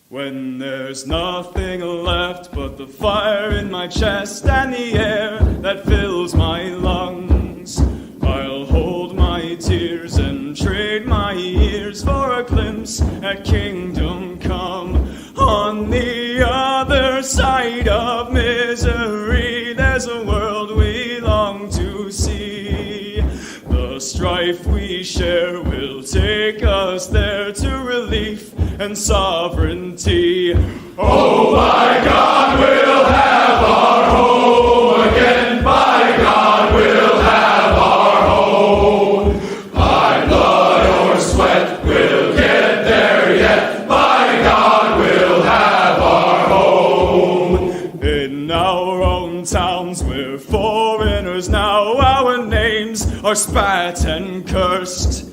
When there's nothing left but the fire in my chest and the air that fills my lungs, I'll hold my tears and trade my ears for a glimpse at kingdom come. On the other side of misery, there's a world we long to see. The strife we share will take us there to relief and sovereignty. Oh, by God, we'll have our home again. By God, we'll have our home. By blood or sweat, we'll get there yet. By God, we'll have our home. In our own towns, we're foreigners now. Our names are spat and cursed.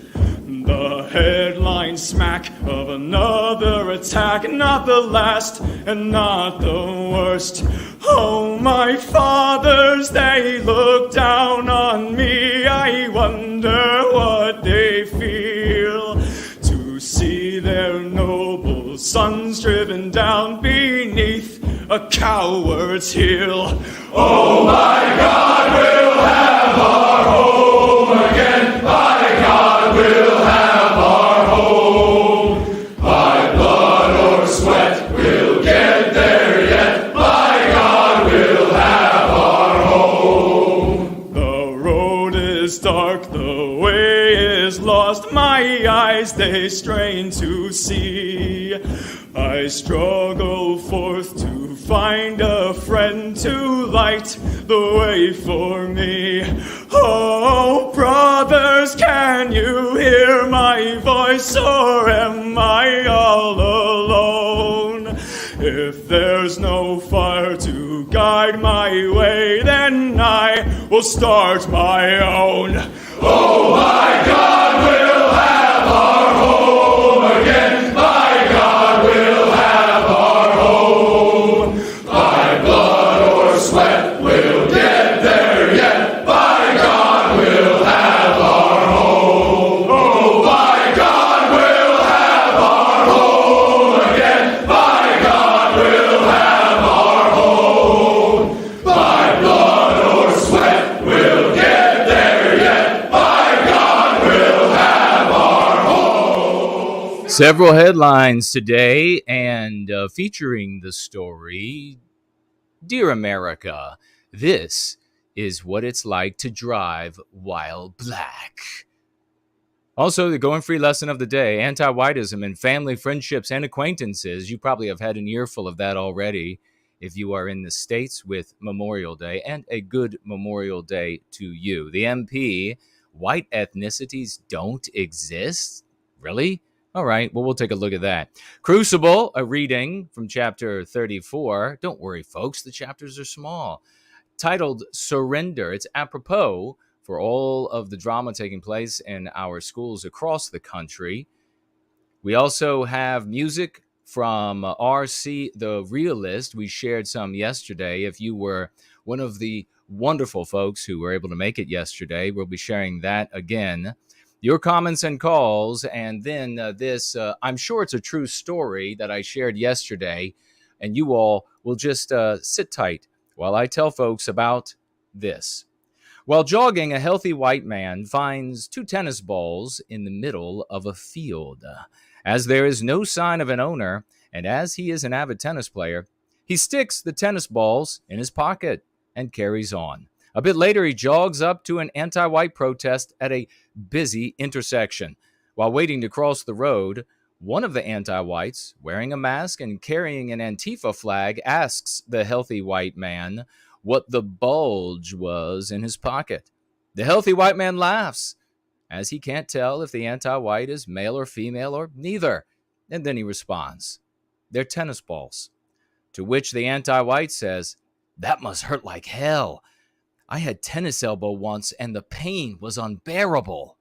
The headline smack of another attack, not the last and not the worst. Oh, my fathers, they look down on me. I wonder what they feel to see their noble sons driven down beneath a coward's heel. Oh, my God, we'll have our home again. By God, we'll have our home. By blood or sweat, we'll get there yet. By God, we'll have our home. The road is dark, the way is lost, my eyes they strain to see. I struggle forth to find a friend to light the way for me. Oh, brothers, can you hear my voice, or am I all alone? If there's no fire to guide my way, then I will start my own. Oh, my God, we'll have our home again. My God, we'll have our home. By blood or sweat, we'll get there yet. By God, we'll have our home. Oh, by God, we'll have our home again. By God, we'll have our home. By blood or sweat, we'll get there yet. By God, we'll have our home. Several headlines today, and featuring the story, Dear America, this is what it's like to drive while black. Also, the Going Free lesson of the day, Antiwhitism and family, friendships, and acquaintances. You probably have had an earful of that already if you are in the States with Memorial Day, and a good Memorial Day to you. The MP, white ethnicities don't exist? Really? All right, well, we'll take a look at that. Crucible, a reading from chapter 34. Don't worry, folks, the chapters are small. Titled Surrender. It's apropos for all of the drama taking place in our schools across the country. We also have music from R.C. the Realist. We shared some yesterday. If you were one of the wonderful folks who were able to make it yesterday, we'll be sharing that again. Your comments and calls, and then this, I'm sure it's a true story that I shared yesterday, and you all will just sit tight while I tell folks about this. While jogging, a healthy white man finds 2 tennis balls in the middle of a field. As there is no sign of an owner, and as he is an avid tennis player, he sticks the tennis balls in his pocket and carries on. A bit later, he jogs up to an anti-white protest at a busy intersection. While waiting to cross the road, one of the anti-whites, wearing a mask and carrying an Antifa flag, asks the healthy white man what the bulge was in his pocket. The healthy white man laughs, as he can't tell if the anti-white is male or female or neither. And then he responds, "They're tennis balls." To which the anti-white says, "That must hurt like hell. I had tennis elbow once and the pain was unbearable."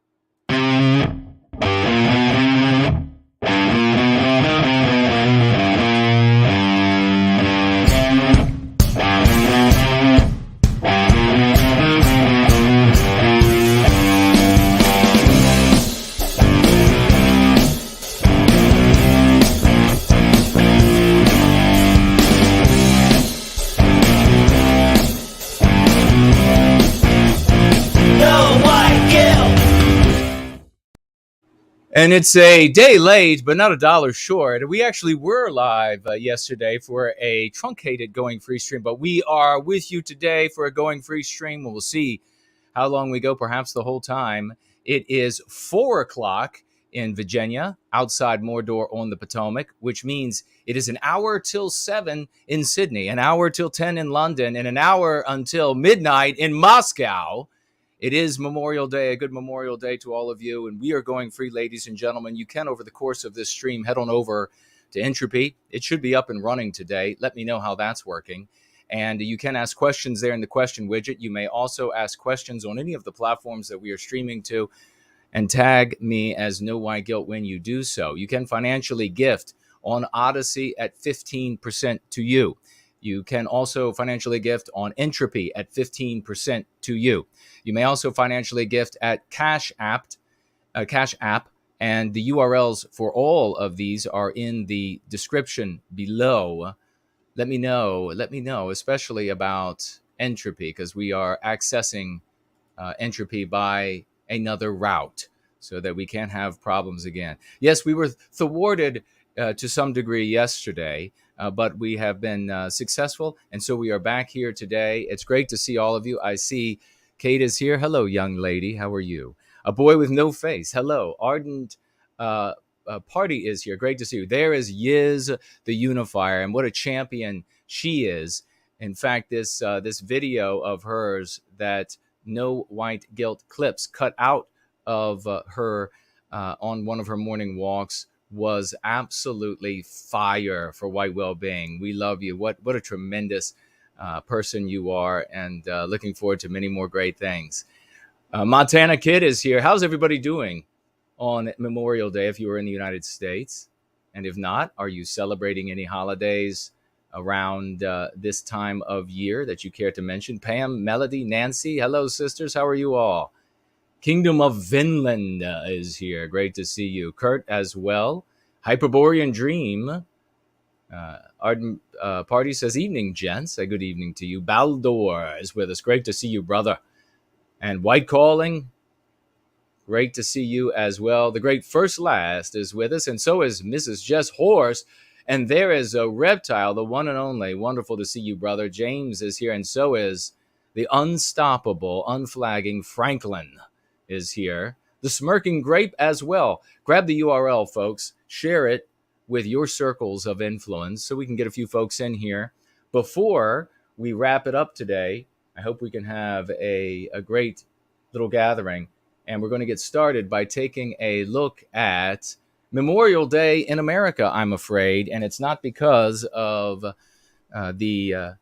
And it's a day late, but not a dollar short. We actually were live yesterday for a truncated Going Free stream, but we are with you today for a Going Free stream. We'll see how long we go, perhaps the whole time. It is 4 o'clock in Virginia, outside Mordor on the Potomac, which means it is an hour till 7 in Sydney, an hour till 10 in London, and an hour until midnight in Moscow. It is Memorial Day, a good Memorial Day to all of you, and we are going free, ladies and gentlemen. You can, over the course of this stream, head on over to Entropy. It should be up and running today. Let me know how that's working. And you can ask questions there in the question widget. You may also ask questions on any of the platforms that we are streaming to, and tag me as No Why Guilt when you do so. You can financially gift on Odyssey at 15% to you. You can also financially gift on Entropy at 15% to you. You may also financially gift at Cash App, and the URLs for all of these are in the description below. Let me know, especially about Entropy, because we are accessing Entropy by another route so that we can't have problems again. Yes, we were thwarted to some degree yesterday, but we have been successful, and so we are back here today. It's great to see all of you. I see Kate is here. Hello, young lady. How are you? A boy with no face. Hello. Ardent Party is here. Great to see you. There is Yiz the Unifier, and what a champion she is. In fact, this video of hers that No White Guilt clips cut out of her on one of her morning walks was absolutely fire for white well-being. We love you. What a tremendous person you are, and looking forward to many more great things. Montana Kid is here. How's everybody doing on Memorial Day if you are in the United States? And if not, are you celebrating any holidays around this time of year that you care to mention? Pam, Melody, Nancy, hello, sisters. How are you all? Kingdom of Vinland is here. Great to see you. Kurt as well. Hyperborean Dream. Arden Party says, evening, gents. A good evening to you. Baldur is with us. Great to see you, brother. And White Calling, great to see you as well. The great First Last is with us, and so is Mrs. Jess Horse. And there is a Reptile, the one and only. Wonderful to see you, brother. James is here, and so is the unstoppable, unflagging Franklin is here. The Smirking Grape as well. Grab the URL, folks. Share it with your circles of influence so we can get a few folks in here. Before we wrap it up today, I hope we can have a great little gathering. And we're going to get started by taking a look at Memorial Day in America, I'm afraid. And it's not because of the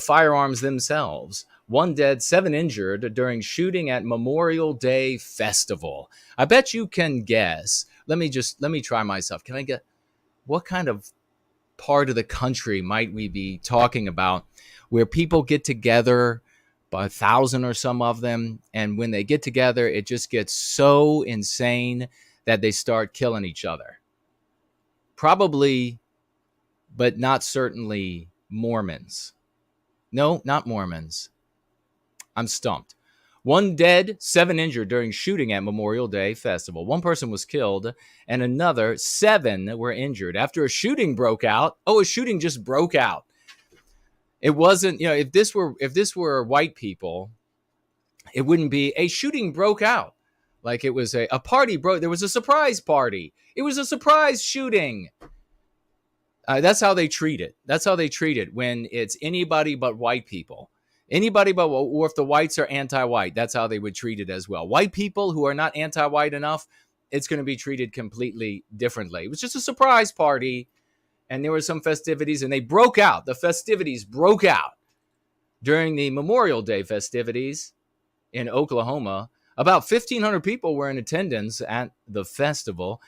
firearms themselves. 1 dead, 7 injured during shooting at Memorial Day Festival. I bet you can guess. Let me try myself. Can I get, what kind of part of the country might we be talking about where people get together, by 1,000 or some of them, and when they get together, it just gets so insane that they start killing each other? Probably, but not certainly, Mormons. No, not Mormons. I'm stumped. 1 dead, 7 injured during shooting at Memorial Day Festival. 1 person was killed and another 7 were injured after a shooting broke out. Oh, a shooting just broke out. It wasn't, if this were white people, it wouldn't be a shooting broke out. Like it was a party broke. There was a surprise party. It was a surprise shooting. That's how they treat it. That's how they treat it when it's anybody but white people. Anybody but, or if the whites are anti-white, that's how they would treat it as well. White people who are not anti-white enough, it's going to be treated completely differently. It was just a surprise party, and there were some festivities, and they broke out. The festivities broke out during the Memorial Day festivities in Oklahoma. About 1,500 people were in attendance at the festival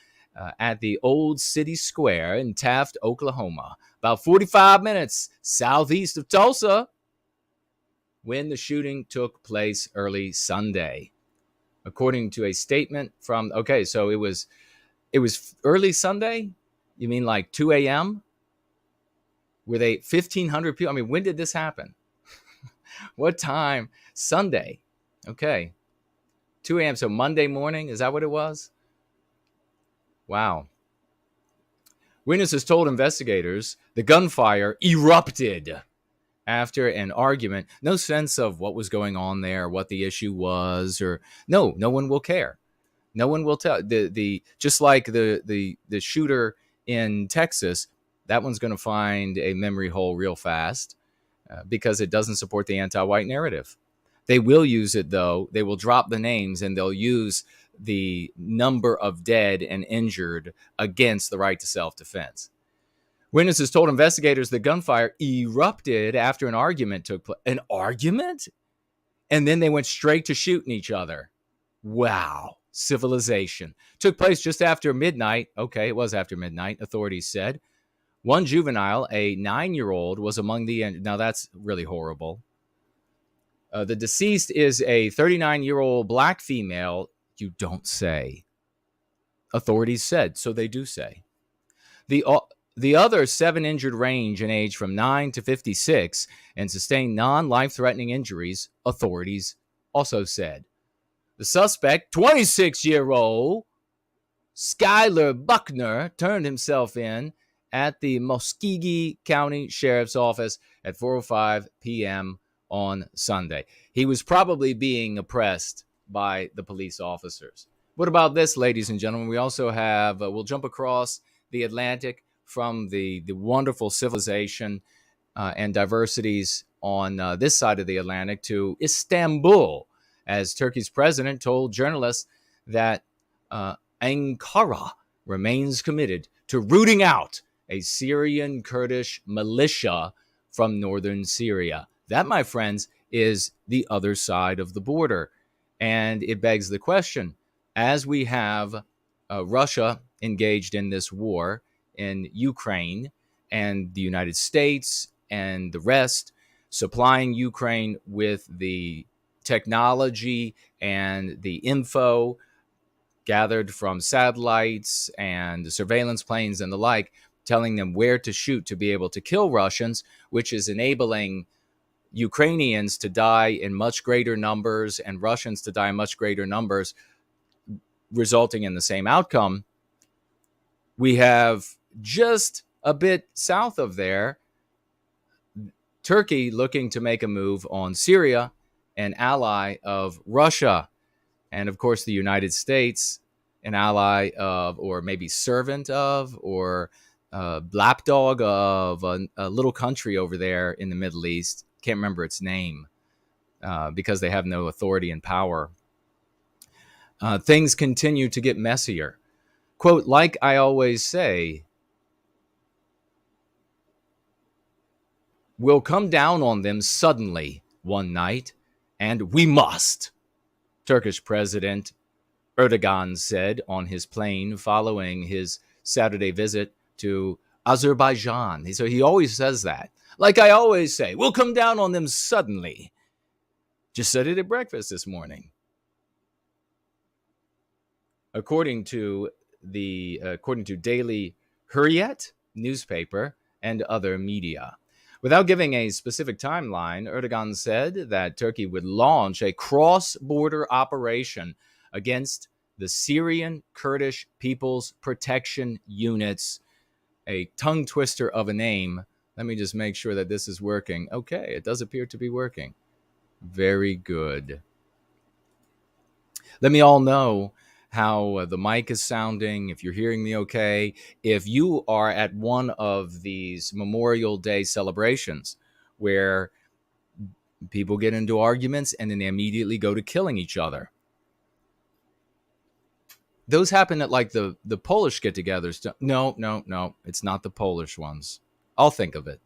at the Old City Square in Taft, Oklahoma, about 45 minutes southeast of Tulsa, when the shooting took place early Sunday. According to a statement from, so it was early Sunday? You mean like 2 a.m.? Were they 1,500 people? I mean, when did this happen? What time? Sunday. Okay. 2 a.m. So Monday morning, is that what it was? Wow. Witnesses told investigators the gunfire erupted after an argument. No sense of what was going on there, what the issue was, or no one will care. No one will tell. Just like the shooter in Texas, that one's going to find a memory hole real fast because it doesn't support the anti-white narrative. They will use it, though. They will drop the names and they'll use the number of dead and injured against the right to self-defense. Witnesses told investigators the gunfire erupted after an argument took place. An argument? And then they went straight to shooting each other. Wow. Civilization. Took place just after midnight. Okay, it was after midnight, authorities said. 1 juvenile, a 9-year-old, was among the... Now, that's really horrible. The deceased is a 39-year-old black female. You don't say. Authorities said, so they do say. The other 7 injured range in age from 9 to 56 and sustained non-life-threatening injuries, authorities also said. The suspect, 26-year-old Skylar Buckner, turned himself in at the Muskogee County Sheriff's Office at 4:05 p.m. on Sunday. He was probably being oppressed by the police officers. What about this, ladies and gentlemen? We also have, we'll jump across the Atlantic from the wonderful civilization and diversities on this side of the Atlantic to Istanbul, as Turkey's president told journalists that Ankara remains committed to rooting out a Syrian Kurdish militia from northern Syria. That, my friends, is the other side of the border. And it begs the question, as we have Russia engaged in this war in Ukraine, and the United States and the rest supplying Ukraine with the technology and the info gathered from satellites and surveillance planes and the like, telling them where to shoot to be able to kill Russians, which is enabling Ukrainians to die in much greater numbers and Russians to die in much greater numbers, resulting in the same outcome. We have just a bit south of there, Turkey looking to make a move on Syria, an ally of Russia. And of course, the United States, an ally of, or maybe servant of, or lapdog of a little country over there in the Middle East. Can't remember its name because they have no authority and power. Things continue to get messier. Quote, like I always say, we'll come down on them suddenly one night, and we must, Turkish President Erdogan said on his plane following his Saturday visit to Azerbaijan. So he always says that. Like I always say, we'll come down on them suddenly. Just said it at breakfast this morning. According to Daily Hurriyet newspaper and other media. Without giving a specific timeline, Erdogan said that Turkey would launch a cross-border operation against the Syrian Kurdish People's Protection Units, a tongue twister of a name. Let me just make sure that this is working. Okay, it does appear to be working. Very good. Let me all know how the mic is sounding, if you're hearing me okay. If you are at one of these Memorial Day celebrations where people get into arguments and then they immediately go to killing each other. Those happen at like the Polish get-togethers. No, it's not the Polish ones. I'll think of it.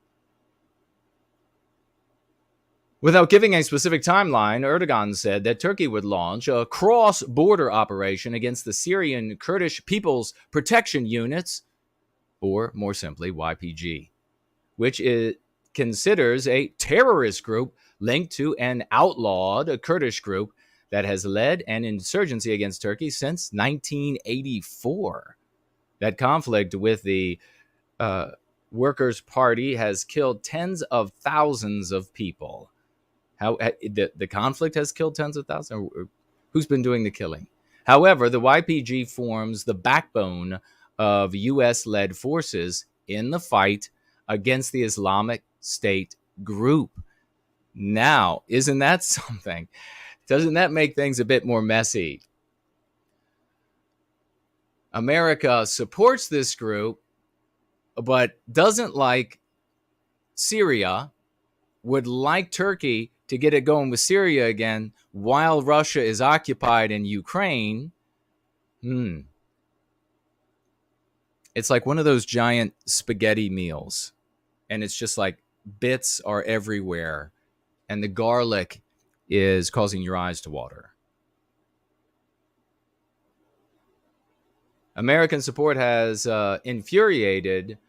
Without giving a specific timeline, Erdogan said that Turkey would launch a cross-border operation against the Syrian Kurdish People's Protection Units, or more simply, YPG, which it considers a terrorist group linked to an outlawed Kurdish group that has led an insurgency against Turkey since 1984. That conflict with the Workers' Party has killed tens of thousands of people. How the conflict has killed tens of thousands? Who's been doing the killing? However, the YPG forms the backbone of U.S.-led forces in the fight against the Islamic State group. Now, isn't that something? Doesn't that make things a bit more messy? America supports this group, but doesn't like Syria, would like Turkey to get it going with Syria again while Russia is occupied in Ukraine. It's like one of those giant spaghetti meals. And it's just like bits are everywhere. And the garlic is causing your eyes to water. American support has infuriated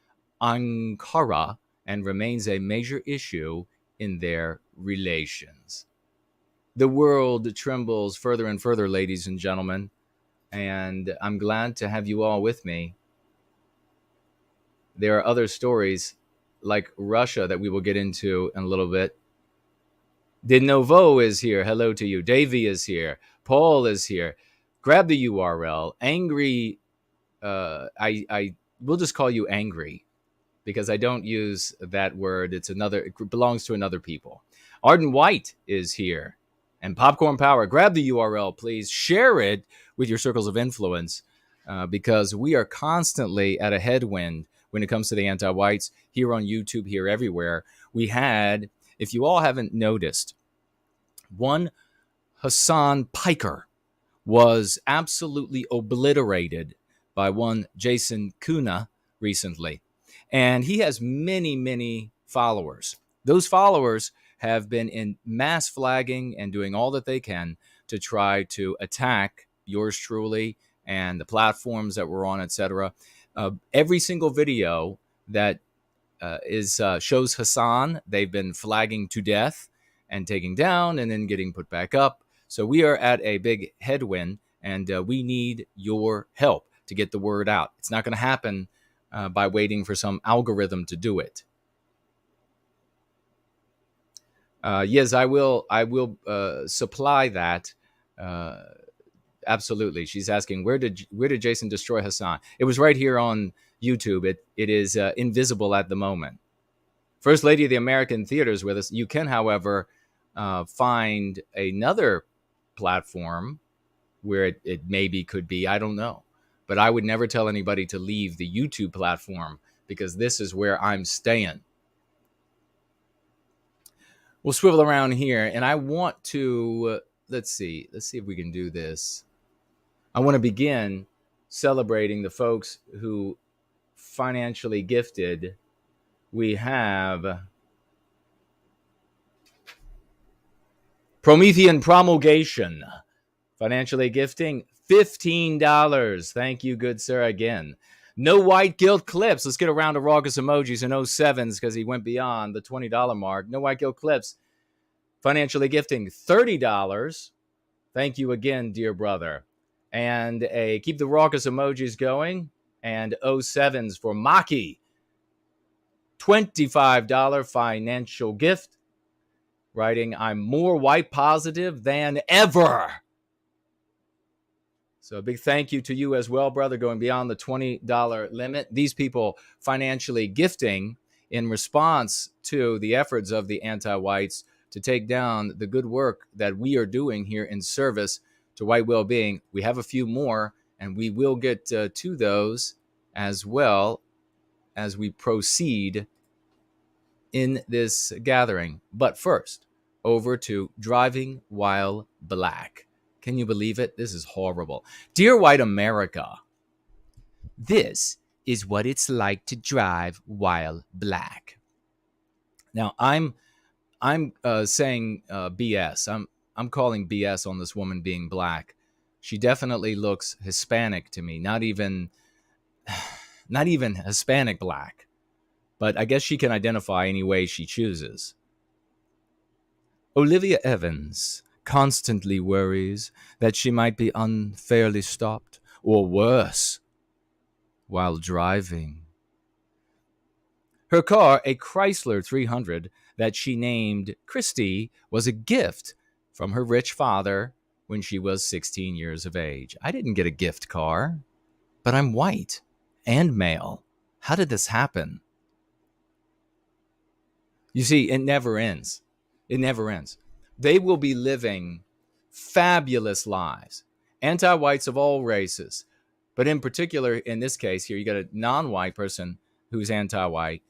Ankara and remains a major issue in their relations. The world trembles further and further, ladies and gentlemen, and I'm glad to have you all with me. There are other stories like Russia that we will get into in a little bit. De Novo is here. Hello to you. Davey is here. Paul is here. Grab the URL. Angry. I will just call you Angry, because I don't use that word. It belongs to another people. Arden White is here. And Popcorn Power, grab the URL, please. Share it with your circles of influence because we are constantly at a headwind when it comes to the anti-whites here on YouTube, here everywhere. We had, if you all haven't noticed, one Hassan Piker was absolutely obliterated by one Jason Kuna recently. And he has many, many followers. Those followers have been in mass flagging and doing all that they can to try to attack yours truly and the platforms that we're on, etc. Every single video that shows Hassan, they've been flagging to death and taking down and then getting put back up. So we are at a big headwind, and we need your help to get the word out. It's not going to happen by waiting for some algorithm to do it. Yes, I will supply that. Absolutely. She's asking, where did Jason destroy Hassan? It was right here on YouTube. It is invisible at the moment. First Lady of the American Theater is with us. You can, however, find another platform where it maybe could be. I don't know. But I would never tell anybody to leave the YouTube platform because this is where I'm staying. We'll swivel around here, and I want to, let's see if we can do this. I want to begin celebrating the folks who financially gifted. We have Promethean Promulgation, financially gifting $15. Thank you, good sir, again. No White Guilt Clips. Let's get a round of raucous emojis and 07s because he went beyond the $20 mark. No White Guilt Clips, financially gifting $30. Thank you again, dear brother. And keep the raucous emojis going. And 07s for Maki. $25 financial gift. Writing, I'm more white positive than ever. So a big thank you to you as well, brother, going beyond the $20 limit. These people financially gifting in response to the efforts of the anti-whites to take down the good work that we are doing here in service to white well-being. We have a few more, and we will get to those as well as we proceed in this gathering. But first, over to Driving While Black. Can you believe it? This is horrible. Dear white America, this is what it's like to drive while black. Now, I'm saying BS. I'm calling BS on this woman being black. She definitely looks Hispanic to me. Not even Hispanic black. But I guess she can identify any way she chooses. Olivia Evans constantly worries that she might be unfairly stopped, or worse, while driving. Her car, a Chrysler 300 that she named Christy, was a gift from her rich father when she was 16 years of age. I didn't get a gift car, but I'm white and male. How did this happen? You see, it never ends. It never ends. They will be living fabulous lives. Anti-whites of all races. But in particular, in this case here, you got a non-white person who's anti-white.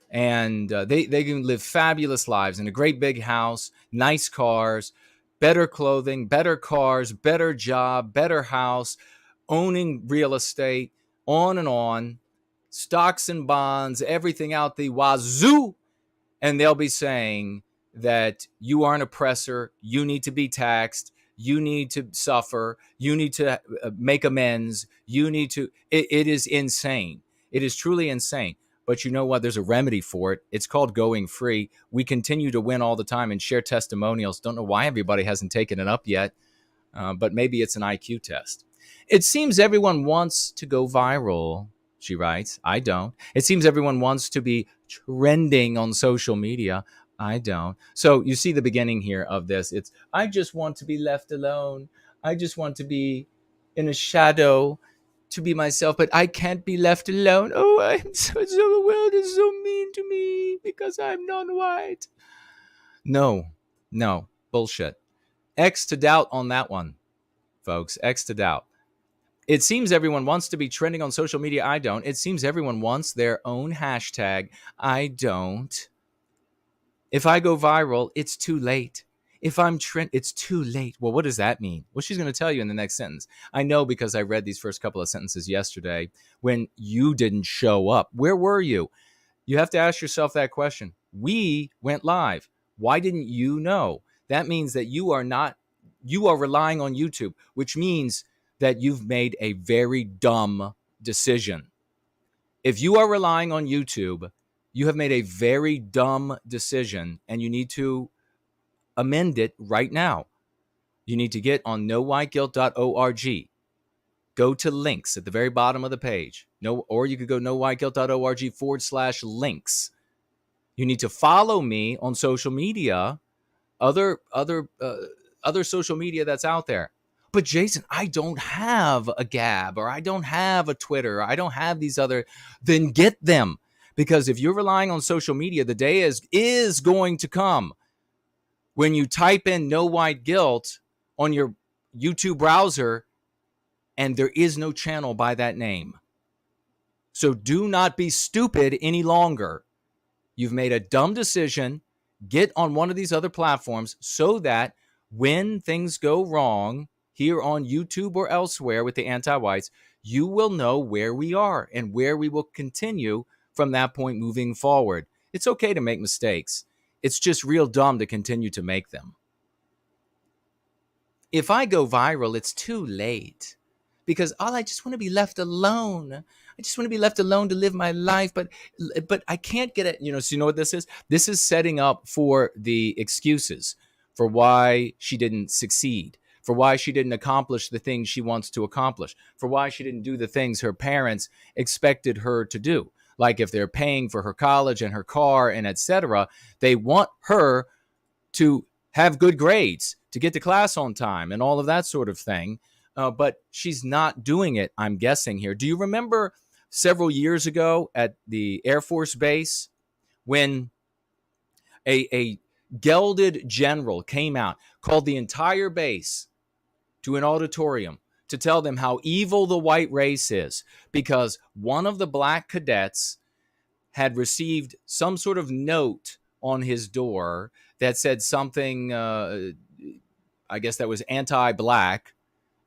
And they can live fabulous lives in a great big house, nice cars, better clothing, better cars, better job, better house, owning real estate, on, stocks and bonds, everything out the wazoo. And they'll be saying that you are an oppressor, you need to be taxed, you need to suffer, you need to make amends, you need to... It is insane. It is truly insane. But you know what? There's a remedy for it. It's called going free. We continue to win all the time and share testimonials. Don't know why everybody hasn't taken it up yet, but maybe it's an IQ test. It seems everyone wants to go viral, she writes. I don't. It seems everyone wants to be trending on social media. I don't. So you see the beginning here of this. It's, I just want to be left alone. I just want to be in a shadow, to be myself, but I can't be left alone. Oh, the world is so mean to me because I'm non-white. No, bullshit. X to doubt on that one, folks. X to doubt. It seems everyone wants to be trending on social media. I don't. It seems everyone wants their own hashtag. I don't. If I go viral, it's too late. If I'm trend, it's too late. Well, what does that mean? Well, she's going to tell you in the next sentence. I know because I read these first couple of sentences yesterday when you didn't show up. Where were you? You have to ask yourself that question. We went live. Why didn't you know? That means that you are relying on YouTube, which means that you've made a very dumb decision. If you are relying on YouTube, you have made a very dumb decision and you need to amend it right now. You need to get on nowhiteguilt.org. Go to links at the very bottom of the page. Or you could go nowhiteguilt.org/links. You need to follow me on social media, other social media that's out there. But Jason, I don't have a Gab, or I don't have a Twitter, or I don't have these other. Then get them, because if you're relying on social media, the day is going to come when you type in No White Guilt on your YouTube browser, and there is no channel by that name. So do not be stupid any longer. You've made a dumb decision. Get on one of these other platforms so that when things go wrong here on YouTube or elsewhere with the anti-whites, you will know where we are and where we will continue from that point moving forward. It's okay to make mistakes. It's just real dumb to continue to make them. If I go viral, it's too late, because I just want to be left alone. I just want to be left alone to live my life, but I can't get it. So you know what this is? This is setting up for the excuses for why she didn't succeed, for why she didn't accomplish the things she wants to accomplish, for why she didn't do the things her parents expected her to do. Like if they're paying for her college and her car and etc., they want her to have good grades, to get to class on time and all of that sort of thing. But she's not doing it, I'm guessing here. Do you remember several years ago at the Air Force Base when a gelded general came out, called the entire base to an auditorium to tell them how evil the white race is, because one of the black cadets had received some sort of note on his door that said something, I guess that was anti-black,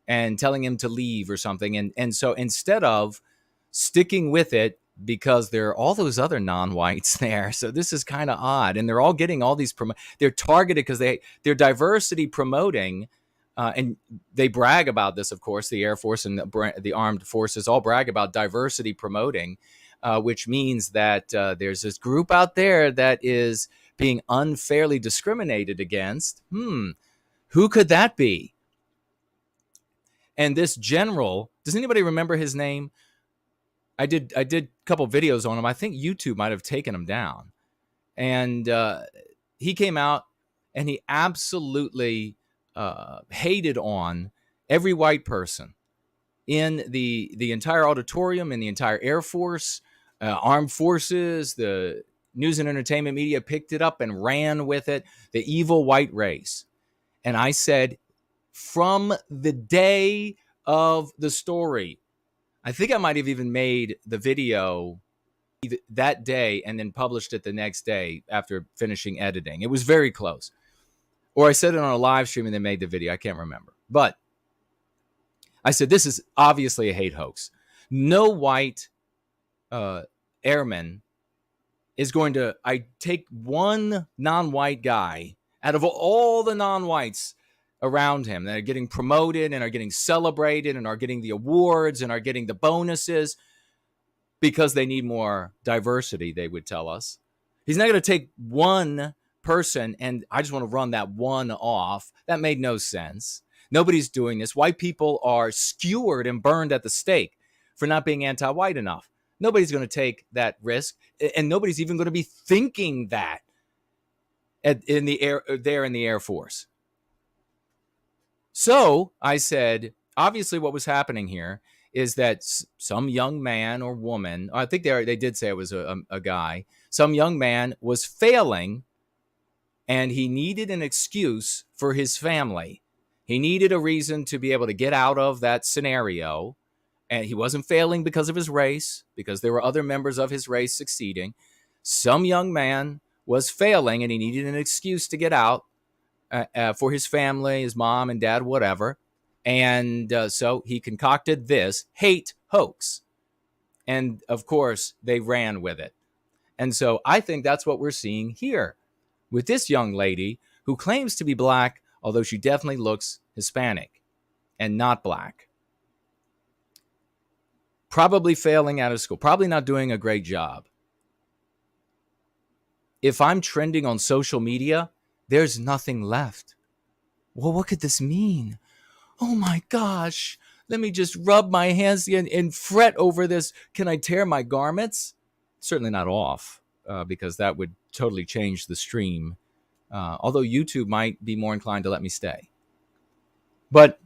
and telling him to leave or something. And so instead of sticking with it, because there are all those other non-whites there, so this is kind of odd, and they're all getting all these they're targeted because they're diversity promoting, and they brag about this, of course. The Air Force and the armed forces all brag about diversity promoting, which means that there's this group out there that is being unfairly discriminated against. Who could that be? And this general, does anybody remember his name? I did a couple videos on him. I think YouTube might have taken him down. And he came out and he absolutely hated on every white person in the entire auditorium, in the entire Air Force, armed forces. The news and entertainment media picked it up and ran with it. The evil white race. And I said, from the day of the story, I think I might have even made the video that day and then published it the next day after finishing editing. It was very close. Or I said it on a live stream and then made the video. I can't remember. But I said, this is obviously a hate hoax. No white airman is going to, I take one non-white guy out of all the non-whites around him that are getting promoted and are getting celebrated and are getting the awards and are getting the bonuses because they need more diversity, they would tell us. He's not going to take one person and I just want to run that one off. That made no sense. Nobody's doing this. White people are skewered and burned at the stake for not being anti-white enough. Nobody's going to take that risk, and nobody's even going to be thinking that in the Air Force. So I said, obviously what was happening here is that some young man or woman, I think they did say it was a guy, some young man was failing and he needed an excuse for his family. He needed a reason to be able to get out of that scenario. And he wasn't failing because of his race, because there were other members of his race succeeding. Some young man was failing, and he needed an excuse to get out for his family, his mom and dad, whatever. And so he concocted this hate hoax. And of course, they ran with it. And so I think that's what we're seeing here with this young lady who claims to be black, although she definitely looks Hispanic and not black. Probably failing out of school, probably not doing a great job. If I'm trending on social media, there's nothing left. Well, what could this mean? Oh my gosh, let me just rub my hands and fret over this. Can I tear my garments? Certainly not off, because that would totally change the stream. Although YouTube might be more inclined to let me stay. But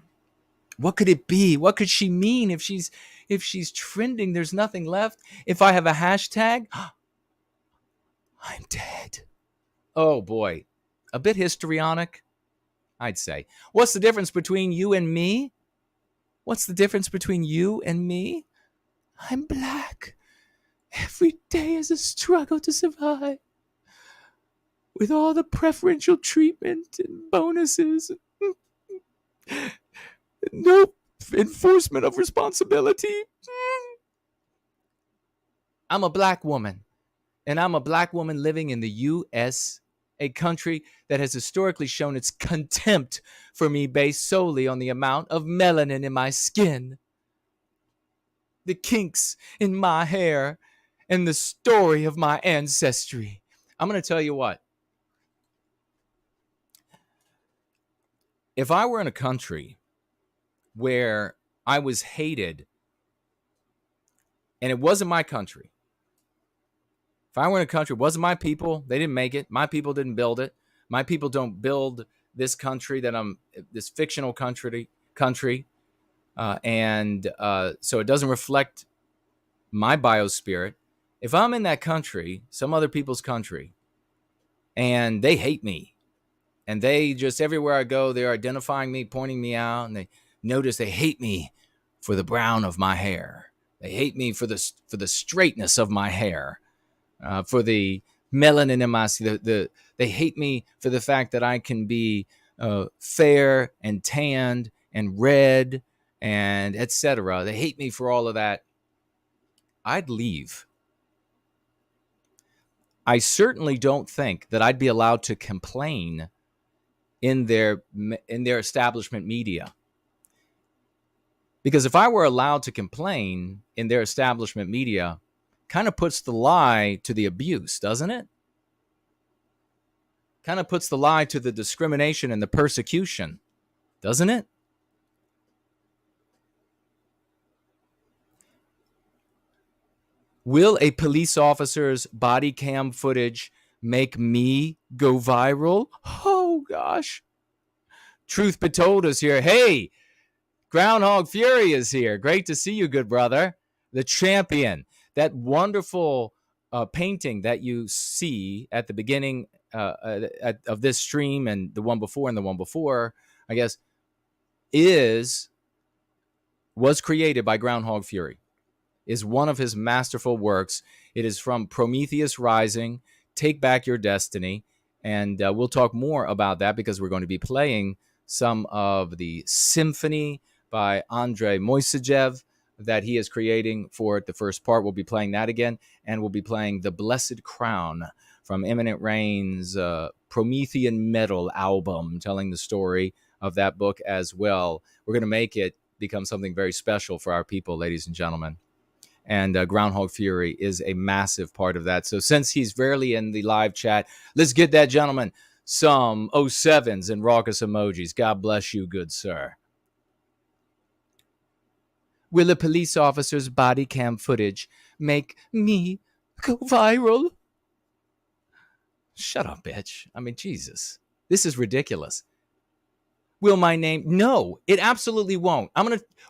what could it be? What could she mean if she's trending? There's nothing left. If I have a hashtag, I'm dead. Oh boy, a bit histrionic, I'd say. What's the difference between you and me? What's the difference between you and me? I'm black. Every day is a struggle to survive. With all the preferential treatment and bonuses. No enforcement of responsibility. I'm a black woman. And I'm a black woman living in the U.S., a country that has historically shown its contempt for me based solely on the amount of melanin in my skin, the kinks in my hair, and the story of my ancestry. I'm going to tell you what. If I were in a country where I was hated and it wasn't my country, if I were in a country, it wasn't my people, they didn't make it, my people didn't build it, my people don't build this country this fictional country, and so it doesn't reflect my biospirit. If I'm in that country, some other people's country, and they hate me, and they just, everywhere I go, they're identifying me, pointing me out, and they notice they hate me for the brown of my hair. They hate me for the straightness of my hair. For the melanin in my skin. They hate me for the fact that I can be fair and tanned and red and etc. They hate me for all of that. I'd leave. I certainly don't think that I'd be allowed to complain in their establishment media. Because if I were allowed to complain in their establishment media, kind of puts the lie to the abuse, doesn't it? Kind of puts the lie to the discrimination and the persecution, doesn't it? Will a police officer's body cam footage make me go viral? Oh, gosh. Truth be told is here. Hey, Groundhog Fury is here. Great to see you, good brother. The champion. That wonderful painting that you see at the beginning of this stream and the one before, I guess, was created by Groundhog Fury, is one of his masterful works. It is from Prometheus Rising, Take Back Your Destiny, and we'll talk more about that because we're going to be playing some of the Symphony by Andrei Moissejev that he is creating for the first part. We'll be playing that again, and we'll be playing The Blessed Crown from Imminent Rain's Promethean Metal album, telling the story of that book as well. We're going to make it become something very special for our people, ladies and gentlemen. And Groundhog Fury is a massive part of that. So since he's rarely in the live chat, let's get that gentleman some 07s and raucous emojis. God bless you, good sir. Will a police officer's body cam footage make me go viral? Shut up, bitch. I mean, Jesus. This is ridiculous. Will my name? No, it absolutely won't.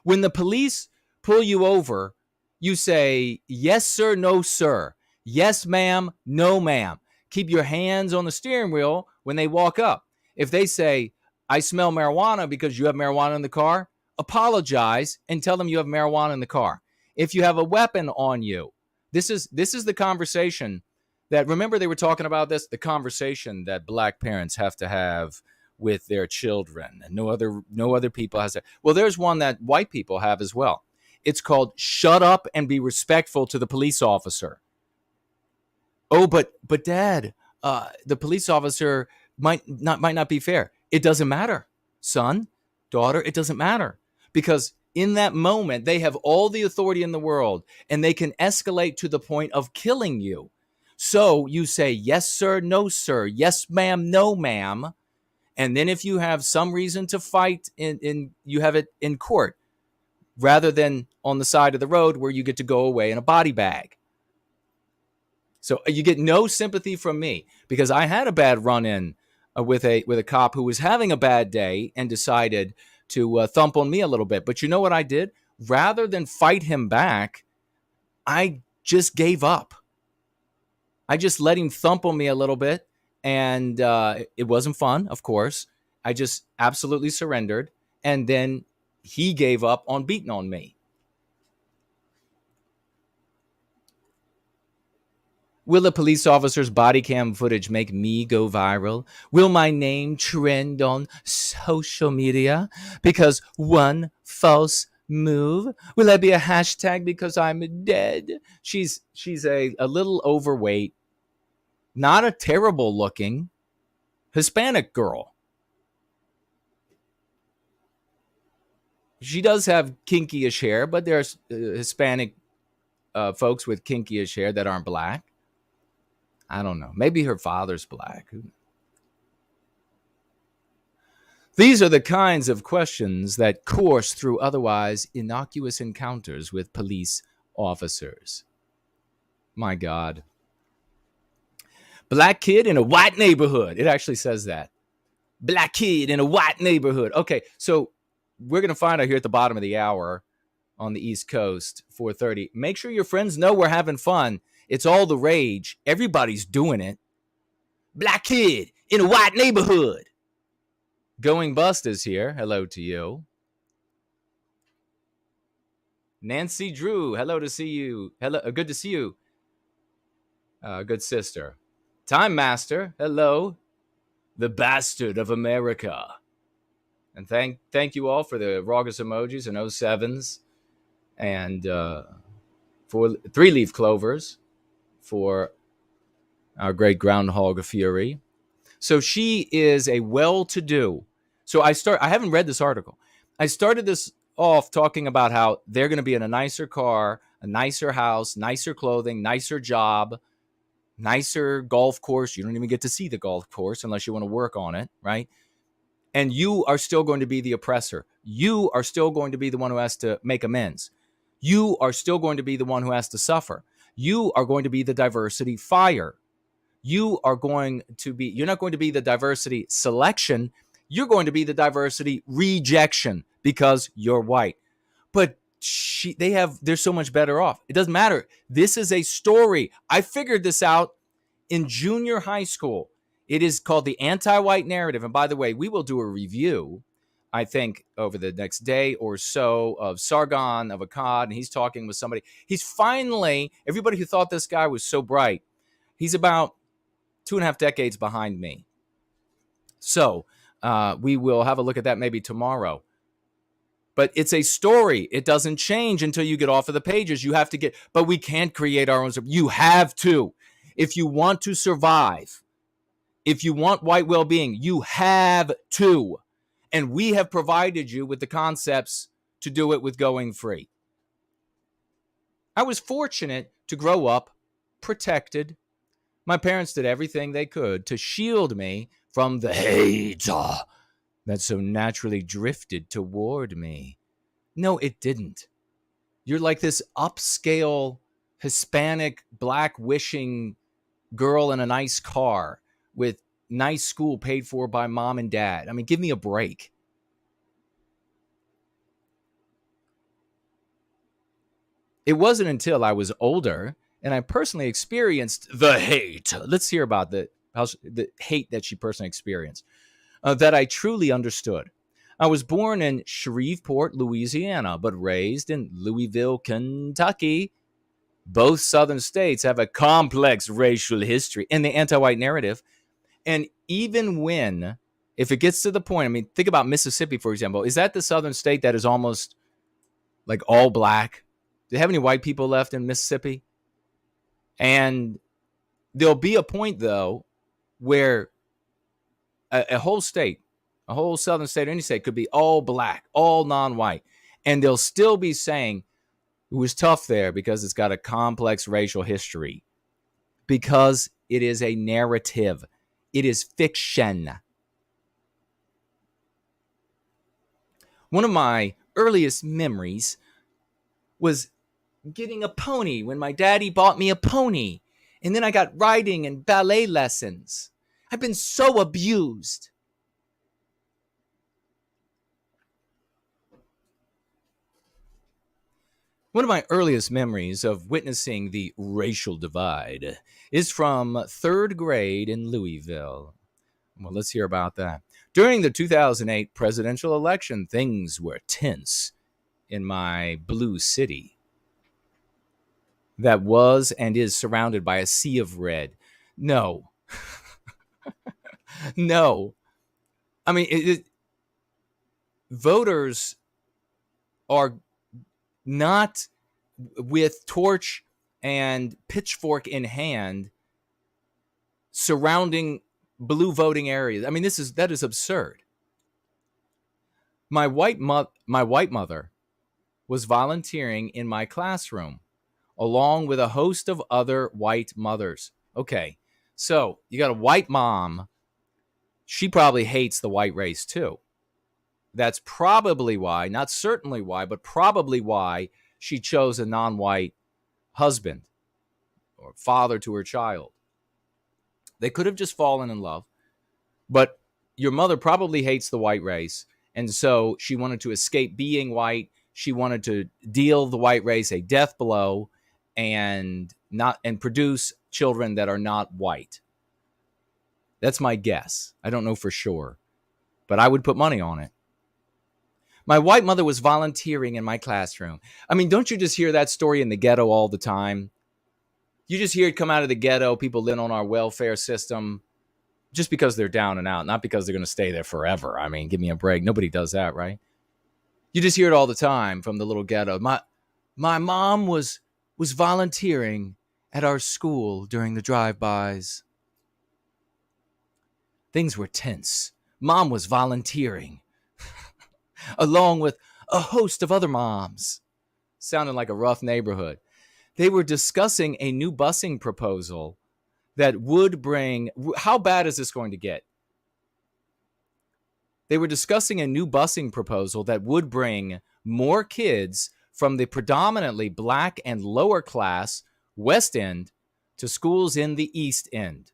When the police pull you over, you say, yes, sir, no, sir. Yes, ma'am, no, ma'am. Keep your hands on the steering wheel when they walk up. If they say, I smell marijuana because you have marijuana in the car, apologize and tell them you have marijuana in the car. If you have a weapon on you, this is the conversation that, remember they were talking about this, the conversation that black parents have to have with their children, and no other people has that. Well, there's one that white people have as well. It's called shut up and be respectful to the police officer. Oh, but Dad, the police officer might not be fair. It doesn't matter, son, daughter, it doesn't matter, because in that moment they have all the authority in the world and they can escalate to the point of killing you. So you say, yes, sir, no, sir, yes, ma'am, no, ma'am. And then if you have some reason to fight, you have it in court rather than on the side of the road where you get to go away in a body bag. So you get no sympathy from me, because I had a bad run-in with a cop who was having a bad day and decided to thump on me a little bit. But you know what I did? Rather than fight him back, I just gave up. I just let him thump on me a little bit, and it wasn't fun, of course. I just absolutely surrendered, and then he gave up on beating on me. Will a police officer's body cam footage make me go viral? Will my name trend on social media because one false move? Will there be a hashtag because I'm dead? She's a little overweight, not a terrible looking Hispanic girl. She does have kinky-ish hair, but there's Hispanic folks with kinky-ish hair that aren't black. I don't know. Maybe her father's black. These are the kinds of questions that course through otherwise innocuous encounters with police officers. My God. Black kid in a white neighborhood. It actually says that. Black kid in a white neighborhood. Okay, so we're going to find out here at the bottom of the hour on the East Coast, 4:30. Make sure your friends know we're having fun. It's all the rage. Everybody's doing it. Black kid in a white neighborhood. Going Bust is here. Hello to you. Nancy Drew. Hello to see you. Hello. Good to see you. Good sister. Time Master. Hello. The bastard of America. And thank you all for the Raucous emojis and 07s and for 3-leaf clovers for our great groundhog Fury. So she is a well-to-do. So I haven't read this article. I started this off talking about how they're going to be in a nicer car, a nicer house, nicer clothing, nicer job, nicer golf course. You don't even get to see the golf course unless you want to work on it, right? And you are still going to be the oppressor. You are still going to be the one who has to make amends. You are still going to be the one who has to suffer. You are going to be the diversity fire. You're not going to be the diversity selection. You're going to be the diversity rejection because you're white. But they're so much better off. It doesn't matter. This is a story. I figured this out in junior high school. It is called the anti-white narrative. And by the way, we will do a review, I think, over the next day or so of Sargon of Akkad. And he's talking with somebody. He's finally, everybody who thought this guy was so bright, he's about 2.5 decades behind me. So we will have a look at that maybe tomorrow. But it's a story. It doesn't change until you get off of the pages. But we can't create our own. You have to. If you want to survive, if you want white well-being, you have to. And we have provided you with the concepts to do it with Going Free. I was fortunate to grow up protected. My parents did everything they could to shield me from the hate that so naturally drifted toward me. No, it didn't. You're like this upscale Hispanic black wishing girl in a nice car with nice school paid for by mom and dad. I mean, give me a break. It wasn't until I was older and I personally experienced the hate. Let's hear about the hate that she personally experienced, that I truly understood. I was born in Shreveport, Louisiana, but raised in Louisville, Kentucky. Both southern states have a complex racial history in the anti-white narrative. And even when, if it gets to the point, I mean, think about Mississippi, for example. Is that the southern state that is almost like all black? Do they have any white people left in Mississippi? And there'll be a point, though, where a whole state, a whole southern state, or any state could be all black, all non-white. And they'll still be saying it was tough there because it's got a complex racial history, because it is a narrative. It is fiction. One of my earliest memories was getting a pony when my daddy bought me a pony. And then I got riding and ballet lessons. I've been so abused. One of my earliest memories of witnessing the racial divide is from third grade in Louisville. Well, let's hear about that. During the 2008 presidential election, things were tense in my blue city that was and is surrounded by a sea of red. No. No. I mean, voters are not with torch and pitchfork in hand surrounding blue voting areas. I mean, that is absurd. My white mother was volunteering in my classroom along with a host of other white mothers. Okay, so you got a white mom. She probably hates the white race too. That's probably why, not certainly why, but probably why she chose a non-white husband or father to her child. They could have just fallen in love, but your mother probably hates the white race, and so she wanted to escape being white. She wanted to deal the white race a death blow and produce children that are not white. That's my guess. I don't know for sure, but I would put money on it. My white mother was volunteering in my classroom. I mean, don't you just hear that story in the ghetto all the time? You just hear it come out of the ghetto, people living on our welfare system just because they're down and out, not because they're going to stay there forever. I mean, give me a break. Nobody does that, right? You just hear it all the time from the little ghetto. My mom was volunteering at our school during the drive-bys. Things were tense. Mom was volunteering along with a host of other moms. Sounded like a rough neighborhood. They were discussing a new busing proposal that would bring... How bad is this going to get? They were discussing a new busing proposal that would bring more kids from the predominantly black and lower class West End to schools in the East End.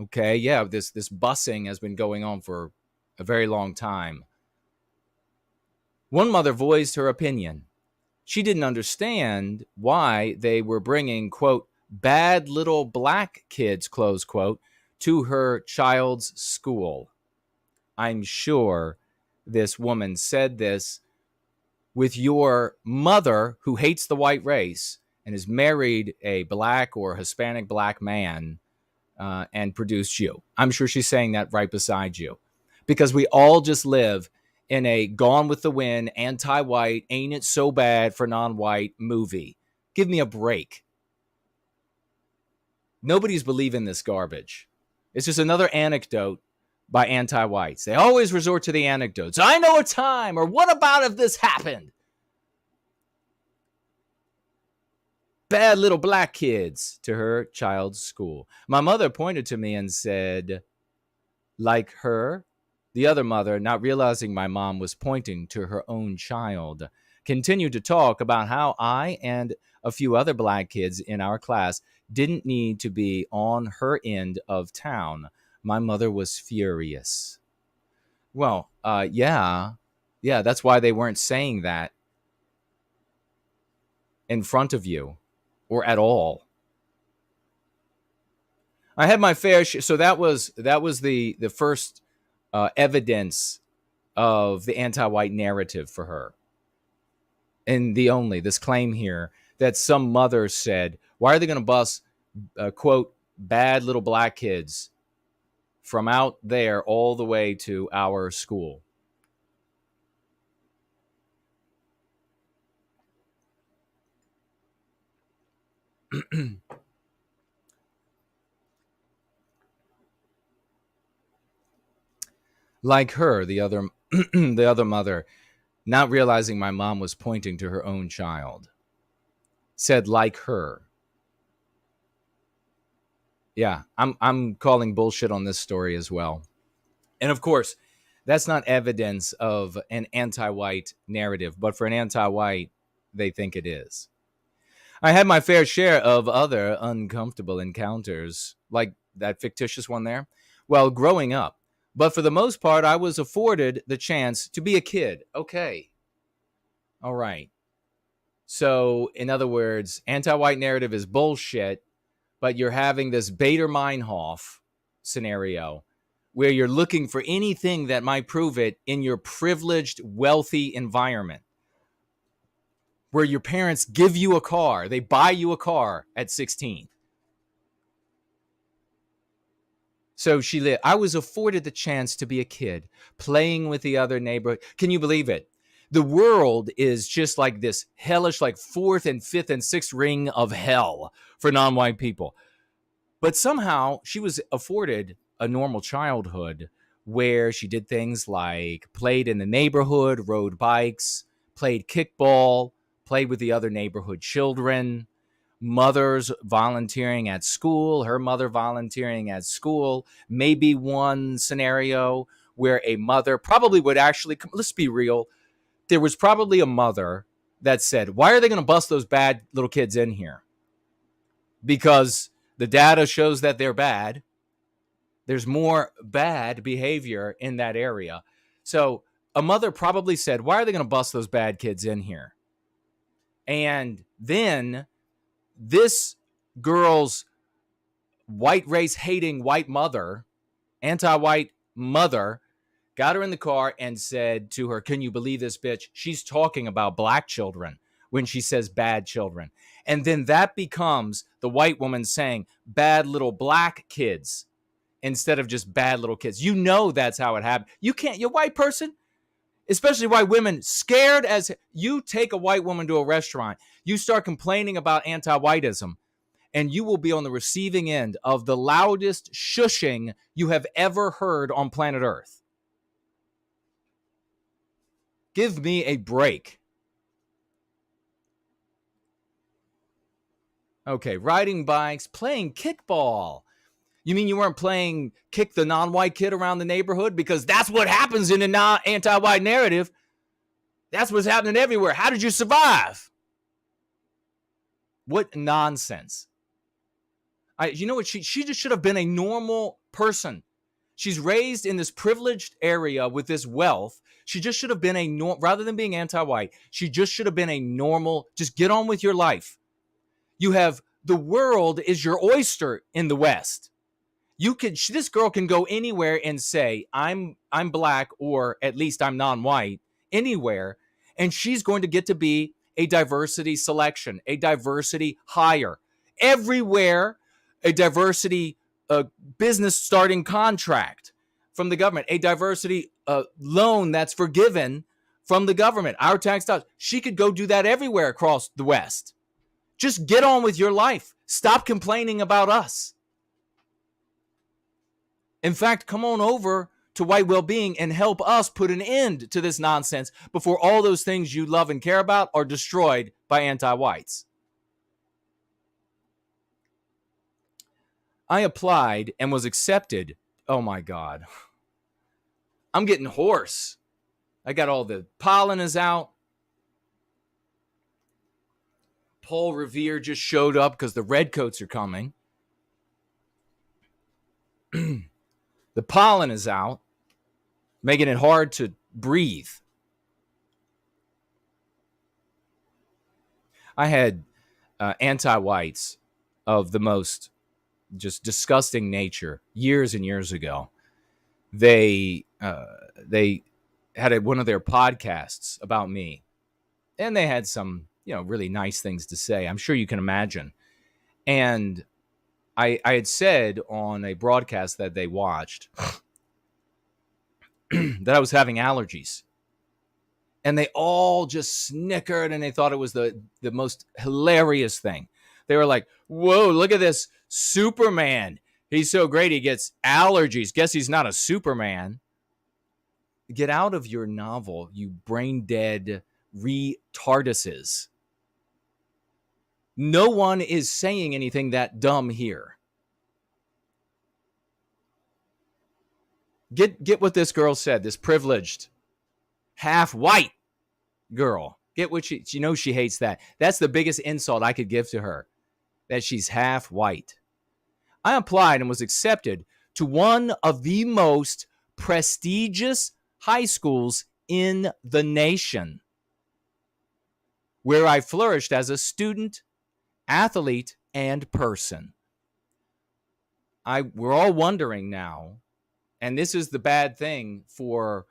Okay, yeah, this busing has been going on for a very long time. One mother voiced her opinion. She didn't understand why they were bringing, quote, bad little black kids, close quote, to her child's school. I'm sure this woman said this with your mother who hates the white race and has married a black or Hispanic black man and produced you. I'm sure she's saying that right beside you, because we all just live in a Gone with the Wind, anti-white, ain't it so bad for non-white movie. Give me a break. Nobody's believing this garbage. It's just another anecdote by anti-whites. They always resort to the anecdotes. I know a time, or what about if this happened? Bad little black kids to her child's school. My mother pointed to me and said, like her, the other mother, not realizing my mom was pointing to her own child, continued to talk about how I and a few other black kids in our class didn't need to be on her end of town. My mother was furious. Well, yeah, that's why they weren't saying that in front of you or at all. I had my fair share. So that was the first evidence of the anti-white narrative for her, and this claim here that some mother said, "Why are they going to bus quote bad little black kids from out there all the way to our school?" Like her, the other the other mother, not realizing my mom was pointing to her own child, said, "Like her." Yeah, I'm calling bullshit on this story as well. And of course, that's not evidence of an anti-white narrative, but for an anti-white, they think it is. I had my fair share of other uncomfortable encounters, like that fictitious one there, while growing up. But for the most part, I was afforded the chance to be a kid. Okay. All right. So, in other words, anti-white narrative is bullshit, but you're having this Bader-Meinhof scenario where you're looking for anything that might prove it in your privileged, wealthy environment, where your parents give you a car, they buy you a car at 16. So I was afforded the chance to be a kid, playing with the other neighborhood. Can you believe it? The world is just like this hellish, like fourth and fifth and sixth ring of hell for non-white people. But somehow she was afforded a normal childhood where she did things like played in the neighborhood, rode bikes, played kickball, played with the other neighborhood children, mothers volunteering at school, her mother volunteering at school. Maybe one scenario where a mother probably would actually, let's be real, there was probably a mother that said, "Why are they going to bust those bad little kids in here? Because the data shows that they're bad. There's more bad behavior in that area." So a mother probably said, "Why are they going to bust those bad kids in here?" And then this girl's white race hating white mother, anti-white mother, got her in the car and said to her, "Can you believe this bitch? She's talking about black children when she says bad children." And then that becomes the white woman saying bad little black kids instead of just bad little kids. You know that's how it happened. You can't, you're a white person, especially white women, scared as you take a white woman to a restaurant, you start complaining about anti-whiteism, and you will be on the receiving end of the loudest shushing you have ever heard on planet Earth. Give me a break. Okay, riding bikes, playing kickball. You mean you weren't playing kick the non-white kid around the neighborhood? Because that's what happens in the anti-white narrative. That's what's happening everywhere. How did you survive? What nonsense. You know what? She just should have been a normal person. She's raised in this privileged area with this wealth. She just should have been rather than being anti-white, she just should have been a normal, just get on with your life. You have, the world is your oyster in the West. This girl can go anywhere and say, I'm black, or at least I'm non-white, anywhere, and she's going to get to be a diversity selection, a diversity hire. Everywhere, a diversity business starting contract from the government, a diversity loan that's forgiven from the government, our tax dollars. She could go do that everywhere across the West. Just get on with your life. Stop complaining about us. In fact, come on over to White Wellbeing and help us put an end to this nonsense before all those things you love and care about are destroyed by anti-whites. I applied and was accepted. Oh my God. I'm getting hoarse. I got all the pollen is out. Paul Revere just showed up because the redcoats are coming. The pollen is out, making it hard to breathe. I had anti-whites of the most just disgusting nature years and years ago. They had one of their podcasts about me, and they had some really nice things to say. I'm sure you can imagine. And I had said on a broadcast that they watched that I was having allergies. And they all just snickered, and they thought it was the most hilarious thing. They were like, whoa, look at this Superman. He's so great, he gets allergies. Guess he's not a Superman. Get out of your novel, you brain-dead retarduses. No one is saying anything that dumb here. Get what this girl said, this privileged, half-white girl. Get what she knows she hates that. That's the biggest insult I could give to her, that she's half-white. I applied and was accepted to one of the most prestigious high schools in the nation, where I flourished as a student, athlete, and person. We're all wondering now, and this is the bad thing for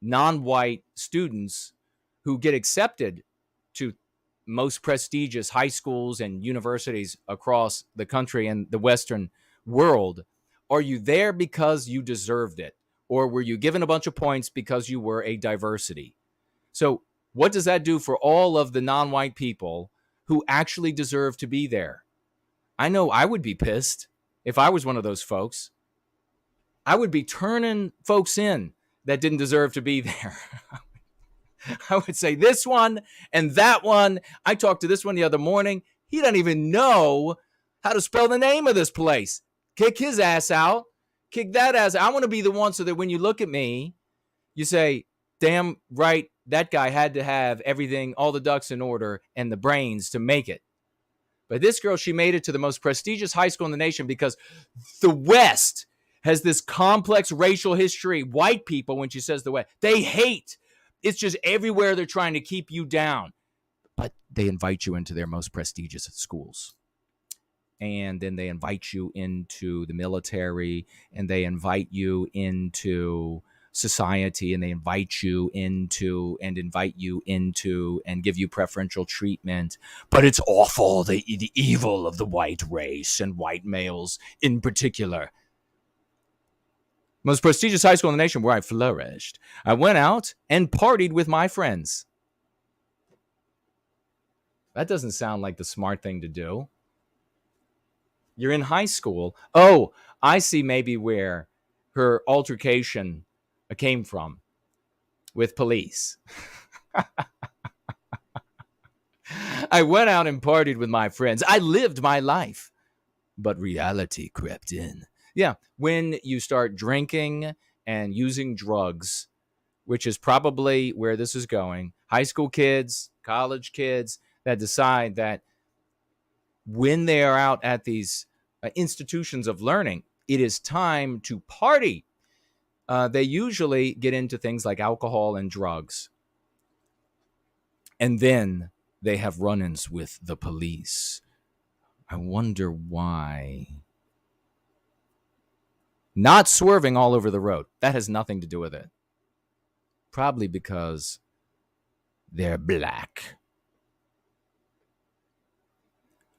non-white students who get accepted to most prestigious high schools and universities across the country and the Western world. Are you there because you deserved it? Or were you given a bunch of points because you were a diversity? So what does that do for all of the non-white people who actually deserve to be there? I know I would be pissed if I was one of those folks. I would be turning folks in that didn't deserve to be there. I would say this one and that one. I talked to this one the other morning. He doesn't even know how to spell the name of this place. Kick his ass out. Kick that ass. I want to be the one so that when you look at me, you say, damn right, that guy had to have everything, all the ducks in order and the brains to make it. But this girl, she made it to the most prestigious high school in the nation because the West has this complex racial history. White people, when she says the West, they hate. It's just everywhere they're trying to keep you down. But they invite you into their most prestigious schools. And then they invite you into the military, and they invite you into society, and they invite you into and give you preferential treatment. But it's awful, the evil of the white race and white males in particular. Most prestigious high school in the nation where I flourished. I went out and partied with my friends. That doesn't sound like the smart thing to do. You're in high school. Oh, I see maybe where her altercation came from with police. I went out and partied with my friends. I lived my life, but reality crept in. Yeah, when you start drinking and using drugs, which is probably where this is going, high school kids, college kids that decide that when they are out at these institutions of learning, it is time to party. They usually get into things like alcohol and drugs. And then they have run-ins with the police. I wonder why. Not swerving all over the road. That has nothing to do with it. Probably because they're black.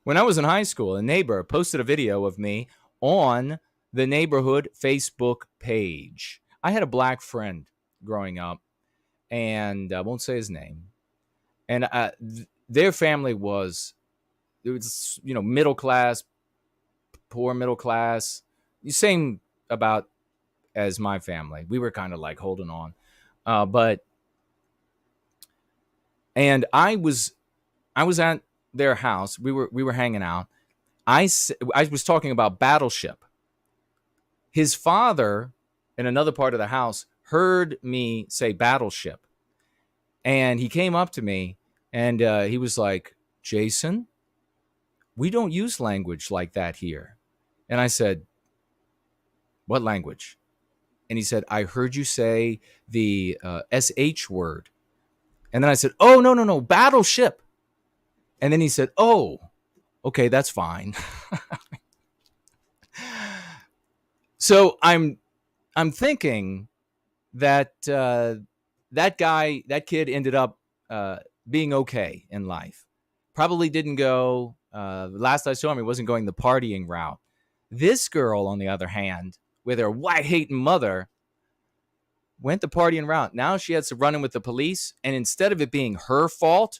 When I was in high school, a neighbor posted a video of me on the neighborhood Facebook page. I had a black friend growing up, and I won't say his name. And their family was middle class, poor middle class, same about as my family. We were kind of like holding on, and I was at their house. We were hanging out. I was talking about Battleship. His father in another part of the house heard me say Battleship, and he came up to me and he was like, Jason, we don't use language like that here. And I said, what language? And he said, I heard you say the SH word. And then I said, oh, no, Battleship. And then he said, oh, okay, that's fine. So I'm thinking that that kid ended up being okay in life. Probably didn't go. Last I saw him, he wasn't going the partying route. This girl, on the other hand, with her white-hating mother, went the partying route. Now she has to run in with the police, and instead of it being her fault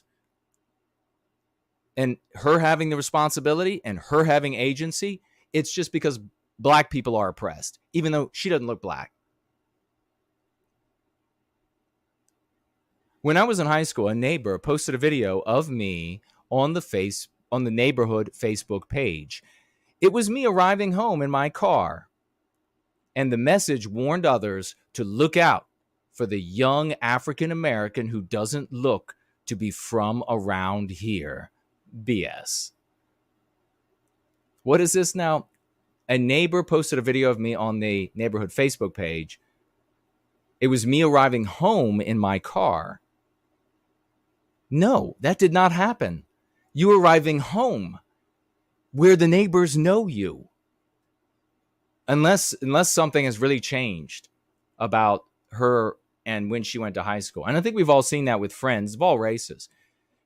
and her having the responsibility and her having agency, it's just because black people are oppressed, even though she doesn't look black. When I was in high school, a neighbor posted a video of me on the neighborhood Facebook page. It was me arriving home in my car, and the message warned others to look out for the young African American who doesn't look to be from around here. BS. What is this now? A neighbor posted a video of me on the neighborhood Facebook page. It was me arriving home in my car. No, that did not happen. You arriving home where the neighbors know you. Unless something has really changed about her and when she went to high school. And I think we've all seen that with friends of all races.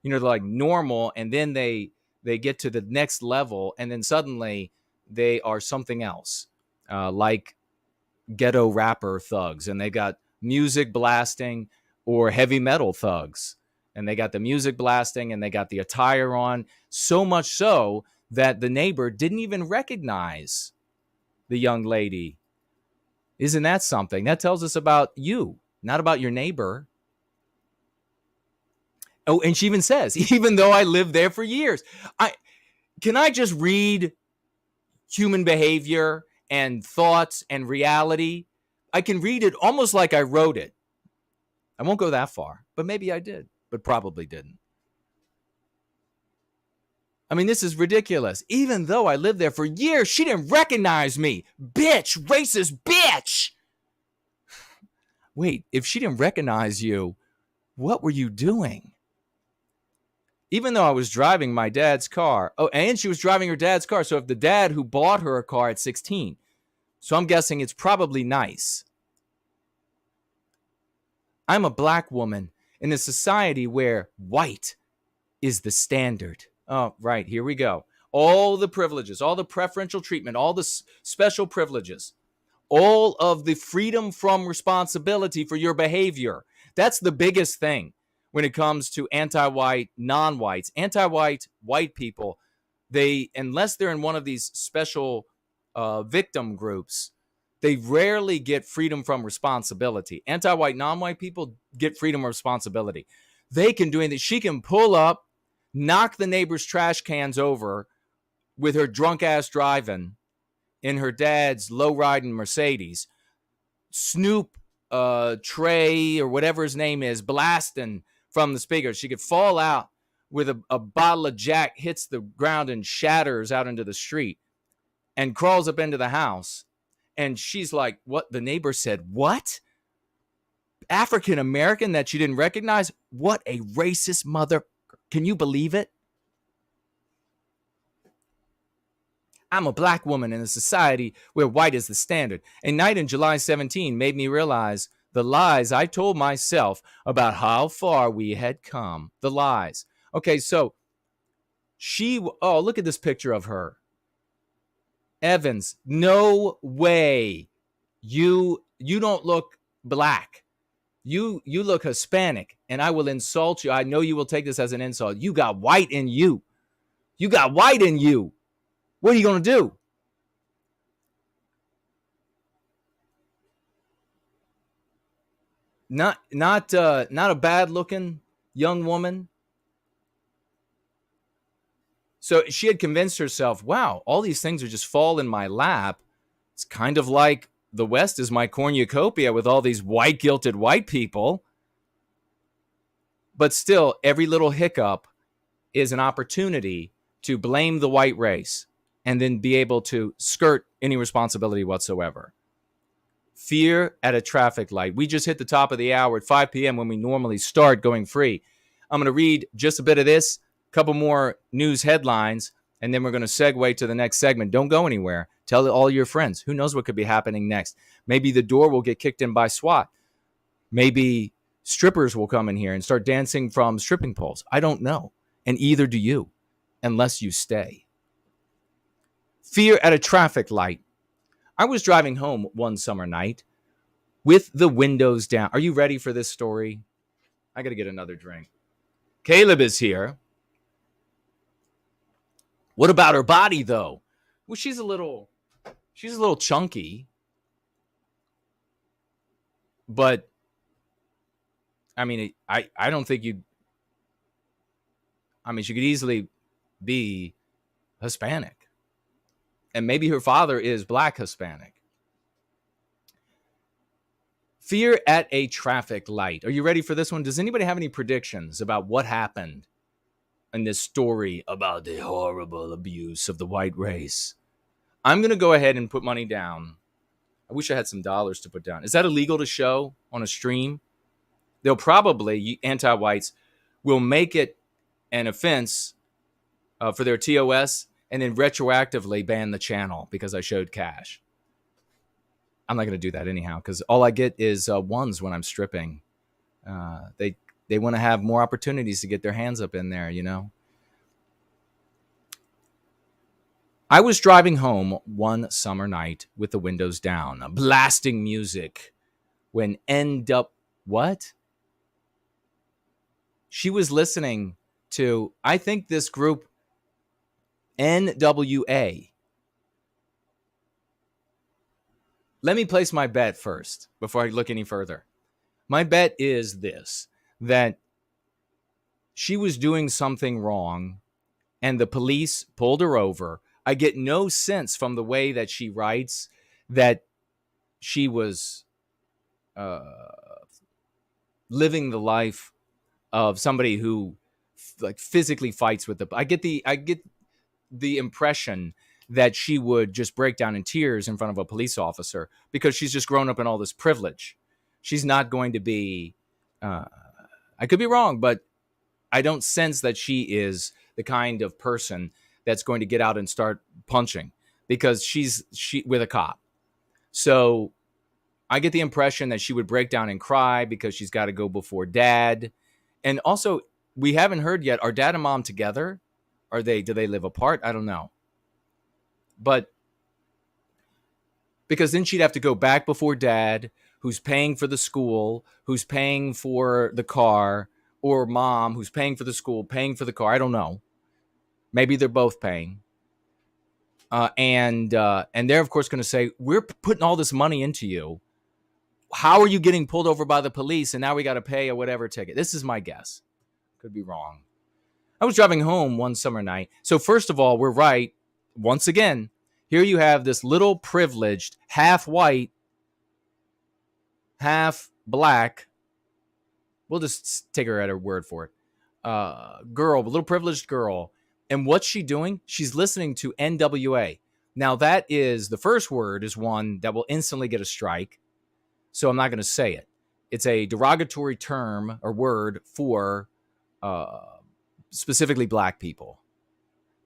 You know, they're like normal, and then they get to the next level, and then suddenly they are something else, like ghetto rapper thugs, and they got music blasting, or heavy metal thugs, and they got the music blasting, and they got the attire on, so much so that the neighbor didn't even recognize the young lady. Isn't that something? That tells us about you, not about your neighbor. Oh, and she even says, even though I lived there for years, can I just read human behavior and thoughts and reality? I can read it almost like I wrote it. I won't go that far, but maybe I did, but probably didn't. I mean, this is ridiculous. Even though I lived there for years, she didn't recognize me. Bitch, racist bitch. Wait, if she didn't recognize you, what were you doing? Even though I was driving my dad's car. Oh, and she was driving her dad's car. So if the dad who bought her a car at 16. So I'm guessing it's probably nice. I'm a black woman in a society where white is the standard. Oh, right. Here we go. All the privileges, all the preferential treatment, all the special privileges, all of the freedom from responsibility for your behavior. That's the biggest thing when it comes to anti-white, non-whites. Anti-white, white people, unless they're in one of these special victim groups, they rarely get freedom from responsibility. Anti-white, non-white people get freedom of responsibility. They can do anything. She can pull up, knock the neighbor's trash cans over with her drunk ass driving in her dad's low-riding Mercedes. Snoop Trey or whatever his name is blasting from the speakers. She could fall out with a bottle of Jack, hits the ground and shatters out into the street and crawls up into the house. And she's like, what? The neighbor said, what? African American that she didn't recognize? What a racist mother. Can you believe it? I'm a black woman in a society where white is the standard. A night in July 17 made me realize the lies I told myself about how far we had come. The lies. Okay, so look at this picture of her. Evans, no way. You don't look black. You look Hispanic, and I will insult you. I know you will take this as an insult. You got white in you. You got white in you. What are you going to do? Not a bad-looking young woman. So she had convinced herself, wow, all these things are just fall in my lap. It's kind of like the West is my cornucopia with all these white-guilted white people. But still, every little hiccup is an opportunity to blame the white race and then be able to skirt any responsibility whatsoever. Fear at a traffic light. We just hit the top of the hour at 5 p.m. when we normally start going free. I'm going to read just a bit of this, a couple more news headlines, And then we're going to segue to the next segment. Don't go anywhere. Tell all your friends. Who knows what could be happening next? Maybe the door will get kicked in by SWAT. Maybe strippers will come in here and start dancing from stripping poles. I don't know. And either do you, unless you stay. Fear at a traffic light. I was driving home one summer night with the windows down. Are you ready for this story? I got to get another drink. Caleb is here. What about her body, though? Well, she's a little chunky. But, I mean, I don't think you... I mean, she could easily be Hispanic. And maybe her father is Black Hispanic. Fear at a traffic light. Are you ready for this one? Does anybody have any predictions about what happened in this story about the horrible abuse of the white race? I'm going to go ahead and put money down. I wish I had some dollars to put down. Is that illegal to show on a stream? They'll probably, anti-whites, will make it an offense for their TOS and then retroactively ban the channel because I showed cash. I'm not going to do that anyhow because all I get is ones when I'm stripping. They want to have more opportunities to get their hands up in there, you know. I was driving home one summer night with the windows down, blasting music when what? She was listening to, I think, this group NWA. Let me place my bet first before I look any further. My bet is this, that she was doing something wrong and the police pulled her over. I get no sense from the way that she writes that she was living the life of somebody who like physically fights with the... I get the impression that she would just break down in tears in front of a police officer because she's just grown up in all this privilege. She's not going to be, I could be wrong, but I don't sense that she is the kind of person that's going to get out and start punching because she's with a cop. So I get the impression that she would break down and cry because she's got to go before dad. And also, we haven't heard yet, are dad and mom together? Do they live apart? I don't know. But because then she'd have to go back before dad, who's paying for the school, who's paying for the car, or mom, who's paying for the school, paying for the car. I don't know. Maybe they're both paying. And they're, of course, going to say, we're putting all this money into you. How are you getting pulled over by the police? And now we got to pay a whatever ticket. This is my guess. Could be wrong. I was driving home one summer night. So first of all, we're right. Once again, here you have this little privileged, half white, half black. We'll just take her at her word for it. Girl, a little privileged girl. And what's she doing? She's listening to NWA. Now that is, the first word is one that will instantly get a strike. So I'm not going to say it. It's a derogatory term or word for specifically black people.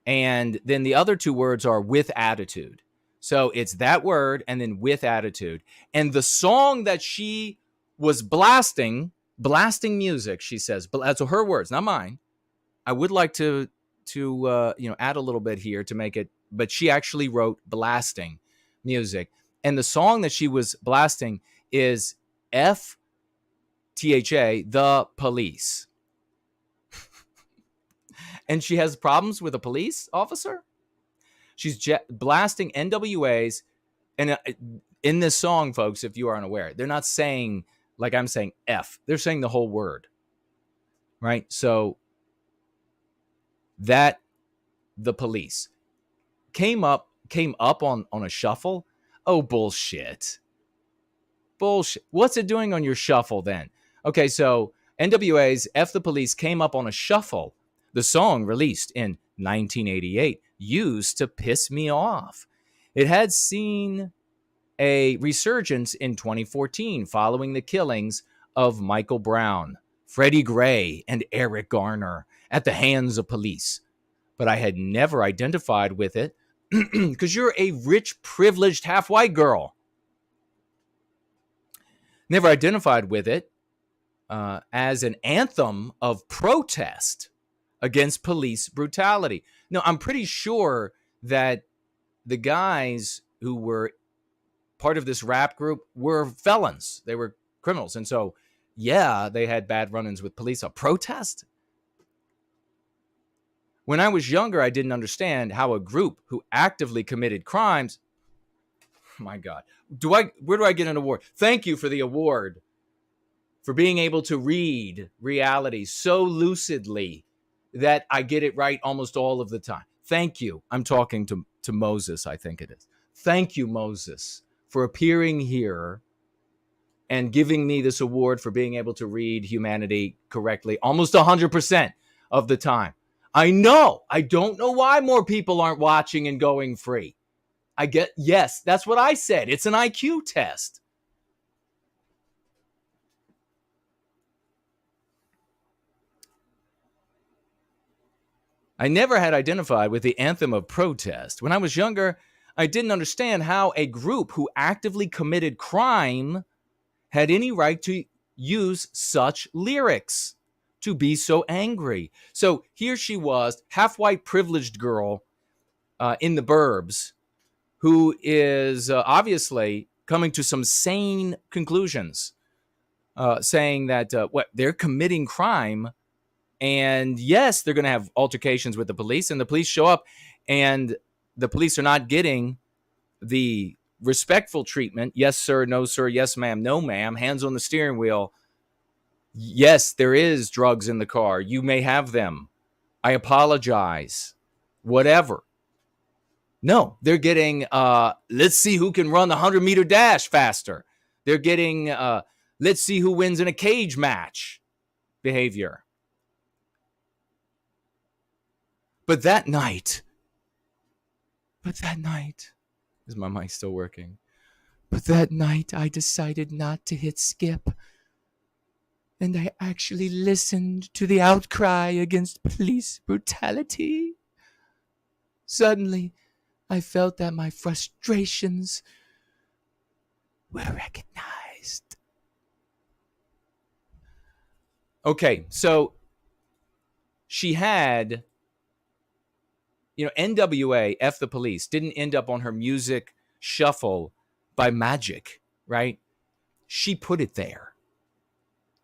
And then the other two words are with attitude. So it's that word and then with attitude. And the song that she was blasting music, she says, that's her words, not mine. I would like to add a little bit here to make it, but she actually wrote blasting music. And the song that she was blasting is FTHA, the police. And she has problems with a police officer. She's blasting NWAs. And in this song, folks, if you are unaware, they're not saying, like I'm saying, F. They're saying the whole word. Right? So that the police came up on a shuffle. Oh, bullshit. What's it doing on your shuffle then? Okay, so NWA's F the Police came up on a shuffle. The song, released in 1988, used to piss me off. It had seen a resurgence in 2014 following the killings of Michael Brown, Freddie Gray, and Eric Garner at the hands of police. but I had never identified with it because you're a rich, privileged, half-white girl. Never identified with it as an anthem of protest against police brutality. No, I'm pretty sure that the guys who were part of this rap group were felons. They were criminals. And so, yeah, they had bad run-ins with police. A protest? When I was younger, I didn't understand how a group who actively committed crimes, my God, where do I get an award? Thank you for the award for being able to read reality so lucidly that I get it right almost all of the time. Thank you. I'm talking to Moses, I think it is. Thank you, Moses, for appearing here and giving me this award for being able to read humanity correctly almost 100% of the time. I don't know why more people aren't watching and going free. Yes, that's what I said. It's an IQ test. I never had identified with the anthem of protest. When I was younger, I didn't understand how a group who actively committed crime had any right to use such lyrics, to be so angry. So here she was, half-white privileged girl in the burbs, who is obviously coming to some sane conclusions, saying that they're committing crime. And yes, they're going to have altercations with the police, and the police show up, and the police are not getting the respectful treatment. Yes, sir. No, sir. Yes, ma'am. No, ma'am. Hands on the steering wheel. Yes, there is drugs in the car. You may have them. I apologize. Whatever. No, they're getting, let's see who can run the 100-meter dash faster. They're getting, let's see who wins in a cage match behavior. But that night, is my mic still working? But that night I decided not to hit skip. And I actually listened to the outcry against police brutality. Suddenly, I felt that my frustrations were recognized. Okay, so she had... NWA, F the Police, didn't end up on her music shuffle by magic, right? She put it there.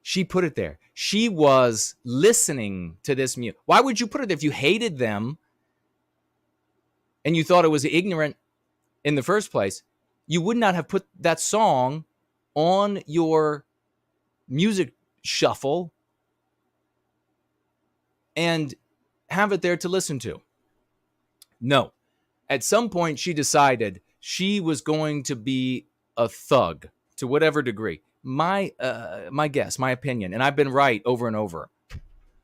She was listening to this music. Why would you put it there? If you hated them and you thought it was ignorant in the first place, you would not have put that song on your music shuffle and have it there to listen to. No. At some point, she decided she was going to be a thug to whatever degree. My guess, my opinion, and I've been right over and over.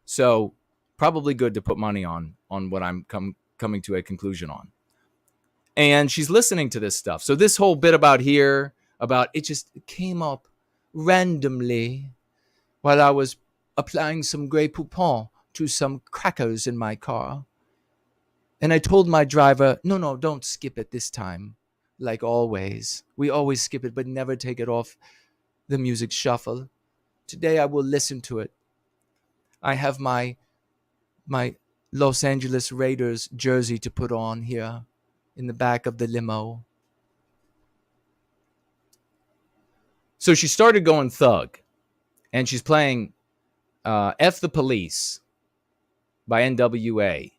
So probably good to put money on what I'm coming to a conclusion on. And she's listening to this stuff. So this whole bit about it just came up randomly while I was applying some Grey Poupon to some crackers in my car. And I told my driver, no, don't skip it this time. Like always. We always skip it, but never take it off the music shuffle. Today I will listen to it. I have my Los Angeles Raiders jersey to put on here in the back of the limo. So she started going thug. And she's playing F the Police by NWA.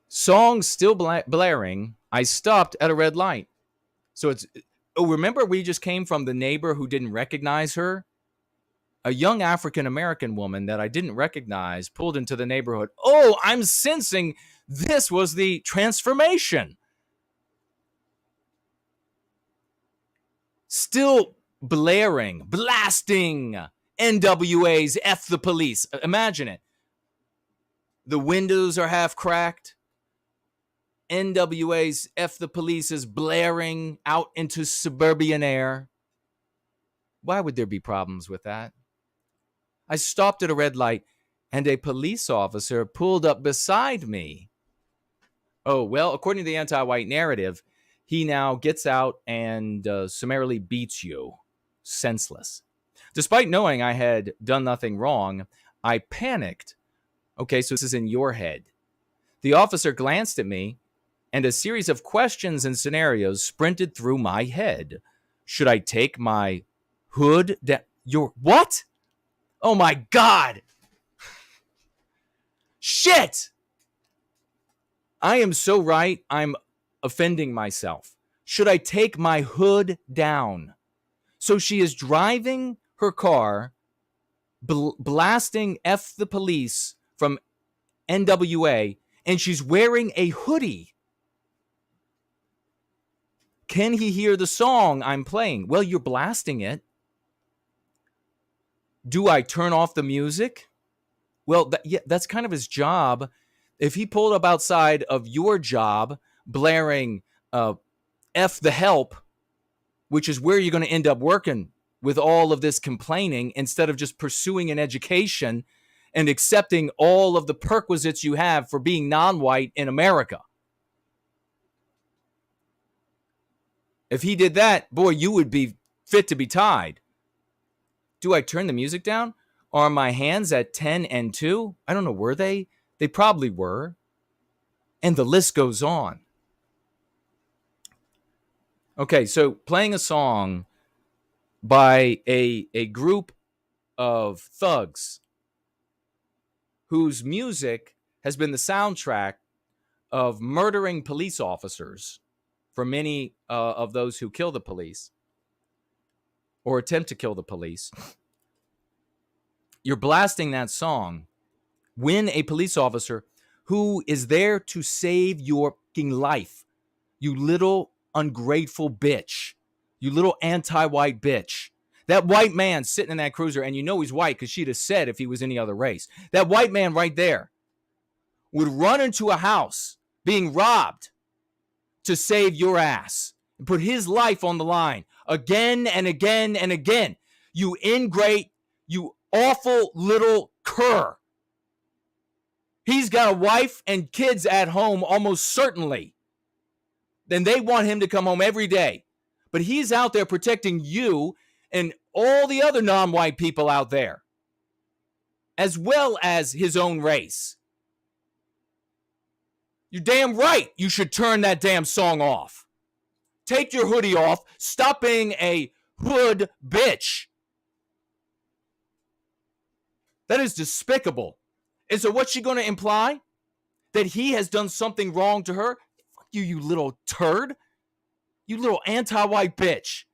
Song still blaring. I stopped at a red light. So remember we just came from the neighbor who didn't recognize her? A young African-American woman that I didn't recognize pulled into the neighborhood. Oh, I'm sensing this was the transformation. Still blaring, blasting NWA's F the Police. Imagine it. The windows are half cracked. NWA's F the Police is blaring out into suburban air. Why would there be problems with that? I stopped at a red light and a police officer pulled up beside me. Oh, well, according to the anti-white narrative, he now gets out and summarily beats you senseless. Despite knowing I had done nothing wrong, I panicked. Okay, so this is in your head. The officer glanced at me, and a series of questions and scenarios sprinted through my head. Should I take my hood down? Your what? Oh my God. Shit. I am so right. I'm offending myself. Should I take my hood down? So she is driving her car, blasting F the police from NWA, and she's wearing a hoodie. Can he hear the song I'm playing? Well, you're blasting it. Do I turn off the music? Well, that's kind of his job. If he pulled up outside of your job blaring F the help, which is where you're going to end up working with all of this complaining instead of just pursuing an education and accepting all of the perquisites you have for being non-white in America. If he did that, boy, you would be fit to be tied. Do I turn the music down? Are my hands at 10 and 2? I don't know, were they? They probably were. And the list goes on. Okay, so playing a song by a group of thugs whose music has been the soundtrack of murdering police officers for many of those who kill the police or attempt to kill the police. You're blasting that song when a police officer who is there to save your fucking life, you little ungrateful bitch, you little anti-white bitch. That white man sitting in that cruiser, and you know he's white because she'd have said if he was any other race. That white man right there would run into a house being robbed to save your ass and put his life on the line again and again and again. You ingrate, you awful little cur. He's got a wife and kids at home almost certainly. Then they want him to come home every day. But he's out there protecting you and all the other non-white people out there, as well as his own race. You're damn right you should turn that damn song off. Take your hoodie off. Stop being a hood bitch. That is despicable. And so what's she going to imply? That he has done something wrong to her? Fuck you, you little turd. You little anti-white bitch.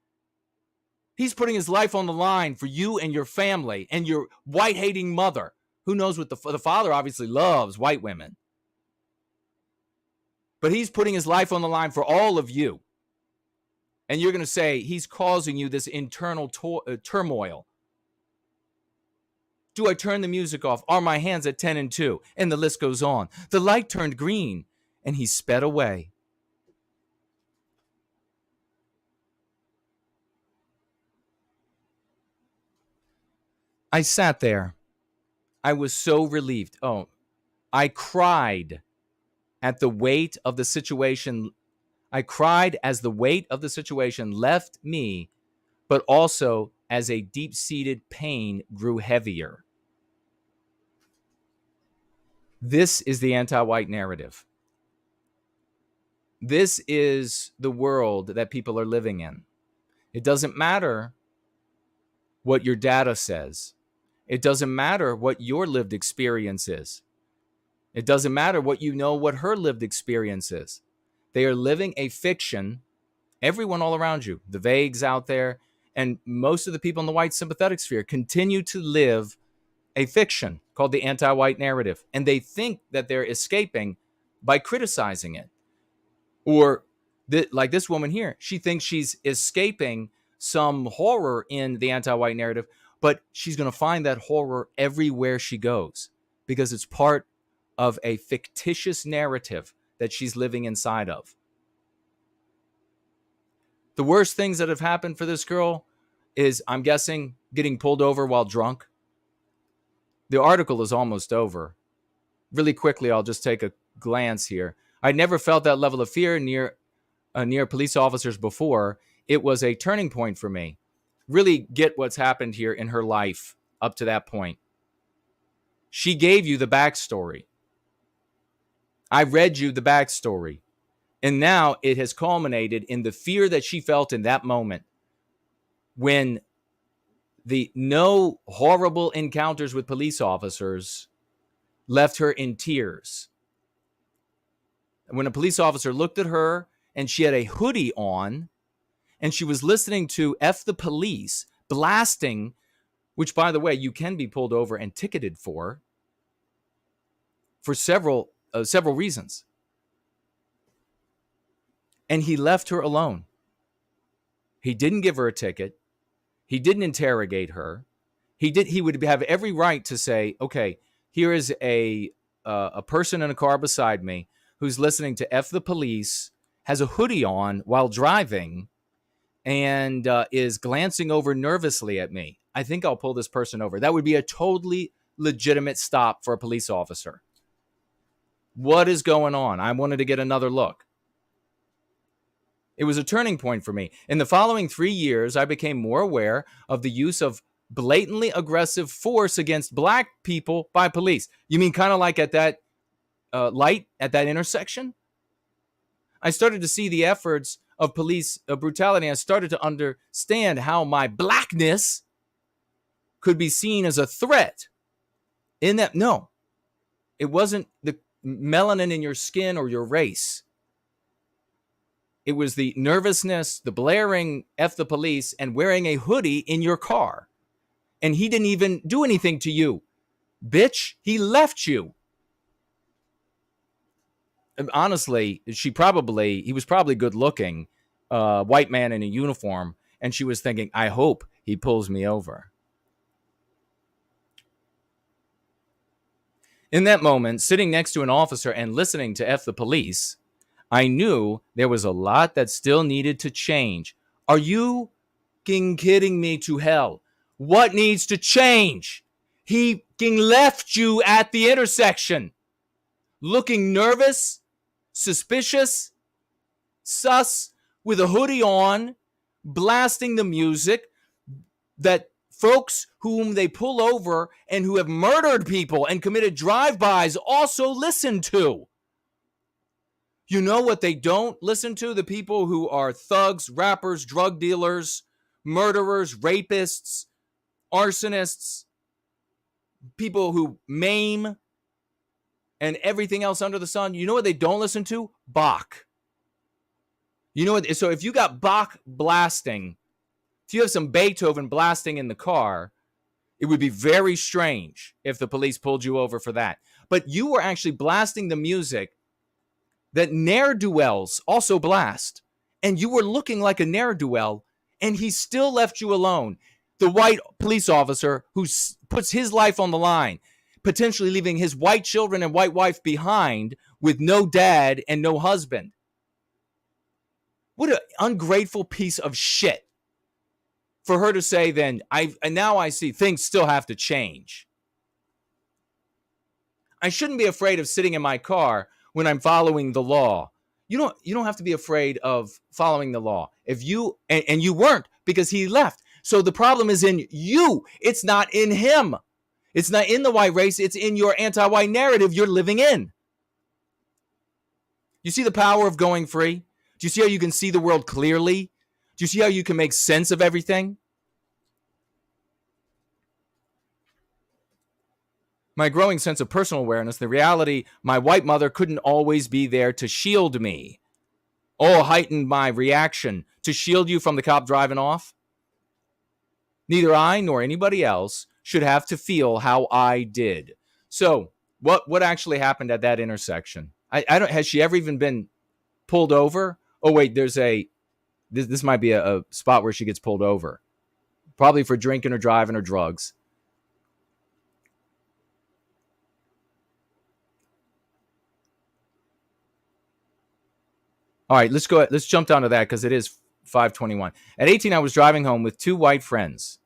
He's putting his life on the line for you and your family and your white-hating mother. Who knows what the father obviously loves white women. But he's putting his life on the line for all of you. And you're going to say he's causing you this internal turmoil. Do I turn the music off? Are my hands at 10 and 2? And the list goes on. The light turned green, and he sped away. I sat there. I was so relieved. Oh, I cried at the weight of the situation. I cried as the weight of the situation left me, but also as a deep-seated pain grew heavier. This is the anti-white narrative. This is the world that people are living in. It doesn't matter what your data says. It doesn't matter what your lived experience is. It doesn't matter what you know what her lived experience is. They are living a fiction. Everyone all around you, the vagues out there, and most of the people in the white sympathetic sphere continue to live a fiction called the anti-white narrative. And they think that they're escaping by criticizing it. Or like this woman here, she thinks she's escaping some horror in the anti-white narrative, but she's going to find that horror everywhere she goes because it's part of a fictitious narrative that she's living inside of. The worst things that have happened for this girl is, I'm guessing, getting pulled over while drunk. The article is almost over. Really quickly, I'll just take a glance here. I never felt that level of fear near police officers before. It was a turning point for me. Really get what's happened here in her life up to that point. She gave you the backstory. I read you the backstory. And now it has culminated in the fear that she felt in that moment when the no horrible encounters with police officers left her in tears. When a police officer looked at her and she had a hoodie on and she was listening to F the Police blasting, which, by the way, you can be pulled over and ticketed for several reasons. And he left her alone. He didn't give her a ticket. He didn't interrogate her. He would have every right to say, okay, here is a person in a car beside me who's listening to F the Police, has a hoodie on while driving, and is glancing over nervously at me. I think I'll pull this person over. That would be a totally legitimate stop for a police officer. What is going on? I wanted to get another look. It was a turning point for me. In the following 3 years, I became more aware of the use of blatantly aggressive force against black people by police. You mean kind of like at that light at that intersection? I started to see the efforts of police brutality. I started to understand how my blackness could be seen as a threat. In that, no, it wasn't the melanin in your skin or your race. It was the nervousness, the blaring F the Police, and wearing a hoodie in your car. And he didn't even do anything to you. Bitch, he left you. And honestly, he was probably good looking, white man in a uniform. And she was thinking, I hope he pulls me over. In that moment, sitting next to an officer and listening to F the Police, I knew there was a lot that still needed to change. Are you kidding me to hell? What needs to change? He left you at the intersection, looking nervous, suspicious, sus, with a hoodie on, blasting the music that folks whom they pull over and who have murdered people and committed drive-bys also listen to. You know what they don't listen to? The people who are thugs, rappers, drug dealers, murderers, rapists, arsonists, people who maim, and everything else under the sun. You know what they don't listen to? Bach. You know what? So if you got Bach blasting, if you have some Beethoven blasting in the car, it would be very strange if the police pulled you over for that. But you were actually blasting the music that ne'er-do-wells also blast. And you were looking like a ne'er-do-well, and he still left you alone. The white police officer who puts his life on the line, potentially leaving his white children and white wife behind with no dad and no husband. What an ungrateful piece of shit for her to say then, now I see things still have to change. I shouldn't be afraid of sitting in my car when I'm following the law. You don't have to be afraid of following the law. If you and you weren't, because he left. So the problem is in you. It's not in him. It's not in the white race. It's in your anti-white narrative you're living in. You see the power of going free? Do you see how you can see the world clearly? Do you see how you can make sense of everything? My growing sense of personal awareness, the reality my white mother couldn't always be there to shield me. Oh, heightened my reaction to shield you from the cop driving off. Neither I nor anybody else should have to feel how I did. So, what actually happened at that intersection? I don't. Has she ever even been pulled over? Oh wait, there's this might be a spot where she gets pulled over, probably for drinking or driving or drugs. All right, let's go. Let's jump down to that because it is 5:21. At 18, I was driving home with two white friends.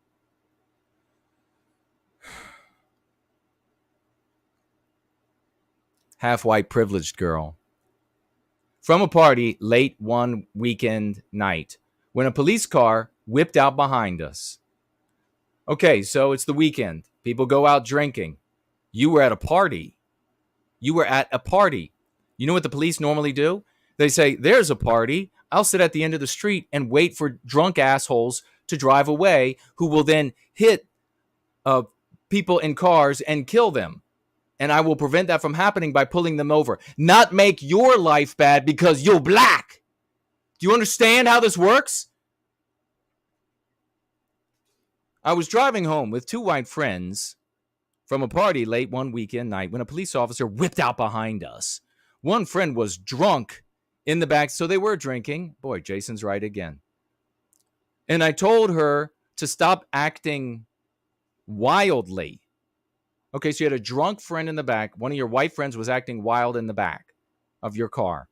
half-white privileged girl. From a party late one weekend night when a police car whipped out behind us. Okay, so it's the weekend. People go out drinking. You were at a party. You were at a party. You know what the police normally do? They say, there's a party. I'll sit at the end of the street and wait for drunk assholes to drive away who will then hit people in cars and kill them. And I will prevent that from happening by pulling them over. Not make your life bad because you're black. Do you understand how this works? I was driving home with two white friends from a party late one weekend night when a police officer whipped out behind us. One friend was drunk in the back, so they were drinking. Boy, Jason's right again. And I told her to stop acting wildly. Okay, so you had a drunk friend in the back. One of your white friends was acting wild in the back of your car.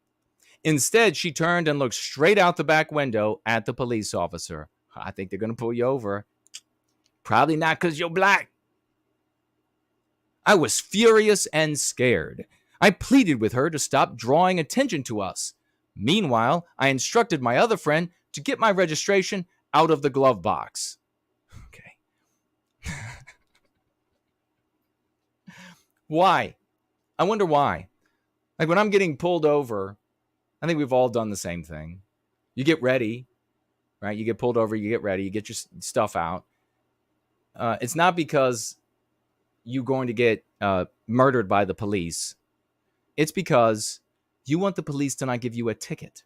Instead, she turned and looked straight out the back window at the police officer. I think they're going to pull you over. Probably not because you're black. I was furious and scared. I pleaded with her to stop drawing attention to us. Meanwhile, I instructed my other friend to get my registration out of the glove box. Okay. Why? I wonder why. Like when I'm getting pulled over, I think we've all done the same thing. You get ready, right? You get pulled over, you get ready, you get your stuff out. It's not because you're going to get murdered by the police. It's because you want the police to not give you a ticket.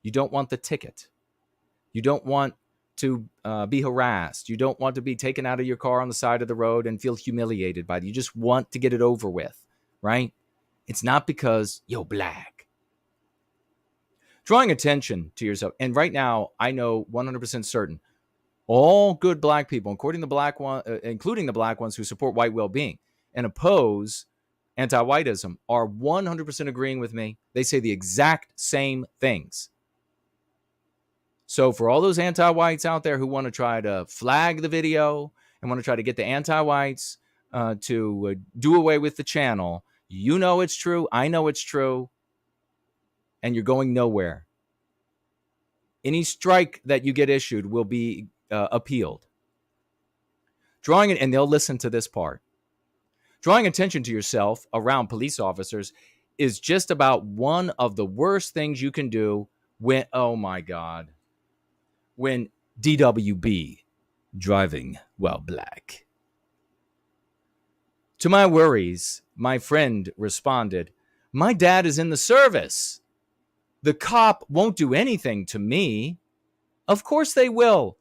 You don't want the ticket. You don't want to be harassed. You don't want to be taken out of your car on the side of the road and feel humiliated by it. You just want to get it over with, right? It's not because you're black. Drawing attention to yourself. And right now, I know 100% certain all good black people, including the black ones who support white well-being and oppose anti-whitism, are 100% agreeing with me. They say the exact same things. So for all those anti-whites out there who want to try to flag the video and want to try to get the anti-whites to do away with the channel, you know it's true. I know it's true. And you're going nowhere. Any strike that you get issued will be appealed. And they'll listen to this part. Drawing attention to yourself around police officers is just about one of the worst things you can do when, oh my God, when DWB, driving while black. To my worries, my friend responded, my dad is in the service. The cop won't do anything to me. Of course they will.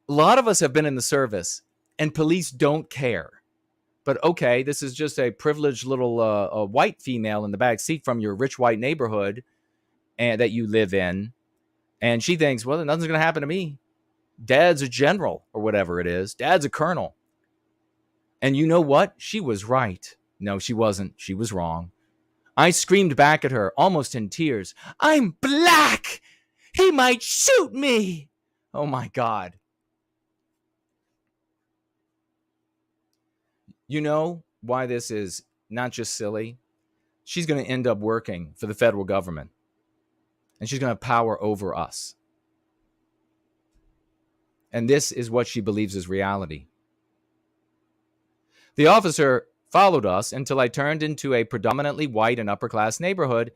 A lot of us have been in the service and police don't care. But okay, this is just a privileged little white female in the back seat from your rich white neighborhood and that you live in. And she thinks, well, nothing's going to happen to me. Dad's a general or whatever it is. Dad's a colonel. And you know what? She was right. No, she wasn't. She was wrong. I screamed back at her, almost in tears. I'm black. He might shoot me. Oh, my God. You know why this is not just silly? She's going to end up working for the federal government. And she's going to have power over us. And this is what she believes is reality. The officer followed us until I turned into a predominantly white and upper-class neighborhood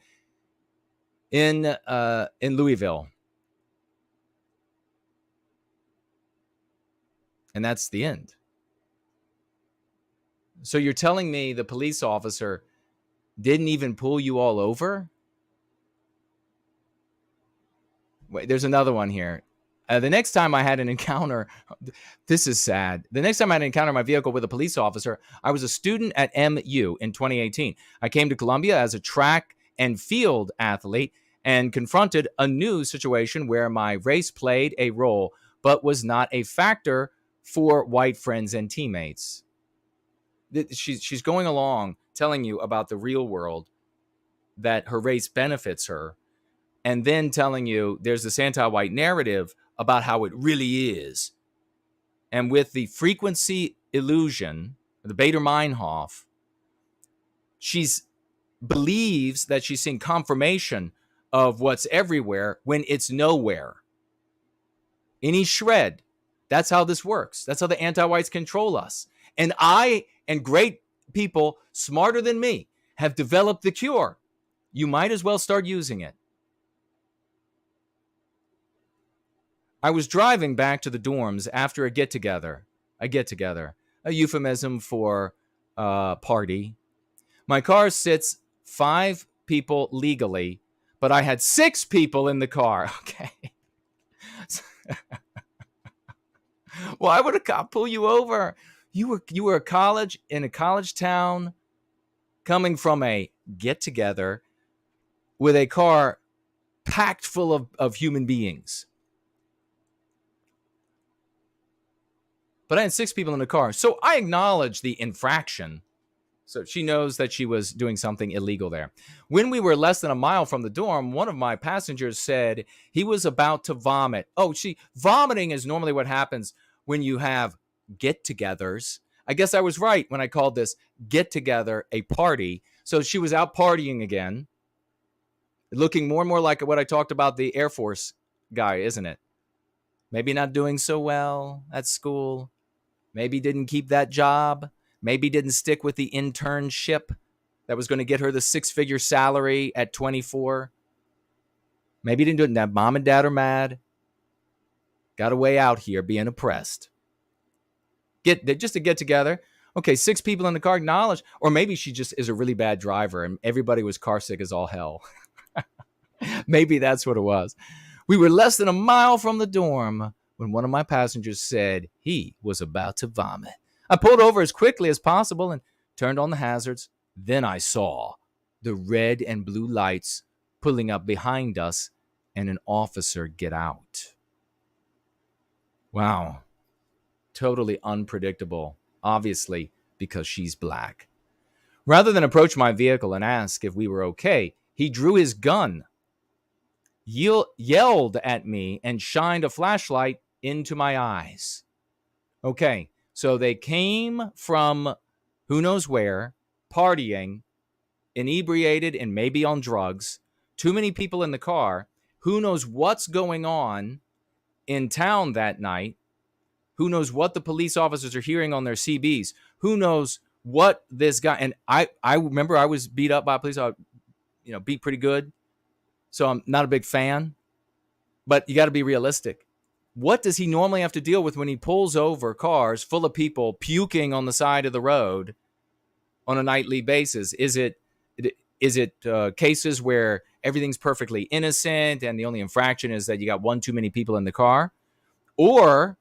in Louisville. And that's the end. So you're telling me the police officer didn't even pull you all over? Wait, there's another one here. The next time I had an encounter, this is sad. The next time I had an encounter in my vehicle with a police officer, I was a student at MU in 2018. I came to Columbia as a track and field athlete and confronted a new situation where my race played a role, but was not a factor for white friends and teammates. She's going along telling you about the real world, that her race benefits her, and then telling you there's this anti-white narrative about how it really is. And with the frequency illusion, the Bader-Meinhof, She's believes that she's seeing confirmation of what's everywhere when it's nowhere. Any shred. That's how this works. That's how the anti-whites control us. And I and great people smarter than me have developed the cure. You might as well start using it. I was driving back to the dorms after a get-together, a euphemism for party. My car sits 5 people legally, but I had 6 people in the car. Okay. Why would a cop pull you over? You were in a college town, coming from a get-together with a car packed full of human beings. But I had 6 people in the car. So I acknowledge the infraction. So she knows that she was doing something illegal there. When we were less than a mile from the dorm, one of my passengers said he was about to vomit. Oh, vomiting is normally what happens when you have get-togethers. I guess I was right when I called this get-together a party. So she was out partying again, looking more and more like what I talked about the Air Force guy, isn't it? Maybe not doing so well at school. Maybe didn't keep that job. Maybe didn't stick with the internship that was going to get her the 6-figure salary at 24. Maybe didn't do it. Now mom and dad are mad. Got a way out here being oppressed. Just to get together. Okay, 6 people in the car, acknowledge. Or maybe she just is a really bad driver and everybody was car sick as all hell. Maybe that's what it was. We were less than a mile from the dorm when one of my passengers said he was about to vomit. I pulled over as quickly as possible and turned on the hazards. Then I saw the red and blue lights pulling up behind us and an officer get out. Wow. Totally unpredictable, obviously, because she's black. Rather than approach my vehicle and ask if we were okay, he drew his gun, yelled at me, and shined a flashlight into my eyes. Okay, so they came from who knows where, partying, inebriated and maybe on drugs, too many people in the car, who knows what's going on in town that night, who knows what the police officers are hearing on their CBs, who knows what this guy, and I remember I was beat up by a police officer, beat pretty good, so I'm not a big fan, but you got to be realistic. What does he normally have to deal with when he pulls over cars full of people puking on the side of the road on a nightly basis? Is it cases where everything's perfectly innocent and the only infraction is that you got one too many people in the car? Or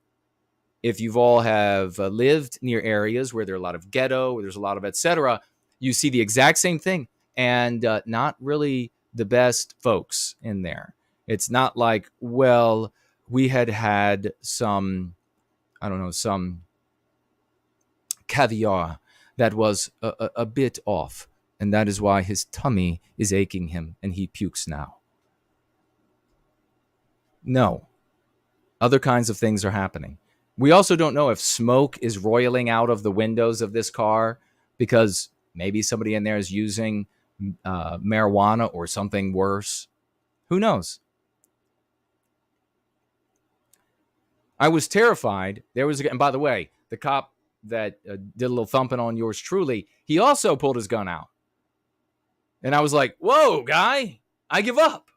if you've all have lived near areas where there are a lot of ghetto, where there's a lot of et cetera, you see the exact same thing and not really the best folks in there. It's not like, well, we had some caviar that was a bit off, and that is why his tummy is aching him and he pukes now. No. Other kinds of things are happening. We also don't know if smoke is roiling out of the windows of this car because maybe somebody in there is using marijuana or something worse. Who knows? I was terrified. And by the way, the cop that did a little thumping on yours truly, he also pulled his gun out. And I was like, whoa, guy, I give up.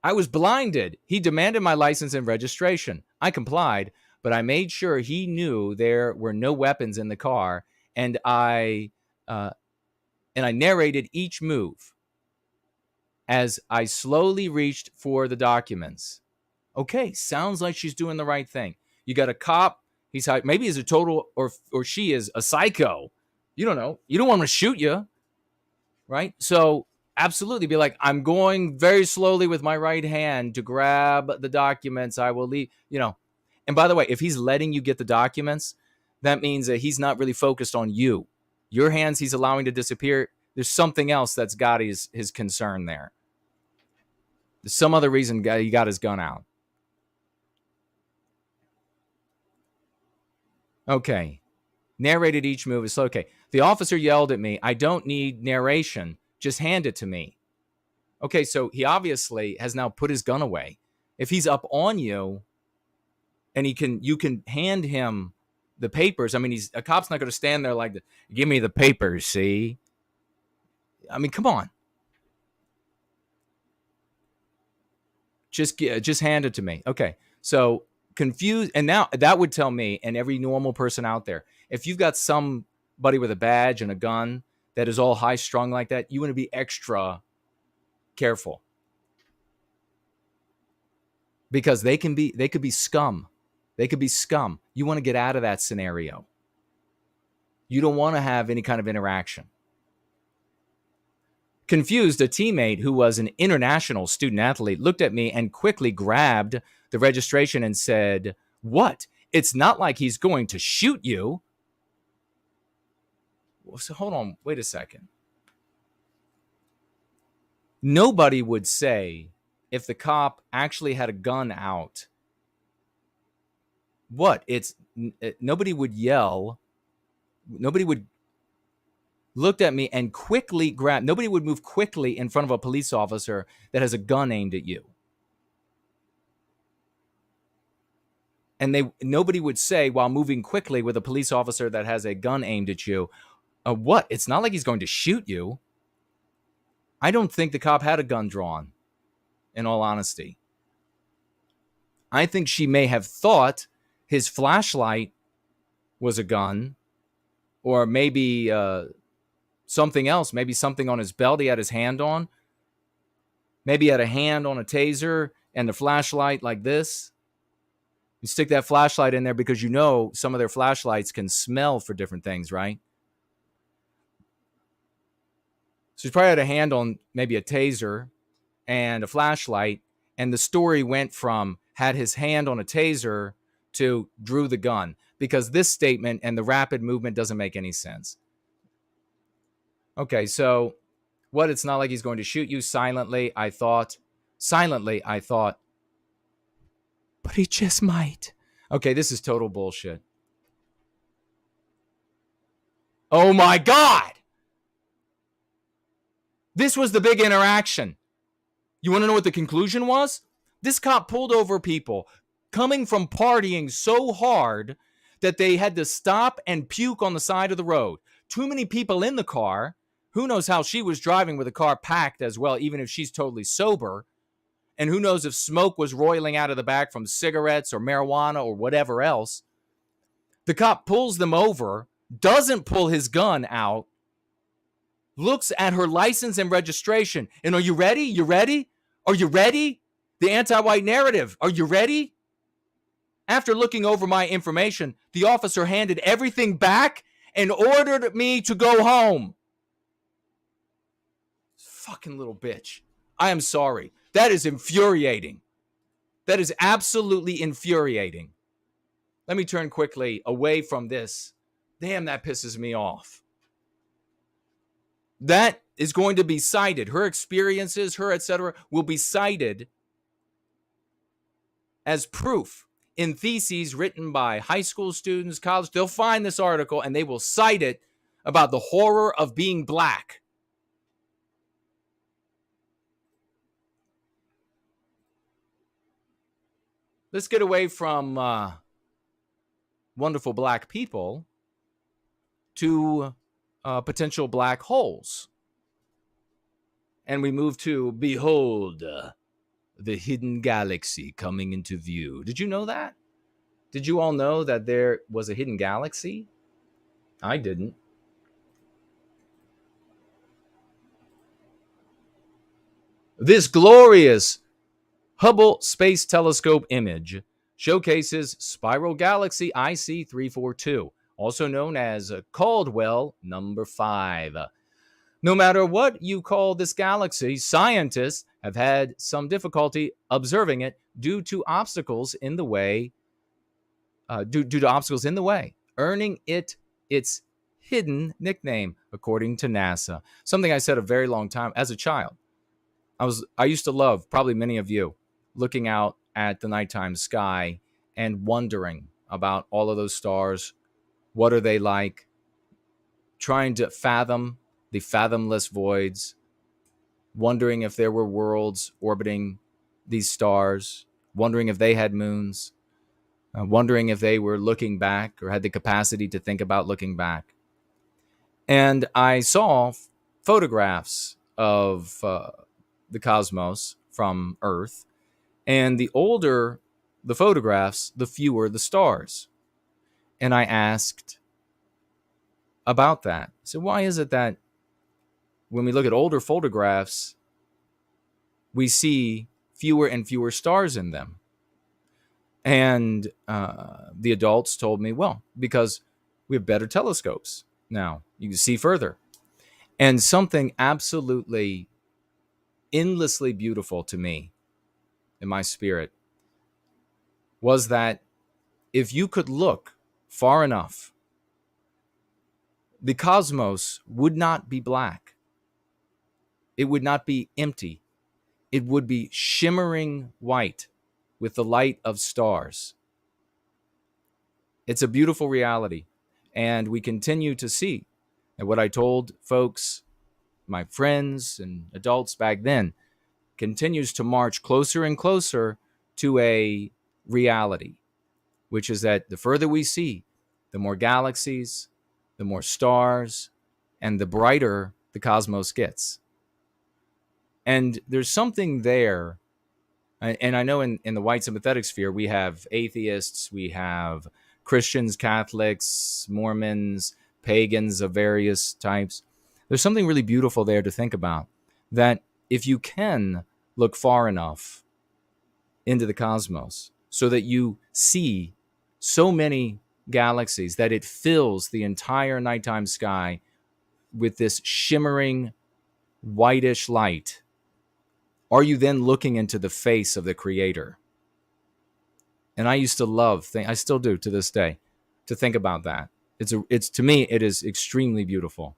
I was blinded. He demanded my license and registration. I complied, but I made sure he knew there were no weapons in the car, and I narrated each move as I slowly reached for the documents. Okay, sounds like she's doing the right thing. You got a cop. Maybe he's a total, or she is a psycho. You don't know. You don't want to shoot you, right? So absolutely be like, I'm going very slowly with my right hand to grab the documents. I will leave, And by the way, if he's letting you get the documents, that means that he's not really focused on you. Your hands he's allowing to disappear. There's something else that's got his concern there. There's some other reason he got his gun out. Okay. Narrated each move. It's okay. The officer yelled at me, I don't need narration. Just hand it to me. Okay, so he obviously has now put his gun away. If he's up on you and you can hand him the papers. I mean, a cop's not going to stand there like, give me the papers, see? I mean, come on. Just hand it to me. Okay, so confused. And now that would tell me and every normal person out there, if you've got somebody with a badge and a gun that is all high strung like that, you want to be extra careful. Because they could be scum. They could be scum. You want to get out of that scenario. You don't want to have any kind of interaction. Confused, a teammate who was an international student athlete looked at me and quickly grabbed the registration and said, "What? It's not like he's going to shoot you." So hold on, wait a second. Nobody would say, if the cop actually had a gun out, nobody would yell. Nobody would looked at me and quickly grabbed. Nobody would move quickly in front of a police officer that has a gun aimed at you. And nobody would say while moving quickly with a police officer that has a gun aimed at you, what? It's not like he's going to shoot you. I don't think the cop had a gun drawn, in all honesty. I think she may have thought his flashlight was a gun, or maybe something else, maybe something on his belt he had his hand on. Maybe he had a hand on a taser and the flashlight like this. You stick that flashlight in there because you know some of their flashlights can smell for different things, right? So he probably had a hand on maybe a taser and a flashlight, and the story went from had his hand on a taser to drew the gun, because this statement and the rapid movement doesn't make any sense. Okay, so what? It's not like he's going to shoot you. Silently, I thought, but he just might. Okay, this is total bullshit. Oh my God! This was the big interaction. You want to know what the conclusion was? This cop pulled over people coming from partying so hard that they had to stop and puke on the side of the road. Too many people in the car. Who knows how she was driving with the car packed as well, even if she's totally sober. And who knows if smoke was roiling out of the back from cigarettes or marijuana or whatever else. The cop pulls them over, doesn't pull his gun out, looks at her license and registration. And are you ready? You ready? Are you ready? The anti-white narrative. Are you ready? After looking over my information, the officer handed everything back and ordered me to go home. Fucking little bitch. I am sorry. That is infuriating. That is absolutely infuriating. Let me turn quickly away from this. Damn, that pisses me off. That is going to be cited. Her experiences, her etc., will be cited as proof in theses written by high school students, college. They'll find this article and they will cite it about the horror of being black. Let's get away from wonderful black people to potential black holes. And we move to behold the hidden galaxy coming into view. Did you know that? Did you all know that there was a hidden galaxy? I didn't. This glorious Hubble Space Telescope image showcases spiral galaxy IC 342, also known as Caldwell number 5. No matter what you call this galaxy, scientists have had some difficulty observing it due to obstacles in the way, earning it its hidden nickname, according to NASA. Something I said a very long time as a child. I used to love, probably many of you, looking out at the nighttime sky and wondering about all of those stars, What are they like? Trying to fathom the fathomless voids, wondering if there were worlds orbiting these stars, wondering if they had moons, wondering if they were looking back or had the capacity to think about looking back. And I saw photographs of the cosmos from Earth, and the older the photographs, the fewer the stars. And I asked about that. So why is it that when we look at older photographs, we see fewer and fewer stars in them? And the adults told me, well, because we have better telescopes now. You can see further. And something absolutely endlessly beautiful to me in my spirit was that if you could look far enough, the cosmos would not be black. It would not be empty. It would be shimmering white with the light of stars. It's a beautiful reality. And we continue to see. And what I told folks, my friends and adults back then, continues to march closer and closer to a reality, which is that the further we see, the more galaxies, the more stars, and the brighter the cosmos gets. And there's something there, and I know in the white sympathetic sphere, we have atheists, we have Christians, Catholics, Mormons, pagans of various types. There's something really beautiful there to think about, that if you can look far enough into the cosmos so that you see so many galaxies that it fills the entire nighttime sky with this shimmering whitish light, are you then looking into the face of the Creator? And I used to love, I still do to this day, to think about that. It's to me, it is extremely beautiful.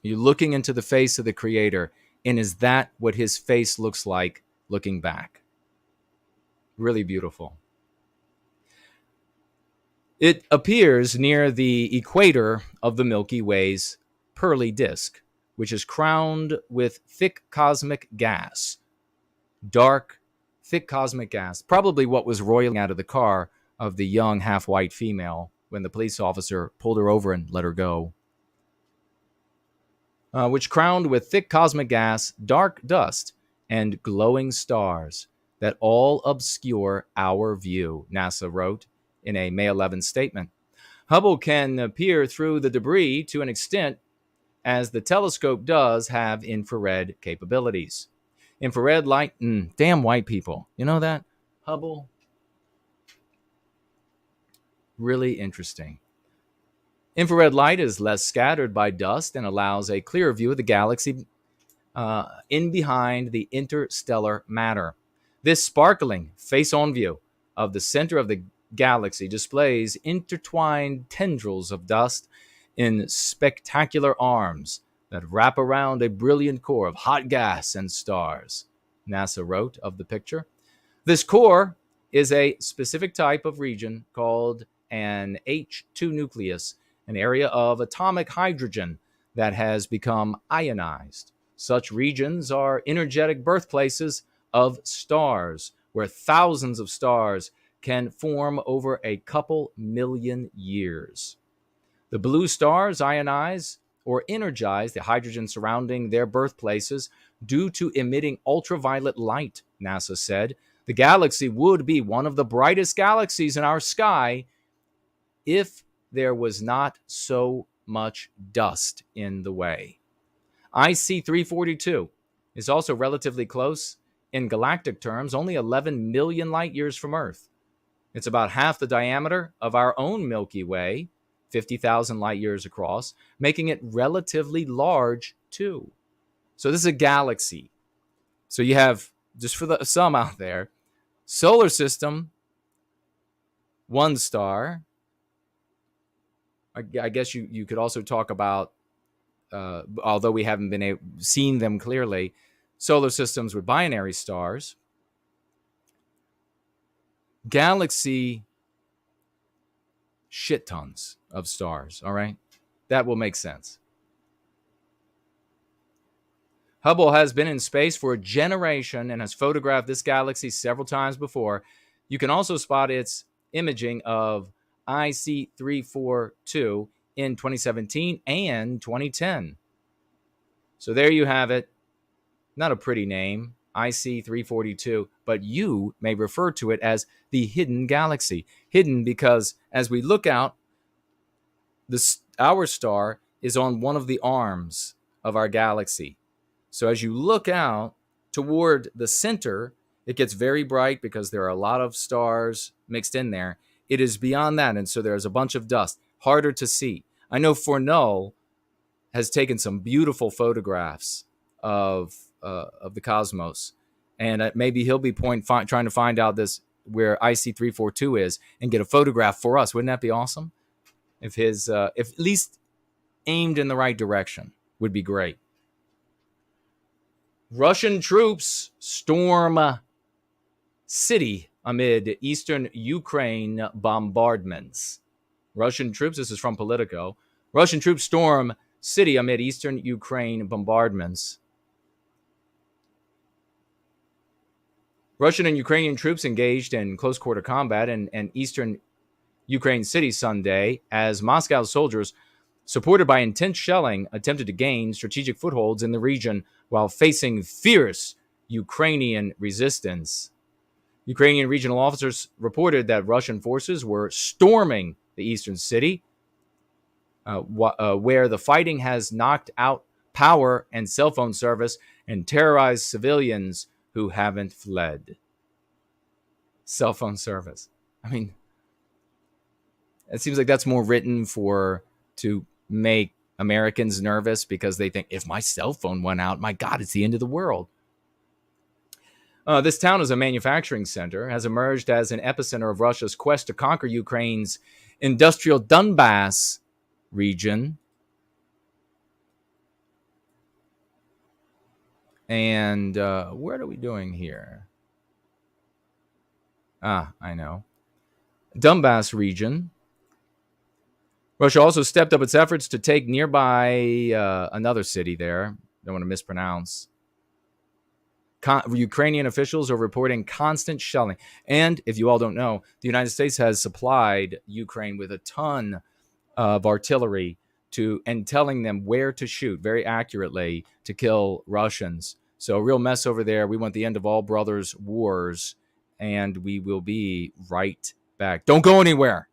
You're looking into the face of the Creator, and is that what his face looks like looking back? Really beautiful. It appears near the equator of the Milky Way's pearly disk, which is crowned with thick cosmic gas. Dark, thick cosmic gas. Probably what was roiling out of the car of the young half-white female when the police officer pulled her over and let her go. Which crowned with thick cosmic gas, dark dust, and glowing stars that all obscure our view, NASA wrote in a May 11 statement. Hubble can peer through the debris to an extent, as the telescope does have infrared capabilities. Infrared light, damn white people. You know that? Hubble. Really interesting. Infrared light is less scattered by dust and allows a clearer view of the galaxy in behind the interstellar matter. This sparkling face-on view of the center of the galaxy displays intertwined tendrils of dust in spectacular arms that wrap around a brilliant core of hot gas and stars, NASA wrote of the picture. This core is a specific type of region called an H2 nucleus, an area of atomic hydrogen that has become ionized. Such regions are energetic birthplaces of stars, where thousands of stars can form over a couple million years. The blue stars ionize or energize the hydrogen surrounding their birthplaces due to emitting ultraviolet light, NASA said. The galaxy would be one of the brightest galaxies in our sky if there was not so much dust in the way. IC 342 is also relatively close in galactic terms, only 11 million light years from Earth. It's about half the diameter of our own Milky Way, 50,000 light years across, making it relatively large too. So this is a galaxy. So you have, just for some out there, solar system, one star. I guess you could also talk about, although we haven't seen them clearly, solar systems with binary stars. galaxy, shit tons of stars, all right? That will make sense. Hubble has been in space for a generation and has photographed this galaxy several times before. You can also spot its imaging of IC 342 in 2017 and 2010. So there you have it. Not a pretty name, IC 342, but you may refer to it as the hidden galaxy. Hidden because as we look out, our star is on one of the arms of our galaxy. So as you look out toward the center, it gets very bright because there are a lot of stars mixed in there. It is beyond that, and so there's a bunch of dust, harder to see. I know Fourneau has taken some beautiful photographs of the cosmos, and maybe he'll be trying to find out where IC 342 is and get a photograph for us. Wouldn't that be awesome? If at least aimed in the right direction, would be great. Russian troops storm city amid eastern Ukraine bombardments. Russian troops, this is from Politico. Russian troops storm city amid eastern Ukraine bombardments. Russian and Ukrainian troops engaged in close quarter combat in eastern Ukraine city Sunday as Moscow soldiers, supported by intense shelling, attempted to gain strategic footholds in the region while facing fierce Ukrainian resistance. Ukrainian regional officers reported that Russian forces were storming the eastern city, where the fighting has knocked out power and cell phone service and terrorized civilians who haven't fled. Cell phone service. I mean, it seems like that's more written to make Americans nervous because they think, if my cell phone went out, my God, it's the end of the world. This town is a manufacturing center, has emerged as an epicenter of Russia's quest to conquer Ukraine's industrial Donbass region. And what are we doing here? I know. Donbass region. Russia also stepped up its efforts to take nearby another city there. Don't want to mispronounce. Ukrainian officials are reporting constant shelling. And if you all don't know, the United States has supplied Ukraine with a ton of artillery and telling them where to shoot very accurately to kill Russians. So a real mess over there. We want the end of all brothers' wars, and we will be right back. Don't go anywhere.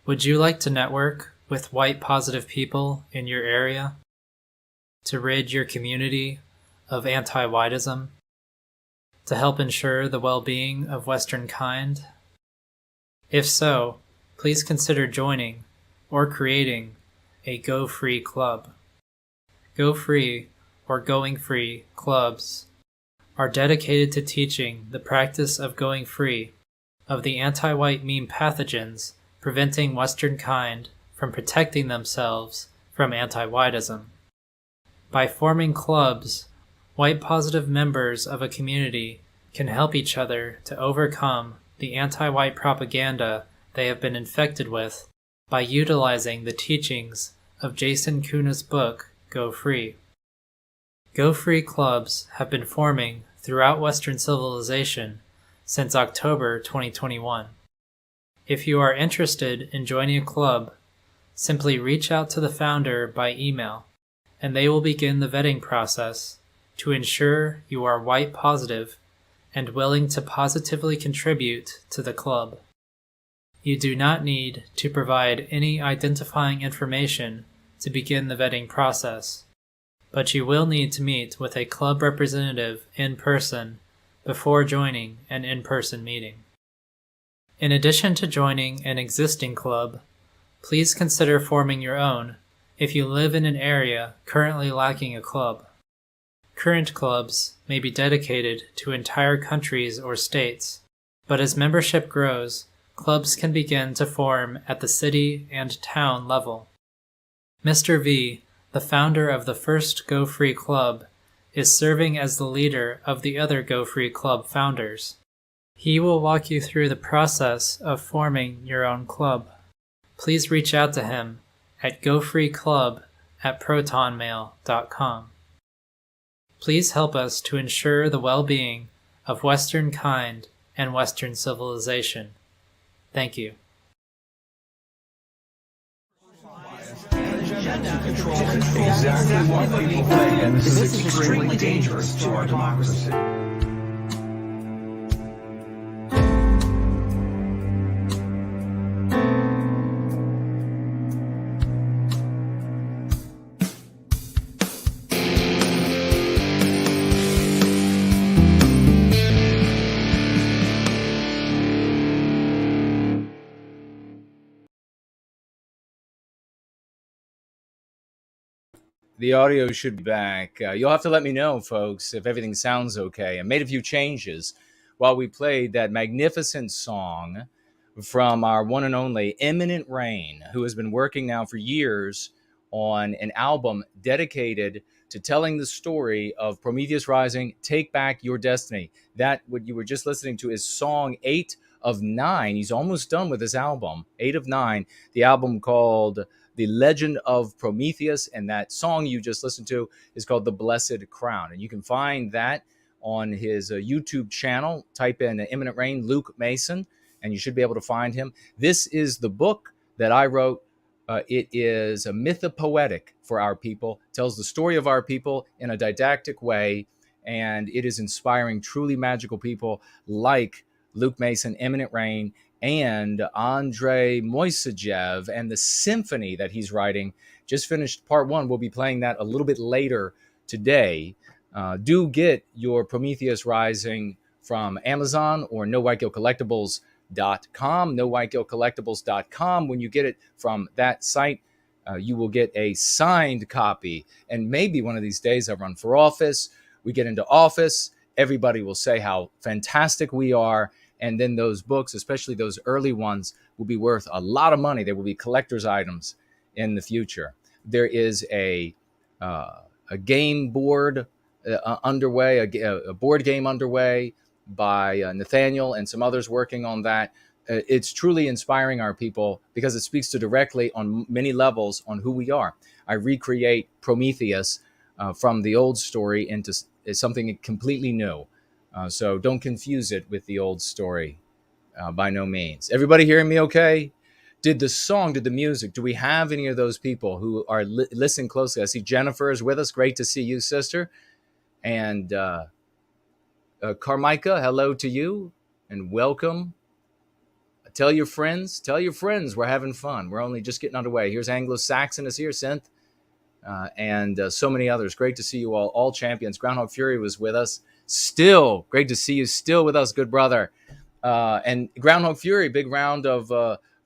Would you like to network with white positive people in your area to rid your community of anti-whitism, to help ensure the well-being of Western kind? If so, please consider joining or creating a Go Free Club. Go Free or Going Free clubs are dedicated to teaching the practice of going free of the anti-white meme pathogens preventing Western kind from protecting themselves from anti-whitism. By forming clubs, white positive members of a community can help each other to overcome the anti-white propaganda they have been infected with by utilizing the teachings of Jason Kuna's book, Go Free. Go Free clubs have been forming throughout Western civilization since October 2021. If you are interested in joining a club, simply reach out to the founder by email, and they will begin the vetting process to ensure you are white positive and willing to positively contribute to the club. You do not need to provide any identifying information to begin the vetting process, but you will need to meet with a club representative in person before joining an in-person meeting. In addition to joining an existing club, please consider forming your own if you live in an area currently lacking a club. Current clubs may be dedicated to entire countries or states, but as membership grows, clubs can begin to form at the city and town level. Mr. V, the founder of the first Go Free Club, is serving as the leader of the other Go Free Club founders. He will walk you through the process of forming your own club. Please reach out to him at gofreeclub@protonmail.com. Please help us to ensure the well-being of Western kind and Western civilization. Thank you. Exactly what people think, and this is extremely dangerous to our democracy. The audio should be back. You'll have to let me know, folks, if everything sounds okay. I made a few changes while we played that magnificent song from our one and only Imminent Rain, who has been working now for years on an album dedicated to telling the story of Prometheus Rising, Take Back Your Destiny. That, what you were just listening to, is song 8 of 9. He's almost done with this album, 8 of 9. The album called The Legend of Prometheus, and that song you just listened to is called The Blessed Crown. And you can find that on his YouTube channel. Type in Imminent Rain, Luke Mason, and you should be able to find him. This is the book that I wrote. It is a mythopoetic for our people, tells the story of our people in a didactic way, and it is inspiring truly magical people like Luke Mason, Imminent Rain, and Andrei Moissejev, and the symphony that he's writing. Just finished part 1. We'll be playing that a little bit later today. Do get your Prometheus Rising from Amazon or nowhiteguiltcollectibles.com. Nowhiteguiltcollectibles.com. When you get it from that site, you will get a signed copy. And maybe one of these days I run for office, we get into office, everybody will say how fantastic we are. And then those books, especially those early ones, will be worth a lot of money. They will be collector's items in the future. There is a game board underway, a board game underway by Nathaniel and some others working on that. It's truly inspiring our people because it speaks to directly on many levels on who we are. I recreate Prometheus from the old story into something completely new. So don't confuse it with the old story, by no means. Everybody hearing me okay? Did the music, do we have any of those people who are listening closely? I see Jennifer is with us. Great to see you, sister. And Carmichael, hello to you and welcome. Tell your friends. Tell your friends we're having fun. We're only just getting underway. Here's Anglo-Saxon is here, Synth, and so many others. Great to see you all champions. Groundhog Fury was with us. Still, great to see you still with us, good brother. And Groundhog Fury, big round of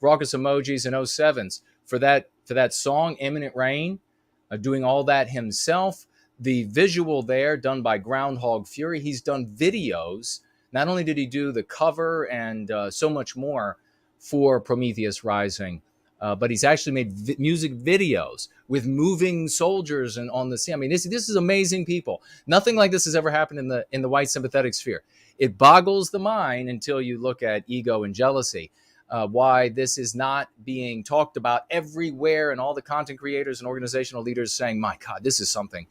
raucous emojis and 07s for that song, Imminent Rain, doing all that himself. The visual there done by Groundhog Fury. He's done videos. Not only did he do the cover and so much more for Prometheus Rising, but he's actually made music videos with moving soldiers and on the sea. I mean, this is amazing people. Nothing like this has ever happened in the white sympathetic sphere. It boggles the mind until you look at ego and jealousy. Why this is not being talked about everywhere, and all the content creators and organizational leaders saying, my God, this is something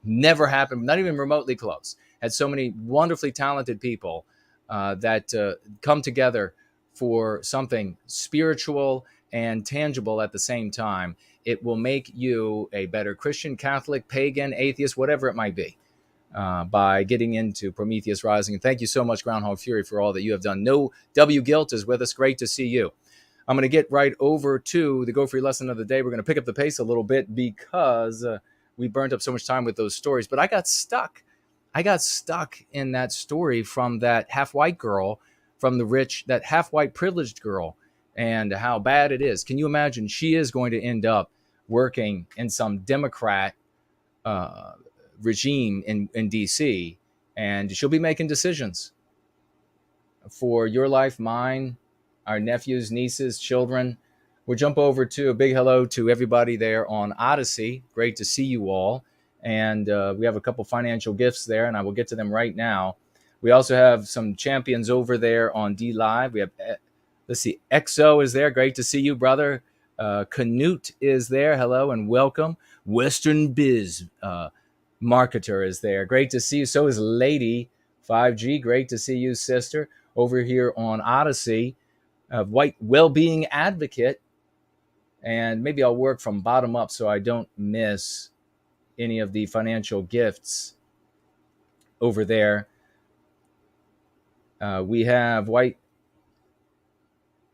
never happened, not even remotely close. Had so many wonderfully talented people that come together for something spiritual and tangible at the same time. It will make you a better Christian, Catholic, pagan, atheist, whatever it might be, by getting into Prometheus Rising. And thank you so much, Groundhog Fury, for all that you have done. No W Guilt is with us. Great to see you. I'm going to get right over to the Go Free lesson of the day. We're going to pick up the pace a little bit because we burned up so much time with those stories. But I got stuck. I got stuck in that story from that half-white girl, from the rich, that half-white privileged girl, and how bad it is. Can you imagine? She is going to end up working in some Democrat regime in D.C., and she'll be making decisions for your life, mine, our nephews, nieces, children. We'll jump over to a big hello to everybody there on Odyssey. Great to see you all. And we have a couple financial gifts there, and I will get to them right now. We also have some champions over there on D Live. We have, let's see, XO is there. Great to see you, brother. Canute is there. Hello and welcome. Western Biz Marketer is there. Great to see you. So is Lady 5G. Great to see you, sister. Over here on Odyssey, White Wellbeing Advocate. And maybe I'll work from bottom up so I don't miss any of the financial gifts over there. We have White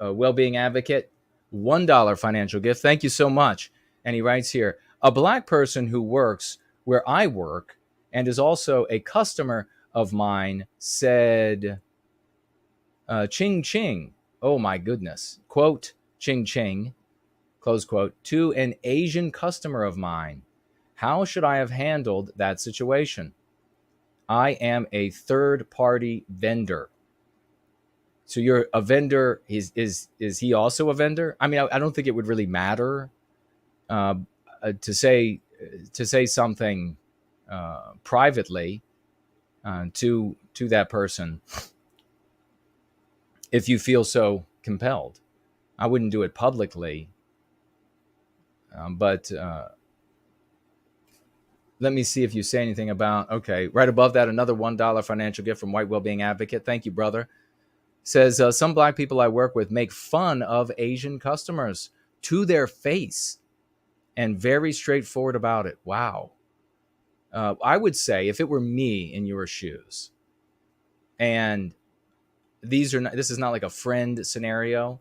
Wellbeing Advocate, $1 financial gift. Thank you so much. And he writes here, a black person who works where I work and is also a customer of mine said, ching ching. Oh my goodness. Quote, ching ching, close quote, to an Asian customer of mine. How should I have handled that situation? I am a third-party vendor. So you're a vendor. Is he also a vendor? I mean, I don't think it would really matter to say something privately to that person if you feel so compelled. I wouldn't do it publicly, but. Let me see if you say anything about, okay, right above that, another $1 financial gift from White Wellbeing Advocate. Thank you, brother. Says, some black people I work with make fun of Asian customers to their face and very straightforward about it. Wow. I would say if it were me in your shoes, and this is not like a friend scenario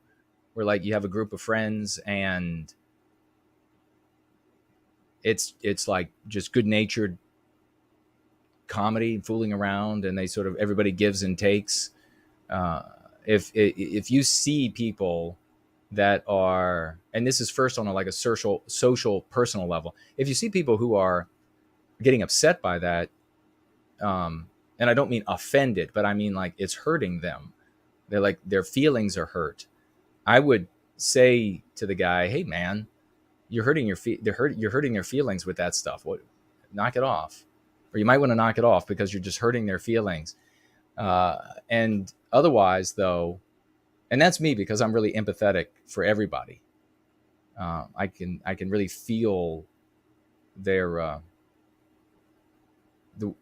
where like you have a group of friends and it's like just good-natured comedy, fooling around, and they sort of, everybody gives and takes. If you see people that are, and this is first on a social, personal level, if you see people who are getting upset by that, and I don't mean offended, but I mean like it's hurting them. They're like, their feelings are hurt. I would say to the guy, hey man, you're hurting you're hurting their feelings with that stuff. What? Knock it off. Or you might want to knock it off because you're just hurting their feelings. And otherwise, though, and that's me because I'm really empathetic for everybody. I can really feel their.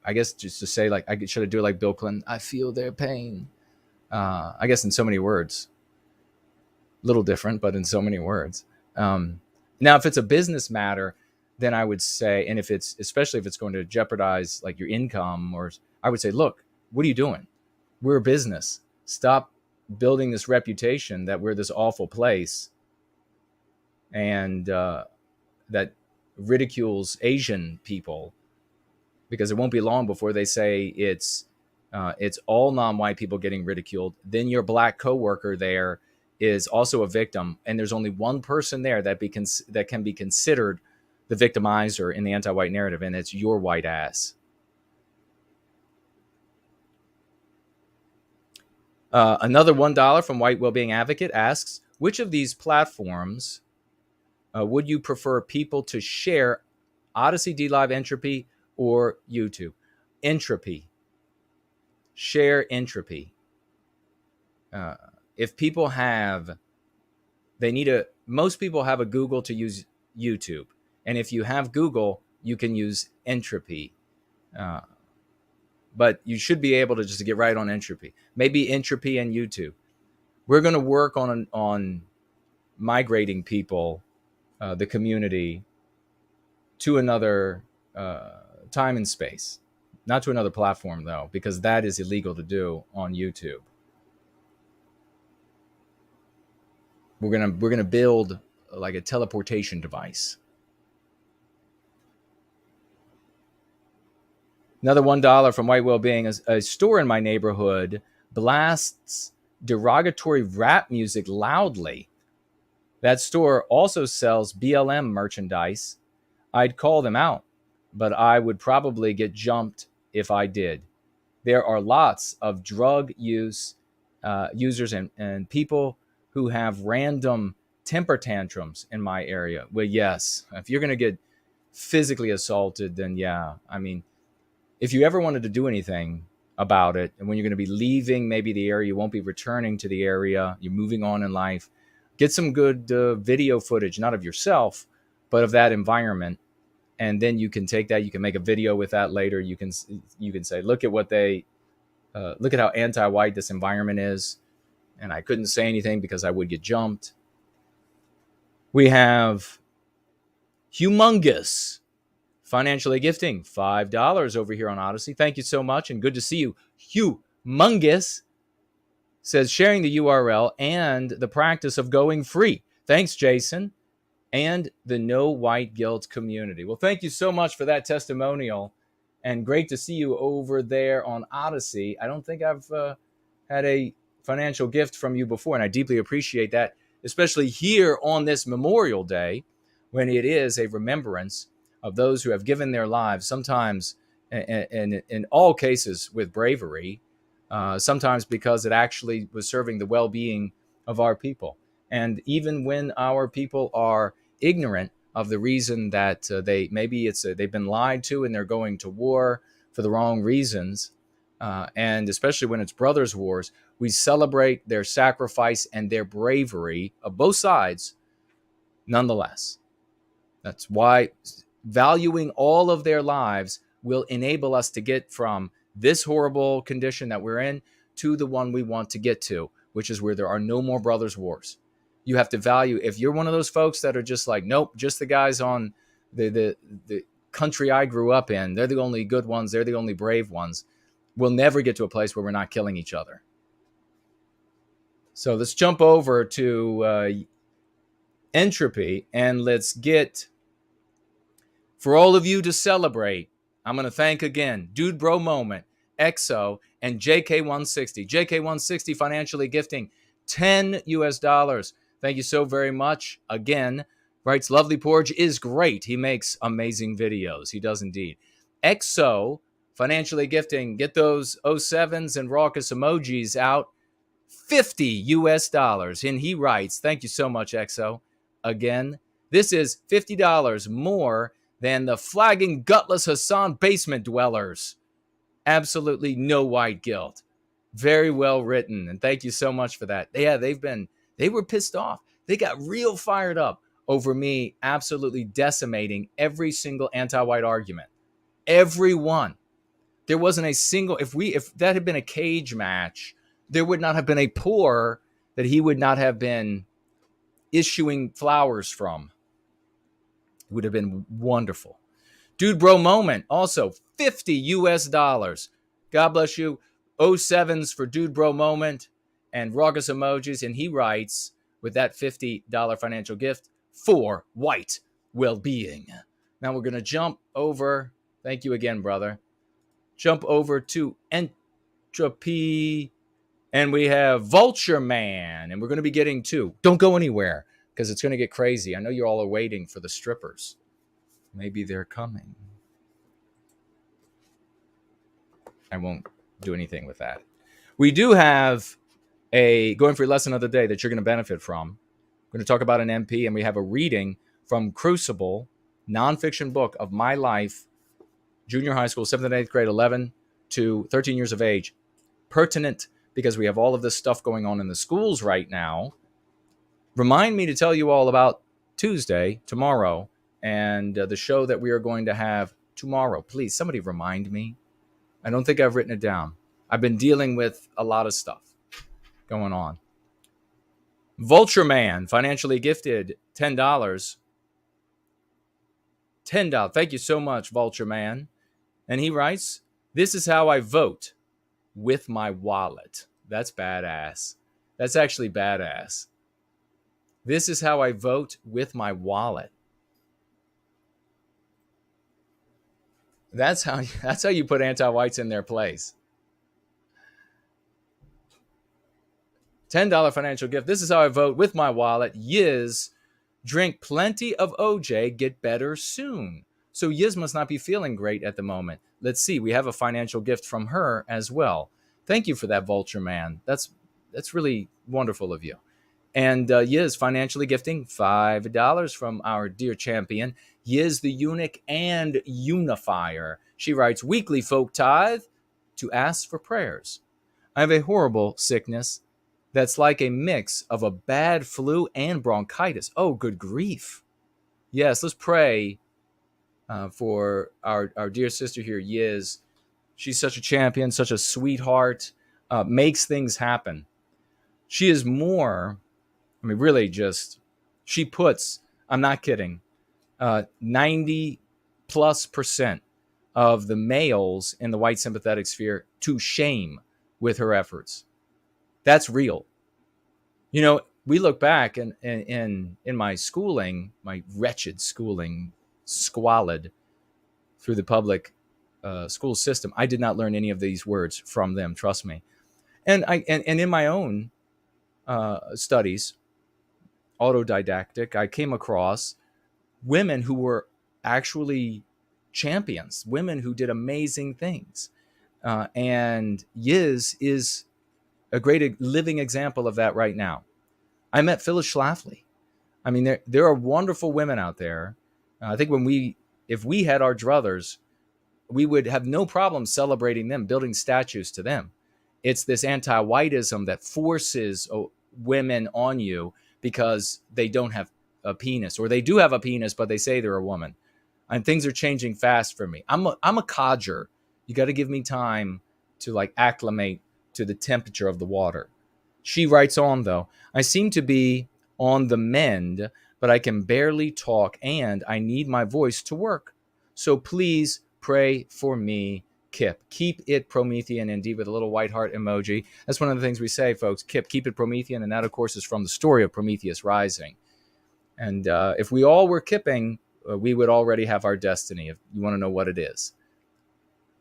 I guess just to say, like, should I do it like Bill Clinton? I feel their pain. I guess in so many words. Little different, but in so many words. Now, if it's a business matter, then I would say, and especially if it's going to jeopardize like your income, or I would say, look, what are you doing? We're a business. Stop building this reputation that we're this awful place, and that ridicules Asian people, because it won't be long before they say it's all non-white people getting ridiculed. Then your black coworker there is also a victim, and there's only one person there that can be considered the victimizer in the anti-white narrative, and it's your white ass. Another $1 from White Wellbeing Advocate asks, which of these platforms would you prefer people to share, Odyssey, DLive, Entropy, or YouTube? Entropy. Share Entropy. If people have, most people have a Google to use YouTube. And if you have Google, you can use Entropy. But you should be able to just get right on Entropy. Maybe Entropy and YouTube. We're going to work on migrating people, the community, to another time and space. Not to another platform, though, because that is illegal to do on YouTube. We're gonna build like a teleportation device. Another $1 from White Wellbeing. A store in my neighborhood blasts derogatory rap music loudly. That store also sells BLM merchandise. I'd call them out, but I would probably get jumped if I did. There are lots of drug users and people who have random temper tantrums in my area. Well, yes, if you're going to get physically assaulted, then yeah. I mean, if you ever wanted to do anything about it, and when you're going to be leaving maybe the area, you won't be returning to the area, you're moving on in life, get some good video footage, not of yourself, but of that environment. And then you can take that, you can make a video with that later. You can say, look at how anti-white this environment is. And I couldn't say anything because I would get jumped. We have Humongous financially gifting $5 over here on Odyssey. Thank you so much, and good to see you. Humongous says, sharing the URL and the practice of going free. Thanks, Jason. And the No White Guilt community. Well, thank you so much for that testimonial, and great to see you over there on Odyssey. I don't think I've had a financial gift from you before, and I deeply appreciate that, especially here on this Memorial Day, when it is a remembrance of those who have given their lives, sometimes, and in all cases with bravery, sometimes because it actually was serving the well-being of our people. And even when our people are ignorant of the reason that they've been lied to and they're going to war for the wrong reasons, and especially when it's brothers' wars, we celebrate their sacrifice and their bravery of both sides nonetheless. That's why valuing all of their lives will enable us to get from this horrible condition that we're in to the one we want to get to, which is where there are no more brothers' wars. You have to value, if you're one of those folks that are just like, nope, just the guys on the country I grew up in, they're the only good ones, they're the only brave ones, we'll never get to a place where we're not killing each other. So let's jump over to Entropy, and let's get, for all of you to celebrate, I'm going to thank again Dude Bro Moment, EXO, and JK160. JK160 financially gifting $10 US. Thank you so very much. Again, writes, Lovely Porge is great. He makes amazing videos. He does indeed. EXO financially gifting, get those 07s and raucous emojis out, $50 US. And he writes, thank you so much, EXO. Again, this is $50 more than the flagging gutless Hassan basement dwellers. Absolutely no white guilt. Very well written, and thank you so much for that. Yeah, they were pissed off. They got real fired up over me absolutely decimating every single anti-white argument. Every one. There wasn't a single, if that had been a cage match, there would not have been a pore that he would not have been issuing flowers from. It would have been wonderful. Dude Bro Moment, also $50 US. God bless you. 07s for Dude Bro Moment, and raucous emojis. And he writes, with that $50 financial gift, for white well-being. Now we're going to jump over. Thank you again, brother. Jump over to Entropy. And we have Vulture Man. And we're going to be getting two. Don't go anywhere because it's going to get crazy. I know you all are waiting for the strippers. Maybe they're coming. I won't do anything with that. We do have a Going Free lesson of the day that you're going to benefit from. We're going to talk about an MP, and we have a reading from Crucible, nonfiction book of my life, junior high school, 7th and 8th grade, 11 to 13 years of age. Pertinent because we have all of this stuff going on in the schools right now. Remind me to tell you all about Tuesday, tomorrow, and the show that we are going to have tomorrow. Please, somebody remind me. I don't think I've written it down. I've been dealing with a lot of stuff going on. Vulture Man, financially gifted, $10. $10. Thank you so much, Vulture Man. And he writes, this is how I vote with my wallet. That's badass. That's actually badass. This is how I vote with my wallet. That's how you put anti-whites in their place. $10 financial gift. This is how I vote with my wallet. Yiz, drink plenty of OJ, get better soon. So Yiz must not be feeling great at the moment. Let's see. We have a financial gift from her as well. Thank you for that, Vulture Man. That's really wonderful of you. And Yiz financially gifting $5 from our dear champion, Yiz the Eunuch and Unifier. She writes, weekly folk tithe to ask for prayers. I have a horrible sickness that's like a mix of a bad flu and bronchitis. Oh, good grief. Yes, let's pray for our dear sister here, Yiz. She's such a champion, such a sweetheart, makes things happen. She is more, really just, she puts, I'm not kidding, 90+% of the males in the white sympathetic sphere to shame with her efforts. That's real. You know, we look back in my schooling, my wretched schooling, squalid through the public school system. I did not learn any of these words from them, trust me. And in my own studies, autodidactic, I came across women who were actually champions, women who did amazing things. And Yiz is a great living example of that right now. I met Phyllis Schlafly. I mean, there are wonderful women out there. I think if we had our druthers, we would have no problem celebrating them, building statues to them. It's this anti-whiteism that forces women on you because they don't have a penis, or they do have a penis, but they say they're a woman. And things are changing fast for me. I'm a codger. You got to give me time to acclimate to the temperature of the water. She writes on, though, I seem to be on the mend, but I can barely talk and I need my voice to work. So please pray for me, Kip. Keep it Promethean, indeed, with a little white heart emoji. That's one of the things we say, folks. Kip, keep it Promethean. And that, of course, is from the story of Prometheus rising. And if we all were kipping, we would already have our destiny, if you want to know what it is.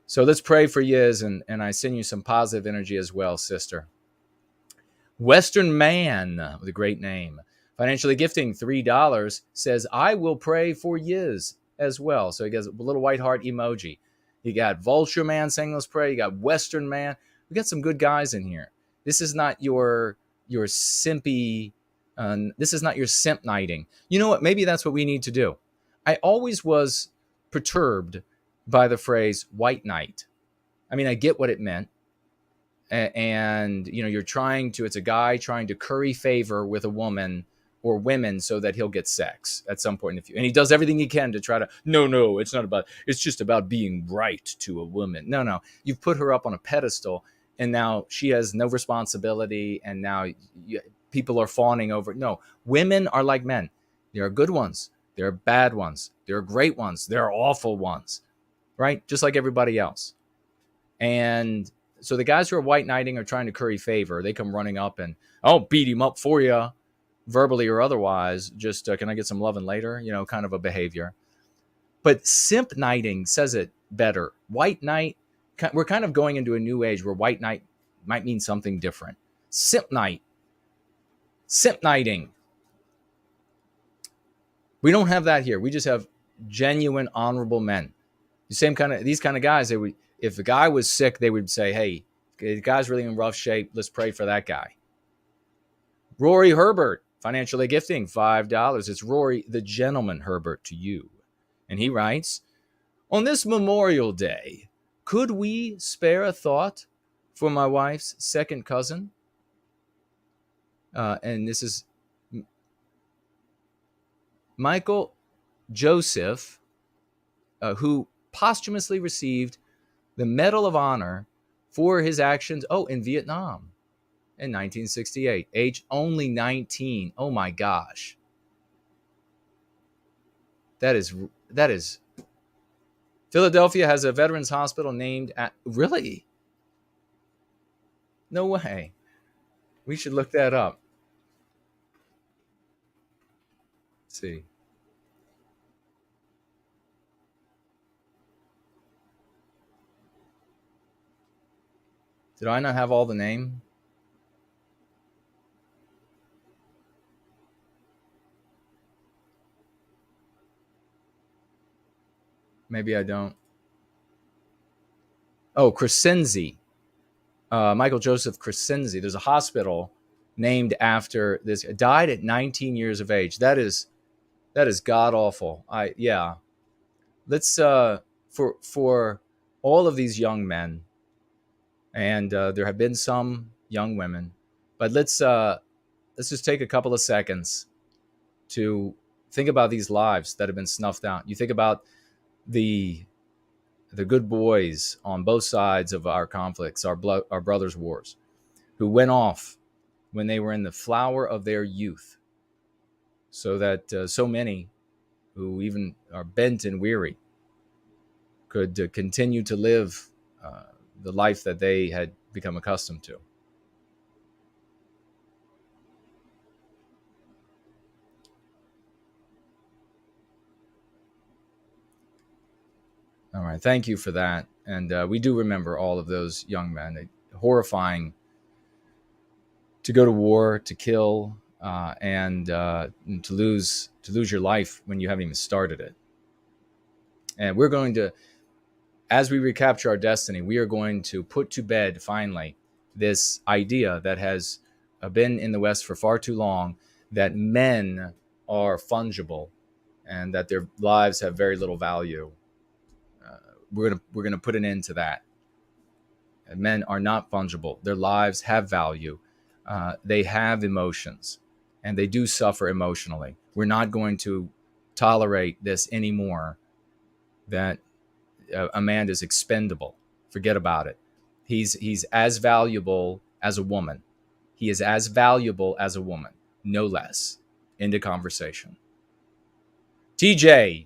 So let's pray for Yiz, and I send you some positive energy as well, sister. Western Man, with a great name, financially gifting $3, says, I will pray for Yiz as well. So he gets a little white heart emoji. You got Vulture Man saying let's pray. You got Western Man. We got some good guys in here. This is not your simpy, this is not your simp nighting. You know what? Maybe that's what we need to do. I always was perturbed by the phrase white knight. I mean, I get what it meant. And, it's a guy trying to curry favor with a woman or women so that he'll get sex at some point in the future. And he does everything he can to try to, no, it's just about being right to a woman. No, you've put her up on a pedestal and now she has no responsibility. And now people are fawning over. No, women are like men. There are good ones. There are bad ones. There are great ones. There are awful ones, right? Just like everybody else. And So the guys who are white knighting are trying to curry favor. They come running up and, I'll beat him up for you, verbally or otherwise. Just, can I get some loving later? Kind of a behavior. But simp knighting says it better. White knight, we're kind of going into a new age where white knight might mean something different. Simp knight. Simp knighting. We don't have that here. We just have genuine, honorable men. These kind of guys, if the guy was sick, they would say, hey, the guy's really in rough shape. Let's pray for that guy. Rory Herbert, financially gifting $5. It's Rory the Gentleman Herbert to you. And he writes, on this Memorial Day, could we spare a thought for my wife's second cousin? And this is Michael Joseph, who posthumously received the Medal of Honor for his actions, in Vietnam in 1968, age only 19. Oh my gosh. That is Philadelphia has a veterans hospital named at, really? No way. We should look that up. Let's see. Did I not have all the name? Maybe I don't. Oh, Crescenzi. Michael Joseph Crescenzi. There's a hospital named after this. Died at 19 years of age. That is god awful. Let's for all of these young men, and there have been some young women, but let's just take a couple of seconds to think about these lives that have been snuffed out. You think about the good boys on both sides of our conflicts, our brothers' wars, who went off when they were in the flower of their youth, so that so many who even are bent and weary could continue to live the life that they had become accustomed to. All right, thank you for that. And we do remember all of those young men. Horrifying to go to war, to kill, and to lose your life when you haven't even started it. And we're going to, as we recapture our destiny, we are going to put to bed finally this idea that has been in the West for far too long, that men are fungible and that their lives have very little value. We're gonna put an end to that. Men are not fungible. Their lives have value. They have emotions, and they do suffer emotionally. We're not going to tolerate this anymore, that a man is expendable. Forget about it. He's as valuable as a woman. He is as valuable as a woman, no less. End of conversation. TJ,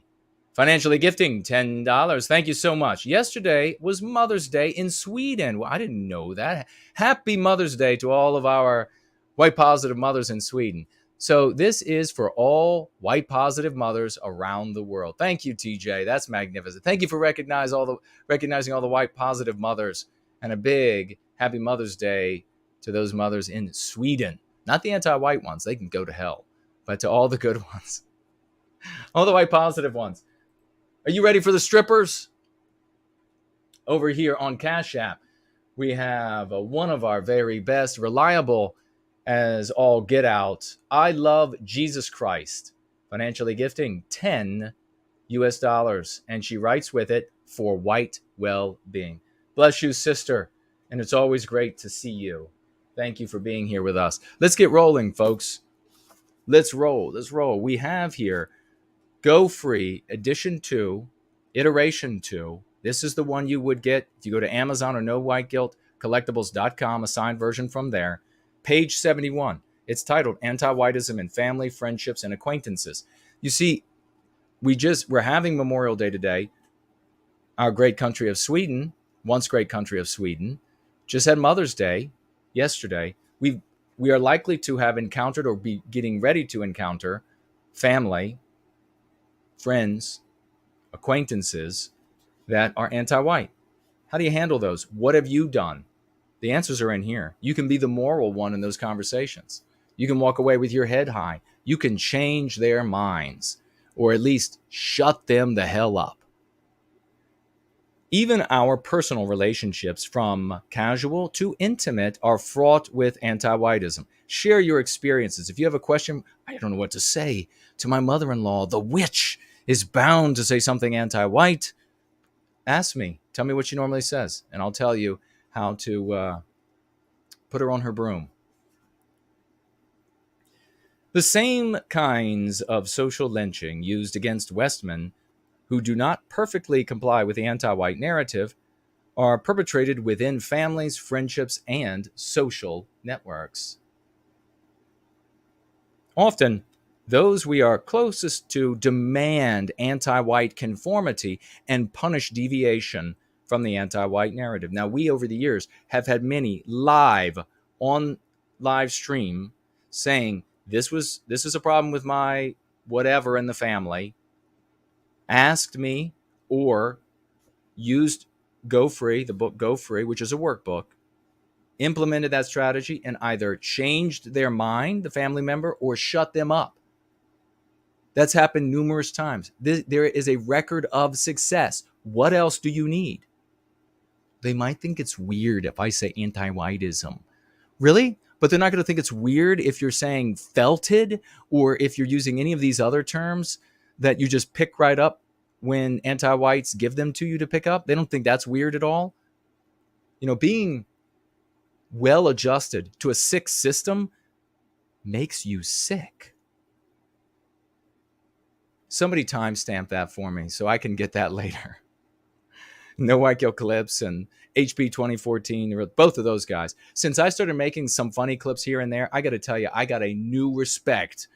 financially gifting $10. Thank you so much. Yesterday was Mother's Day in Sweden. Well, I didn't know that. Happy Mother's Day to all of our white positive mothers in Sweden. So this is for all white positive mothers around the world. Thank you, TJ. That's magnificent. Thank you for recognizing all the white positive mothers, and a big happy Mother's Day to those mothers in Sweden. Not the anti-white ones. They can go to hell. But to all the good ones. All the white positive ones. Are you ready for the strippers? Over here on Cash App, we have one of our very best, reliable as all get out. I love Jesus Christ. Financially gifting $10 US. And she writes with it, for white well-being. Bless you, sister. And it's always great to see you. Thank you for being here with us. Let's get rolling, folks. Let's roll. We have here Go Free Edition 2, Iteration 2. This is the one you would get if you go to Amazon or NoWhiteGuiltCollectibles.com, a signed version from there. Page 71. It's titled Antiwhitism in Family, Friendships, and Acquaintances. You see, we're having Memorial Day today. Our great country of Sweden, once great country of Sweden, Just had Mother's Day yesterday. We are likely to have encountered or be getting ready to encounter family, friends, acquaintances that are anti-white. How do you handle those? What have you done? The answers are in here. You can be the moral one in those conversations. You can walk away with your head high. You can change their minds, or at least shut them the hell up. Even our personal relationships, from casual to intimate, are fraught with anti-whiteism. Share your experiences. If you have a question, I don't know what to say to my mother-in-law, the witch is bound to say something anti-white. Ask me. Tell me what she normally says, and I'll tell you how to put her on her broom. The same kinds of social lynching used against Westmen who do not perfectly comply with the anti-white narrative are perpetrated within families, friendships, and social networks. Often, those we are closest to demand anti-white conformity and punish deviation from the anti-white narrative. Now, we over the years have had many on live stream saying this is a problem with my whatever in the family, asked me, or used Go Free, the book Go Free, which is a workbook, implemented that strategy and either changed their mind, the family member, or shut them up. That's happened numerous times. There is a record of success. What else do you need? They might think it's weird if I say anti-whiteism. Really? But they're not going to think it's weird if you're saying felted, or if you're using any of these other terms that you just pick right up when anti-whites give them to you to pick up. They don't think that's weird at all. Being well adjusted to a sick system makes you sick. Somebody timestamp that for me so I can get that later. No White Kill Clips and HP 2014, both of those guys. Since I started making some funny clips here and there, I got to tell you, I got a new respect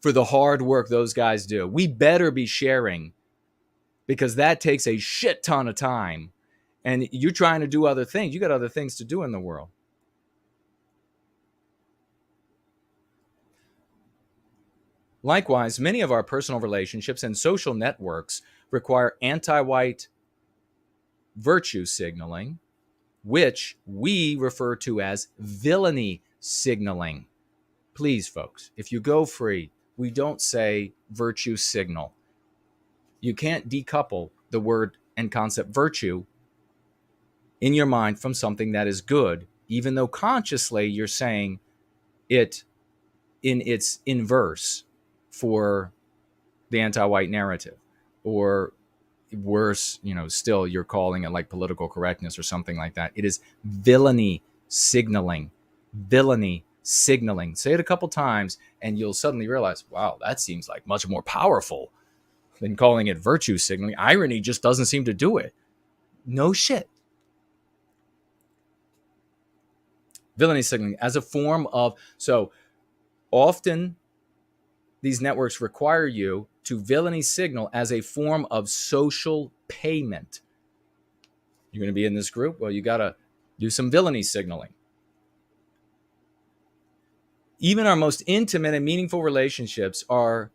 for the hard work those guys do. We better be sharing, because that takes a shit ton of time. And you're trying to do other things. You got other things to do in the world. Likewise, many of our personal relationships and social networks require anti-white virtue signaling, which we refer to as villainy signaling. Please, folks, if you go free, we don't say virtue signal. You can't decouple the word and concept virtue in your mind from something that is good, even though consciously you're saying it in its inverse for the anti-white narrative, or worse, still you're calling it like political correctness or something like that. It is villainy signaling. Villainy signaling. Say it a couple times and you'll suddenly realize, wow, that seems like much more powerful than calling it virtue signaling. Irony just doesn't seem to do it. No shit. Villainy signaling as a form of, so often these networks require you to villainy signal as a form of social payment. You're going to be in this group? Well, you got to do some villainy signaling. Even our most intimate and meaningful relationships are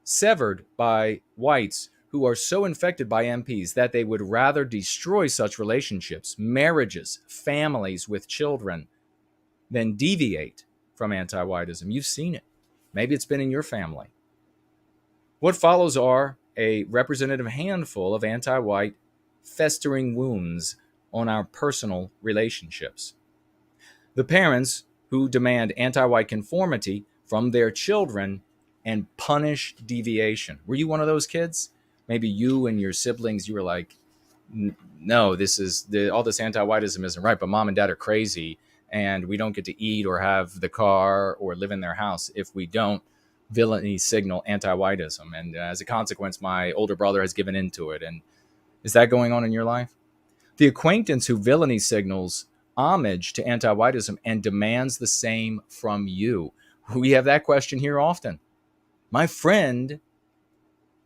severed by whites who are so infected by MPs that they would rather destroy such relationships, marriages, families with children, than deviate from anti-whiteism. You've seen it. Maybe it's been in your family. What follows are a representative handful of anti-white festering wounds on our personal relationships. The parents who demand anti-white conformity from their children and punish deviation. Were you one of those kids? Maybe you and your siblings, you were like, no, all this anti-whiteism isn't right, but mom and dad are crazy, and we don't get to eat or have the car or live in their house if we don't villainy signal anti-whiteism. And as a consequence, my older brother has given into it. And is that going on in your life? The acquaintance who villainy signals homage to anti-whiteism and demands the same from you. We have that question here often. My friend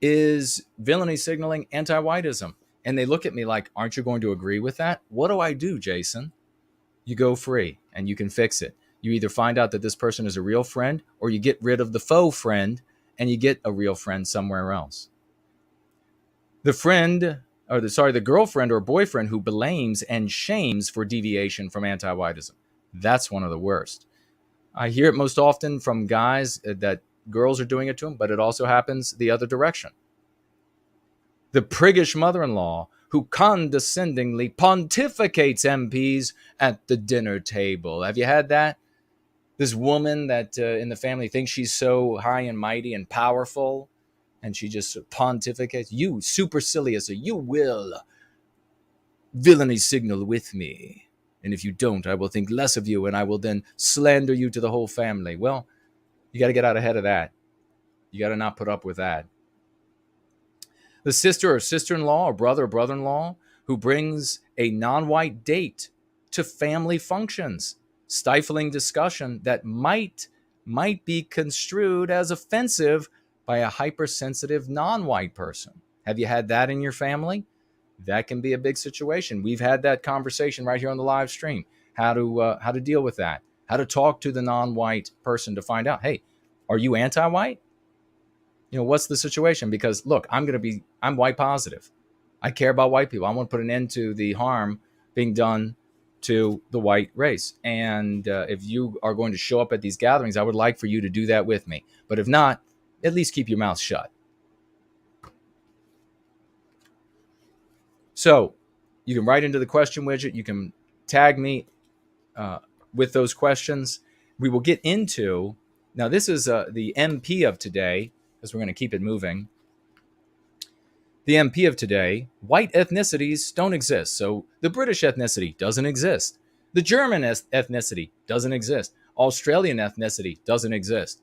is villainy signaling anti-whiteism. And they look at me like, aren't you going to agree with that? What do I do, Jason? you go free and you can fix it. You either find out that this person is a real friend, or you get rid of the faux friend and you get a real friend somewhere else. The girlfriend or boyfriend who blames and shames for deviation from anti-Whiteism. That's one of the worst. I hear it most often from guys that girls are doing it to them, but it also happens the other direction. The priggish mother-in-law who condescendingly pontificates MPs at the dinner table. Have you had that? This woman that in the family thinks she's so high and mighty and powerful, and she just pontificates. You supercilious, you will villainy signal with me. And if you don't, I will think less of you, and I will then slander you to the whole family. Well, you got to get out ahead of that. You got to not put up with that. The sister or sister-in-law or brother or brother-in-law who brings a non-white date to family functions, stifling discussion that might be construed as offensive by a hypersensitive non-white person. Have you had that in your family? That can be a big situation. We've had that conversation right here on the live stream. How to deal with that? How to talk to the non-white person to find out, hey, are you anti-white? What's the situation? Because look, I'm white positive. I care about white people. I want to put an end to the harm being done to the white race. And if you are going to show up at these gatherings, I would like for you to do that with me. But if not, at least keep your mouth shut. So you can write into the question widget. You can tag me with those questions. We will get into, now this is the MP of today, because we're going to keep it moving. The MP of today, white ethnicities don't exist. So the British ethnicity doesn't exist. The German ethnicity doesn't exist. Australian ethnicity doesn't exist.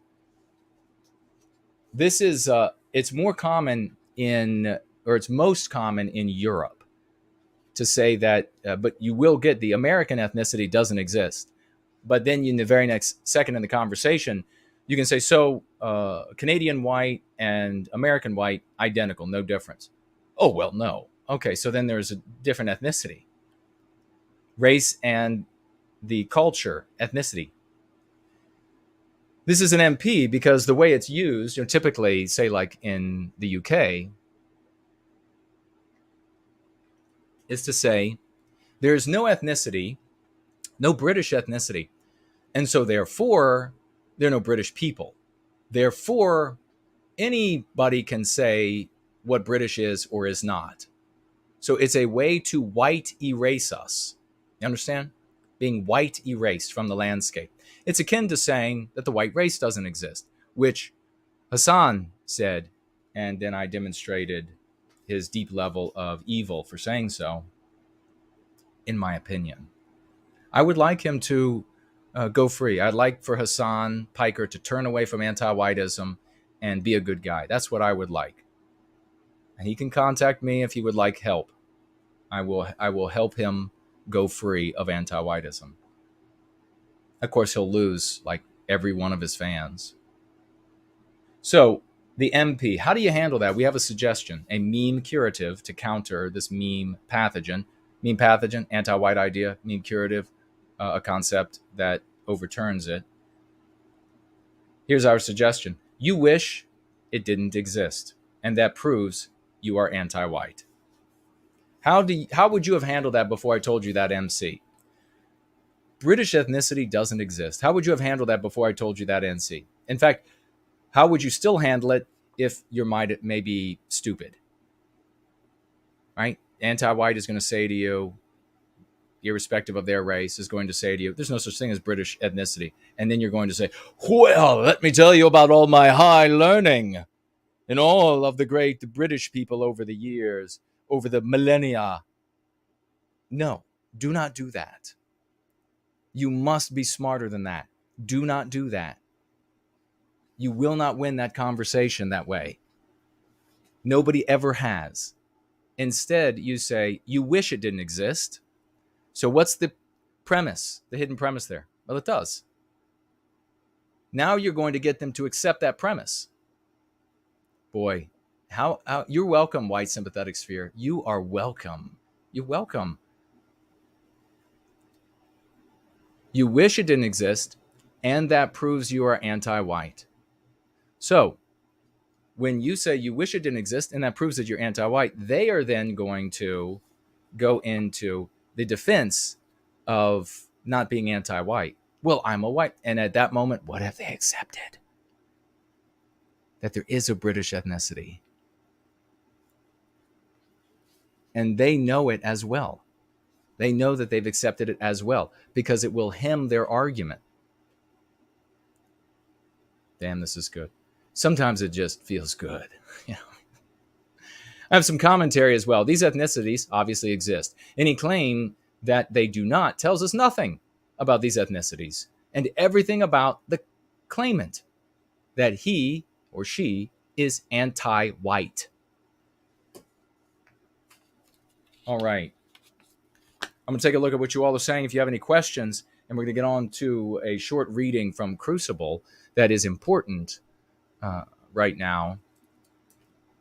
This is, it's most common in Europe to say that, but you will get the American ethnicity doesn't exist. But then in the very next second in the conversation, you can say, so Canadian white and American white, identical, no difference. Oh, well, no. Okay, so then there's a different ethnicity. Race and the culture, ethnicity. This is an MP because the way it's used, typically, say like in the UK, is to say there's no ethnicity, no British ethnicity. And so therefore, there are no British people. Therefore, anybody can say what British is or is not. So it's a way to white erase us. You understand? Being white erased from the landscape. It's akin to saying that the white race doesn't exist, which Hassan said, and then I demonstrated his deep level of evil for saying so, in my opinion. I would like him to go free. I'd like for Hassan Piker to turn away from anti-whiteism and be a good guy. That's what I would like. And he can contact me if he would like help. I will help him go free of anti-whiteism. Of course, he'll lose like every one of his fans. So the MP, how do you handle that? We have a suggestion, a meme curative to counter this meme pathogen. Meme pathogen, anti-white idea, meme curative, a concept that overturns it. Here's our suggestion. You wish it didn't exist, and that proves you are anti-white. How would you have handled that before I told you that, MC? British ethnicity doesn't exist. How would you have handled that before I told you that, NC? In fact, how would you still handle it if your mind may be stupid? Right? Anti-white is going to say to you, irrespective of their race, is going to say to you, there's no such thing as British ethnicity. And then you're going to say, well, let me tell you about all my high learning and all of the great British people over the years, over the millennia. No, do not do that. You must be smarter than that. Do not do that. You will not win that conversation that way. Nobody ever has. Instead, you say, you wish it didn't exist. So what's the premise, the hidden premise there? Well, it does. Now you're going to get them to accept that premise. Boy, how you're welcome, white sympathetic sphere. You are welcome. You're welcome. You wish it didn't exist, and that proves you are anti-white. So when you say you wish it didn't exist, and that proves that you're anti-white, they are then going to go into the defense of not being anti-white. Well, I'm a white. And at that moment, what have they accepted? That there is a British ethnicity. And they know it as well. They know that they've accepted it as well because it will hem their argument. Damn, this is good. Sometimes it just feels good. You know? I have some commentary as well. These ethnicities obviously exist. Any claim that they do not tells us nothing about these ethnicities and everything about the claimant, that he or she is anti-white. All right. I'm going to take a look at what you all are saying. If you have any questions, and we're going to get on to a short reading from Crucible that is important right now.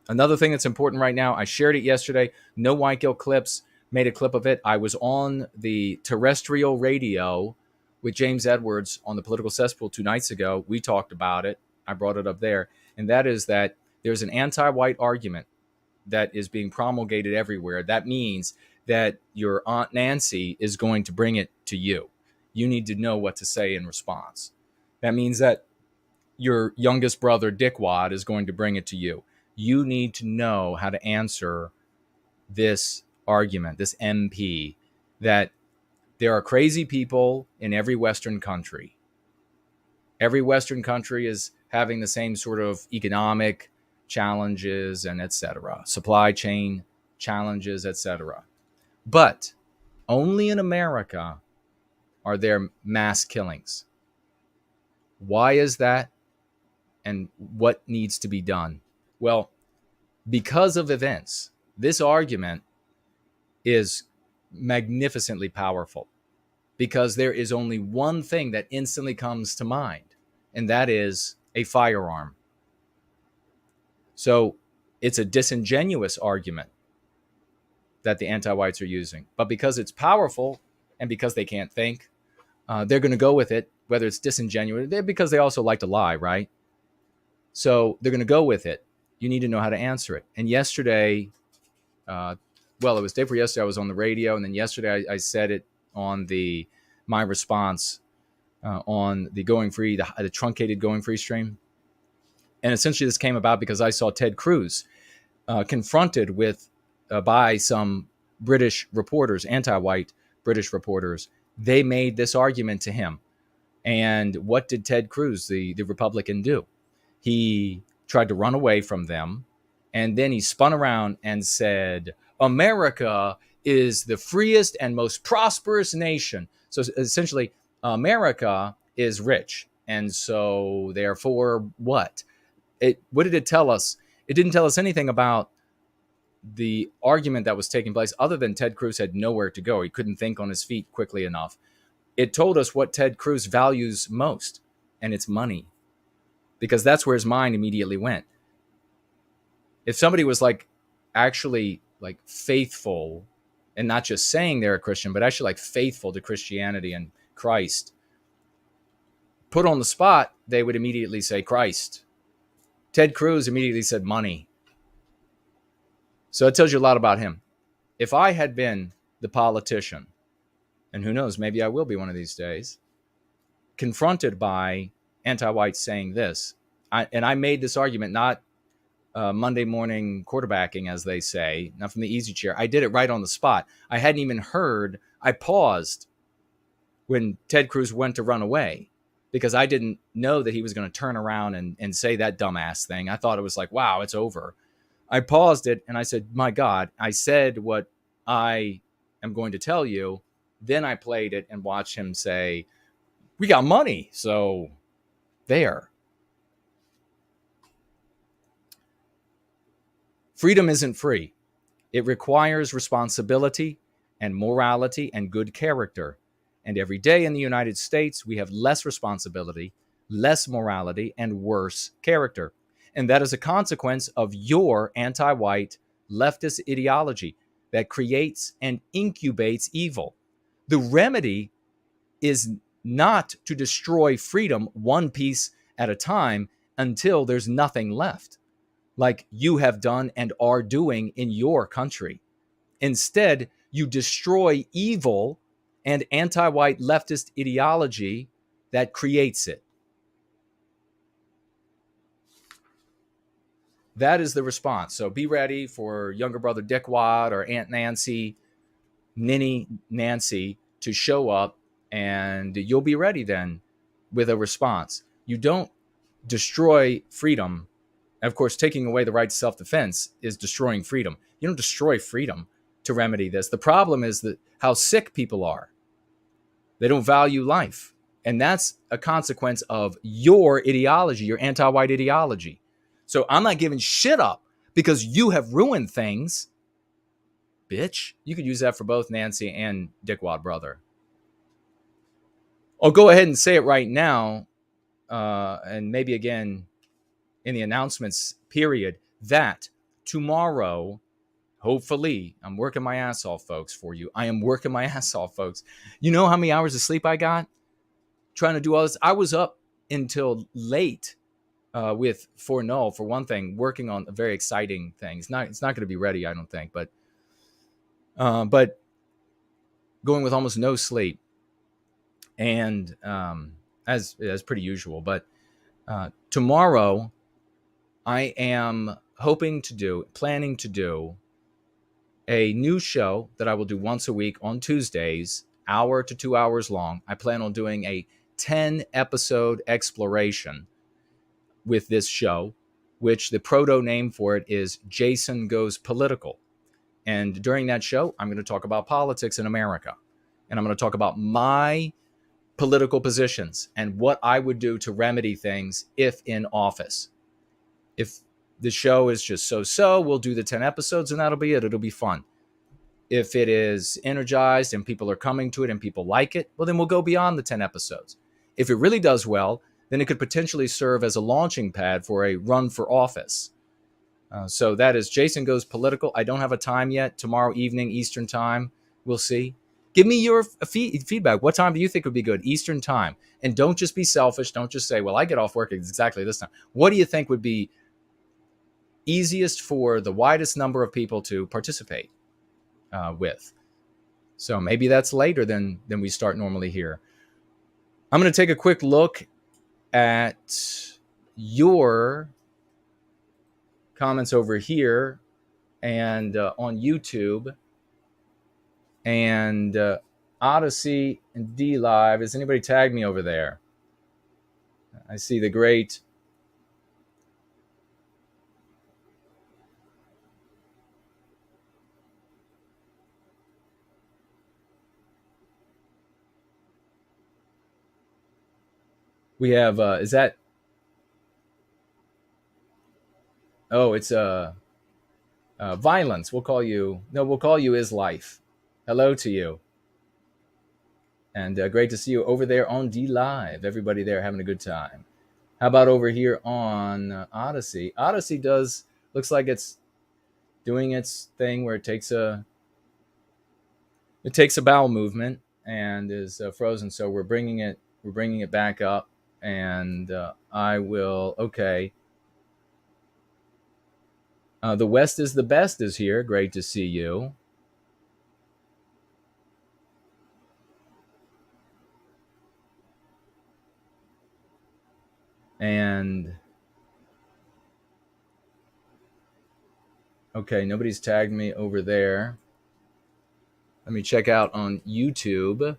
Another thing that's important right now, I shared it yesterday. No White Guilt Clips, made a clip of it. I was on the terrestrial radio with James Edwards on the Political Cesspool 2 nights ago. We talked about it. I brought it up there. And that is that there's an anti-white argument that is being promulgated everywhere. That means that your Aunt Nancy is going to bring it to you. You need to know what to say in response. That means that your youngest brother, Dickwad, is going to bring it to you. You need to know how to answer this argument, this MP, that there are crazy people in every Western country. Every Western country is having the same sort of economic challenges and etc., supply chain challenges, etc. But only in America are there mass killings. Why is that? And what needs to be done? Well, because of events. This argument is magnificently powerful because there is only one thing that instantly comes to mind, and that is a firearm. So it's a disingenuous argument that the anti-whites are using. But because it's powerful and because they can't think, they're going to go with it, whether it's disingenuous, because they also like to lie, right? So they're going to go with it. You need to know how to answer it. And yesterday, it was day before yesterday, I was on the radio, and then yesterday I said it on my response on the Going Free, the truncated Going Free stream. And essentially this came about because I saw Ted Cruz confronted with by some British reporters, anti-white British reporters. They made this argument to him. And what did Ted Cruz, the Republican, do? He tried to run away from them, and then he spun around and said, America is the freest and most prosperous nation. So essentially, America is rich. And so therefore, what? What did it tell us? It didn't tell us anything about the argument that was taking place other than Ted Cruz had nowhere to go. He couldn't think on his feet quickly enough. It told us what Ted Cruz values most, and it's money, because that's where his mind immediately went. If somebody was actually faithful, and not just saying they're a Christian, but actually faithful to Christianity and Christ, put on the spot, they would immediately say Christ. Ted Cruz immediately said money. So it tells you a lot about him. If I had been the politician, and who knows, maybe I will be one of these days, confronted by anti-whites saying this, I made this argument, not Monday morning quarterbacking, as they say, not from the easy chair. I did it right on the spot. I hadn't even heard. I paused when Ted Cruz went to run away because I didn't know that he was going to turn around and say that dumbass thing. I thought it was wow, it's over. I paused it and I said, my God, I said what I am going to tell you. Then I played it and watched him say, we got money. So there. Freedom isn't free. It requires responsibility and morality and good character. And every day in the United States, we have less responsibility, less morality, and worse character. And that is a consequence of your anti-white leftist ideology that creates and incubates evil. The remedy is not to destroy freedom one piece at a time until there's nothing left, like you have done and are doing in your country. Instead, you destroy evil and anti-white leftist ideology that creates it. That is the response. So be ready for younger brother Dickwad or Aunt Nancy, Ninny Nancy to show up, and you'll be ready then with a response. You don't destroy freedom. Of course, taking away the right to self-defense is destroying freedom. You don't destroy freedom to remedy this. The problem is that how sick people are. They don't value life. And that's a consequence of your ideology, your anti-white ideology. So I'm not giving shit up because you have ruined things. Bitch. You could use that for both Nancy and Dickwad brother. I'll go ahead and say it right now, and maybe again in the announcements period, that tomorrow, hopefully, I'm working my ass off, folks, for you. I am working my ass off, folks. You know how many hours of sleep I got trying to do all this? I was up until late with For Null, for one thing, working on a very exciting thing. It's not going to be ready, I don't think, but going with almost no sleep, and as pretty usual. But tomorrow, I am planning to do a new show that I will do once a week on Tuesdays, hour to 2 hours long. I plan on doing a 10-episode exploration with this show, which the proto name for it is Jason Goes Political. And during that show, I'm going to talk about politics in America. And I'm going to talk about my political positions and what I would do to remedy things if in office. If the show is just so-so, we'll do the 10 episodes and that'll be it. It'll be fun. If it is energized and people are coming to it and people like it, well, then we'll go beyond the 10 episodes. If it really does well, then it could potentially serve as a launching pad for a run for office. So that is Jason Goes Political. I don't have a time yet. Tomorrow evening, Eastern time. We'll see. Give me your feedback. What time do you think would be good? Eastern time. And don't just be selfish. Don't just say, well, I get off work exactly this time. What do you think would be easiest for the widest number of people to participate with? So maybe that's later than we start normally here. I'm going to take a quick look at your comments over here and on YouTube and Odyssey and D Live. Has anybody tagged me over there? I see the great we have is that it's Violence. We'll call you Is Life. Hello to you. And great to see you over there on D Live. Everybody there having a good time. How about over here on Odyssey? Odyssey looks like it's doing its thing where it takes a bowel movement and is frozen. So we're bringing it back up, and I will. Okay. The West is the best is here. Great to see you. And okay, nobody's tagged me over there. Let me check out on YouTube.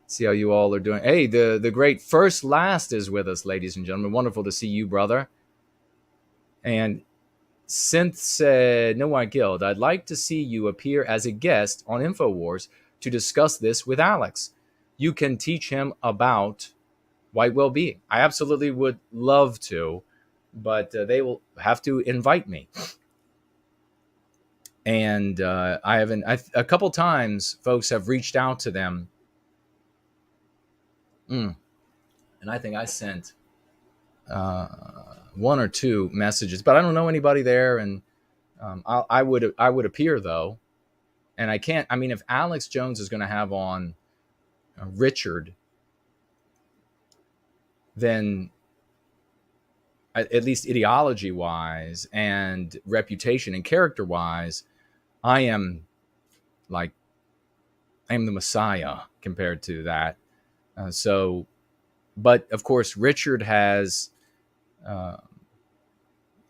See how you all are doing. Hey, the great First Last is with us, ladies and gentlemen. Wonderful to see you, brother. And Synth said, No White Guild, I'd like to see you appear as a guest on InfoWars to discuss this with Alex. You can teach him about white well-being. I absolutely would love to, but they will have to invite me. And a couple times folks have reached out to them. And I think I sent one or two messages, but I don't know anybody there. And I would appear though. And I can't, if Alex Jones is going to have on Richard then at least ideology-wise and reputation and character-wise, I am the Messiah compared to that. But of course, Richard has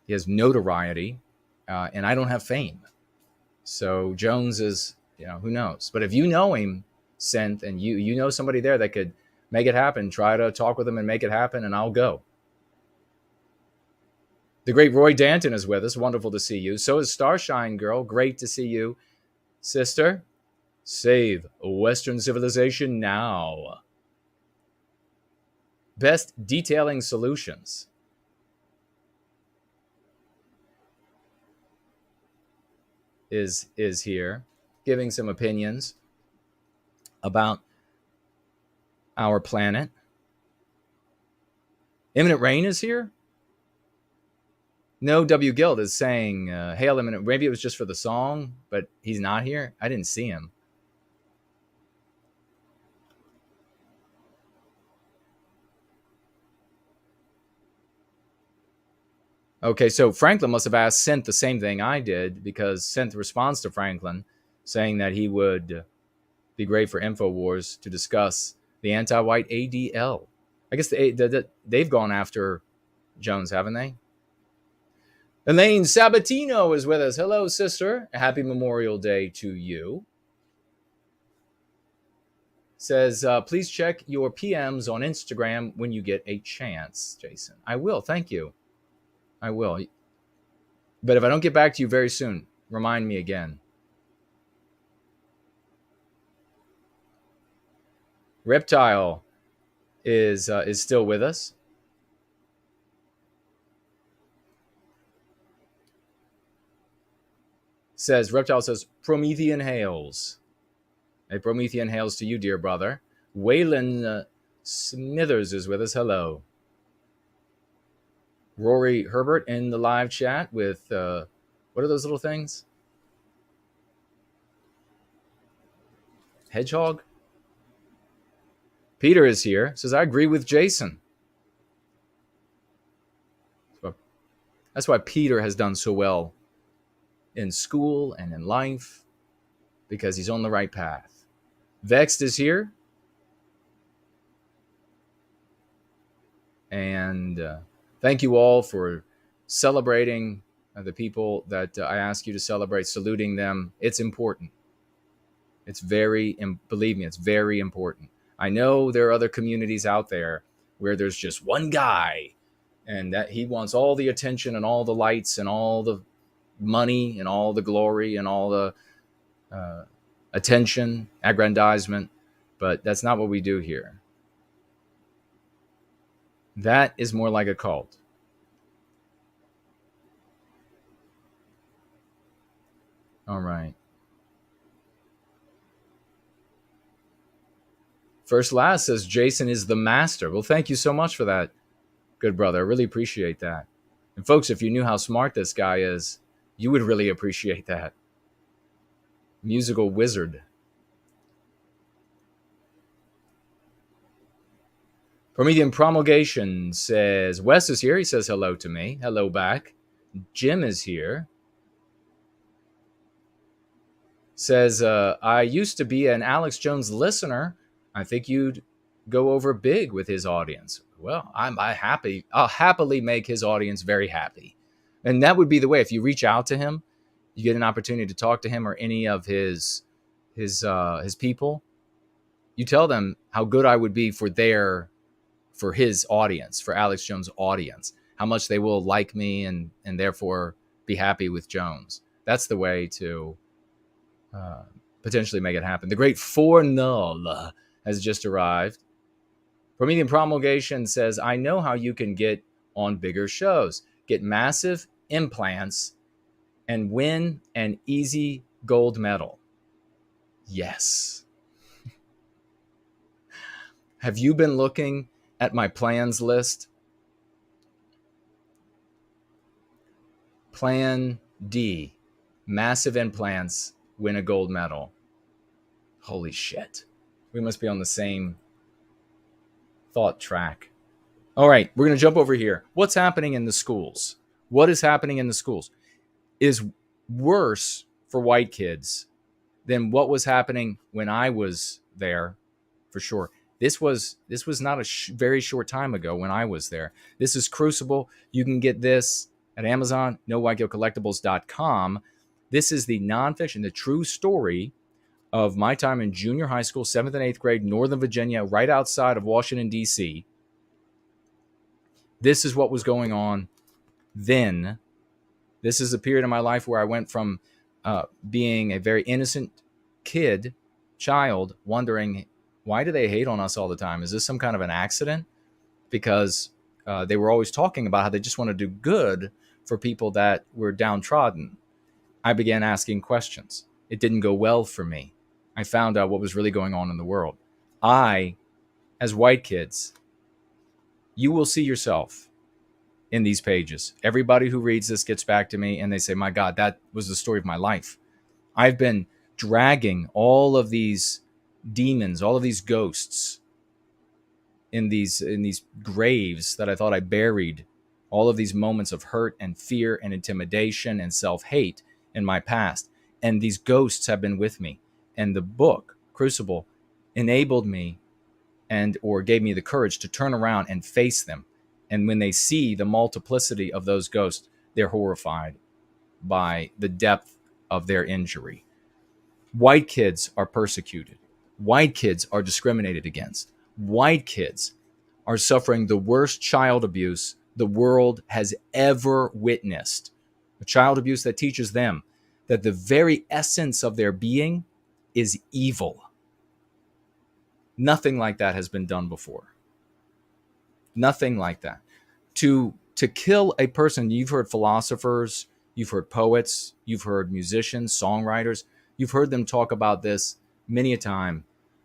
he has notoriety, and I don't have fame. So Jones is, who knows? But if you know him, Synth, and you know somebody there that could make it happen, try to talk with him and make it happen, and I'll go. The great Roy Danton is with us. Wonderful to see you. So is Starshine Girl. Great to see you, sister. Save Western civilization now. Best Detailing Solutions is here, giving some opinions about our planet. Imminent Rain is here. No, W. Guild is saying, hail Imminent. Maybe it was just for the song, but he's not here. I didn't see him. Okay, so Franklin must have asked Synth the same thing I did, because Synth responds to Franklin saying that he would be great for InfoWars to discuss the anti-white ADL. I guess they've gone after Jones, haven't they? Elaine Sabatino is with us. Hello, sister. A happy Memorial Day to you. Says, please check your PMs on Instagram when you get a chance, Jason. I will. Thank you. I will. But if I don't get back to you very soon, remind me again. Reptile is still with us. Reptile says, Promethean hails. A Promethean hails to you, dear brother. Waylon Smithers is with us. Hello. Rory Herbert in the live chat with, what are those little things? Hedgehog? Peter is here. Says, I agree with Jason. That's why Peter has done so well in school and in life, because he's on the right path. Vexed is here. And thank you all for celebrating the people that I ask you to celebrate, saluting them. It's important. It's believe me, it's very important. I know there are other communities out there where there's just one guy and that he wants all the attention and all the lights and all the money and all the glory and all the attention, aggrandizement. But that's not what we do here. That is more like a cult. All right. First Last says Jason is the master. Well, thank you so much for that, good brother. I really appreciate that. And folks, if you knew how smart this guy is, you would really appreciate that. Musical wizard. Promethean Promulgation says, Wes is here. He says hello to me. Hello back. Jim is here. Says, I used to be an Alex Jones listener. I think you'd go over big with his audience. Well, I'll happily make his audience very happy. And that would be the way. If you reach out to him, you get an opportunity to talk to him or any of his people. You tell them how good I would be for his audience, for Alex Jones' audience, how much they will like me and therefore be happy with Jones. That's the way to potentially make it happen. The great Fornull has just arrived. Promethean Promulgation says, I know how you can get on bigger shows. Get massive implants and win an easy gold medal. Yes. Have you been looking at my plans list? Plan D, massive implants, win a gold medal. Holy shit. We must be on the same thought track. All right, we're going to jump over here. What's happening in the schools? What is happening in the schools is worse for white kids than what was happening when I was there, for sure. This was not a very short time ago when I was there. This is Crucible. You can get this at Amazon, nowhiteguiltcollectibles.com. This is the nonfiction, the true story of my time in junior high school, 7th and 8th grade, Northern Virginia, right outside of Washington, D.C. This is what was going on then. This is a period in my life where I went from being a very innocent child, wondering, why do they hate on us all the time? Is this some kind of an accident? Because they were always talking about how they just want to do good for people that were downtrodden. I began asking questions. It didn't go well for me. I found out what was really going on in the world. As white kids, you will see yourself in these pages. Everybody who reads this gets back to me and they say, my God, that was the story of my life. I've been dragging all of these demons, all of these ghosts in these graves that I thought I buried, all of these moments of hurt and fear and intimidation and self-hate in my past. And these ghosts have been with me. And the book, Crucible, enabled me or gave me the courage to turn around and face them. And when they see the multiplicity of those ghosts, they're horrified by the depth of their injury. White kids are persecuted. White kids are discriminated against. White kids are suffering the worst child abuse the world has ever witnessed. A child abuse that teaches them that the very essence of their being is evil. Nothing like that has been done before. Nothing like that. To kill a person, you've heard philosophers, you've heard poets, you've heard musicians, songwriters, you've heard them talk about this many a time.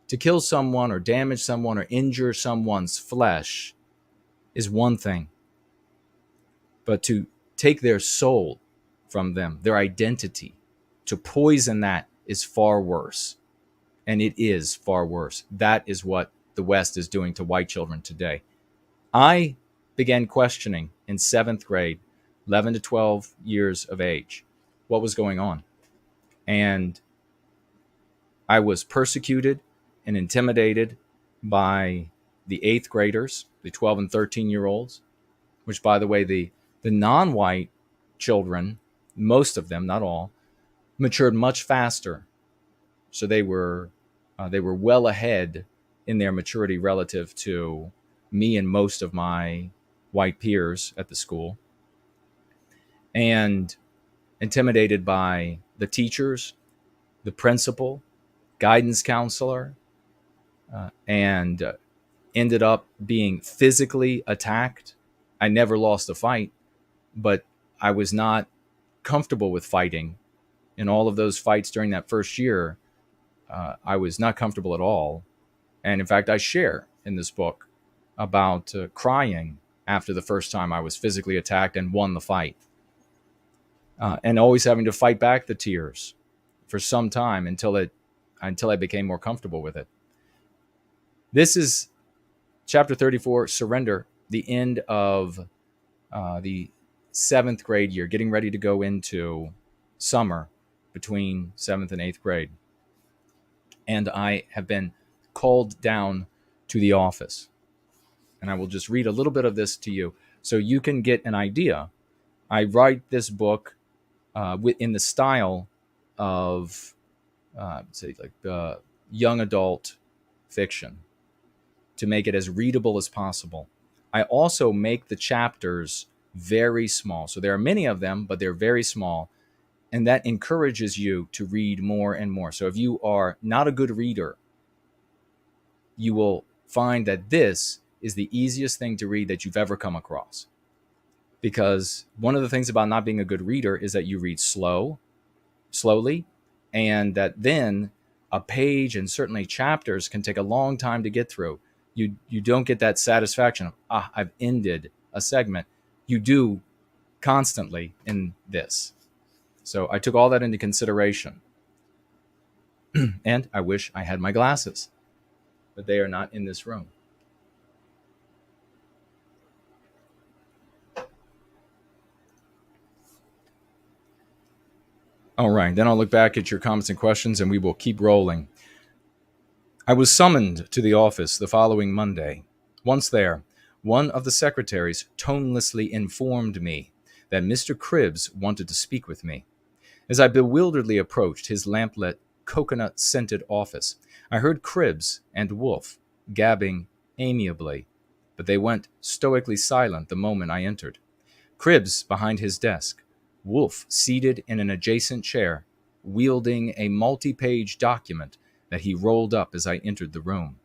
To kill someone or damage someone or injure someone's flesh is one thing. But to take their soul from them, their identity, to poison that is far worse. And it is far worse. That is what the West is doing to white children today. I began questioning in 7th grade, 11 to 12 years of age, what was going on. And I was persecuted and intimidated by the 8th graders, the 12 and 13-year-olds, which, by the way, the non-white children, most of them, not all, matured much faster. So they were well ahead in their maturity relative to me and most of my white peers at the school, and intimidated by the teachers, the principal, guidance counselor, and ended up being physically attacked. I never lost a fight, but I was not comfortable with fighting. In all of those fights during that first year, I was not comfortable at all. And in fact, I share in this book about crying after the first time I was physically attacked and won the fight. And always having to fight back the tears for some time until I became more comfortable with it. This is chapter 34, Surrender, the end of the 7th grade year, getting ready to go into summer between 7th and 8th grade. And I have been called down to the office. And I will just read a little bit of this to you so you can get an idea. I write this book in the style of, young adult fiction to make it as readable as possible. I also make the chapters very small. So there are many of them, but they're very small. And that encourages you to read more and more. So if you are not a good reader, you will find that this is the easiest thing to read that you've ever come across. Because one of the things about not being a good reader is that you read slowly, and that then a page and certainly chapters can take a long time to get through. You don't get that satisfaction of, I've ended a segment. You do constantly in this. So I took all that into consideration. And I wish I had my glasses, but they are not in this room. All right, then I'll look back at your comments and questions and we will keep rolling. I was summoned to the office the following Monday. Once there, one of the secretaries tonelessly informed me that Mr. Cribbs wanted to speak with me. As I bewilderedly approached his lamplit, coconut-scented office, I heard Cribbs and Wolf gabbing amiably, but they went stoically silent the moment I entered. Cribbs behind his desk, Wolf seated in an adjacent chair, wielding a multi-page document that he rolled up as I entered the room.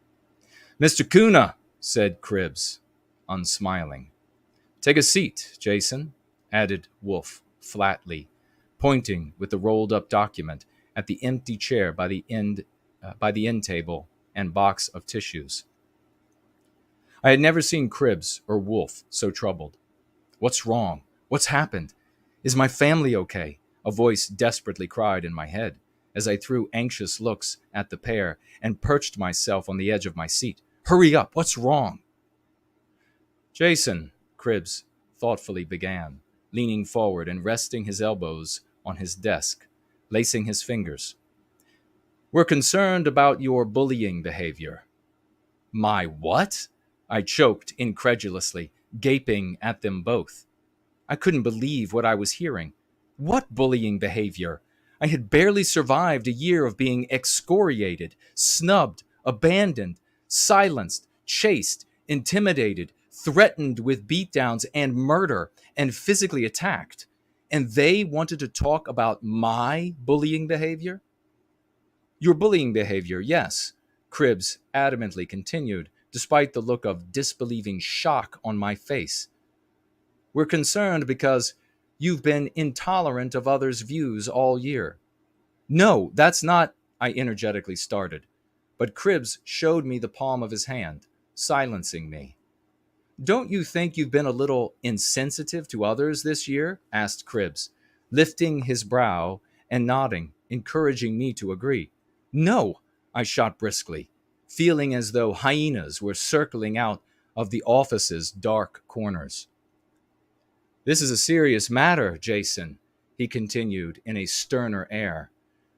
"Mr. Kuna," said Cribbs, unsmiling. "Take a seat, Jason," added Wolf flatly, pointing with the rolled-up document at the empty chair by the end table and box of tissues. I had never seen Cribbs or Wolf so troubled. "What's wrong? What's happened? Is my family okay?" a voice desperately cried in my head, as I threw anxious looks at the pair and perched myself on the edge of my seat. "Hurry up, what's wrong?" "Jason," Cribbs thoughtfully began, leaning forward and resting his elbows on his desk, lacing his fingers. "We're concerned about your bullying behavior." "My what?" I choked incredulously, gaping at them both. I couldn't believe what I was hearing. What bullying behavior? I had barely survived a year of being excoriated, snubbed, abandoned, silenced, chased, intimidated, threatened with beatdowns and murder, and physically attacked. And they wanted to talk about my bullying behavior? "Your bullying behavior, yes," Cribbs adamantly continued, despite the look of disbelieving shock on my face. "We're concerned because you've been intolerant of others' views all year." "No, that's not," I energetically started, but Cribbs showed me the palm of his hand, silencing me. "Don't you think you've been a little insensitive to others this year?" asked Cribbs, lifting his brow and nodding, encouraging me to agree. "No," I shot briskly, feeling as though hyenas were circling out of the office's dark corners. "This is a serious matter, Jason," he continued in a sterner air,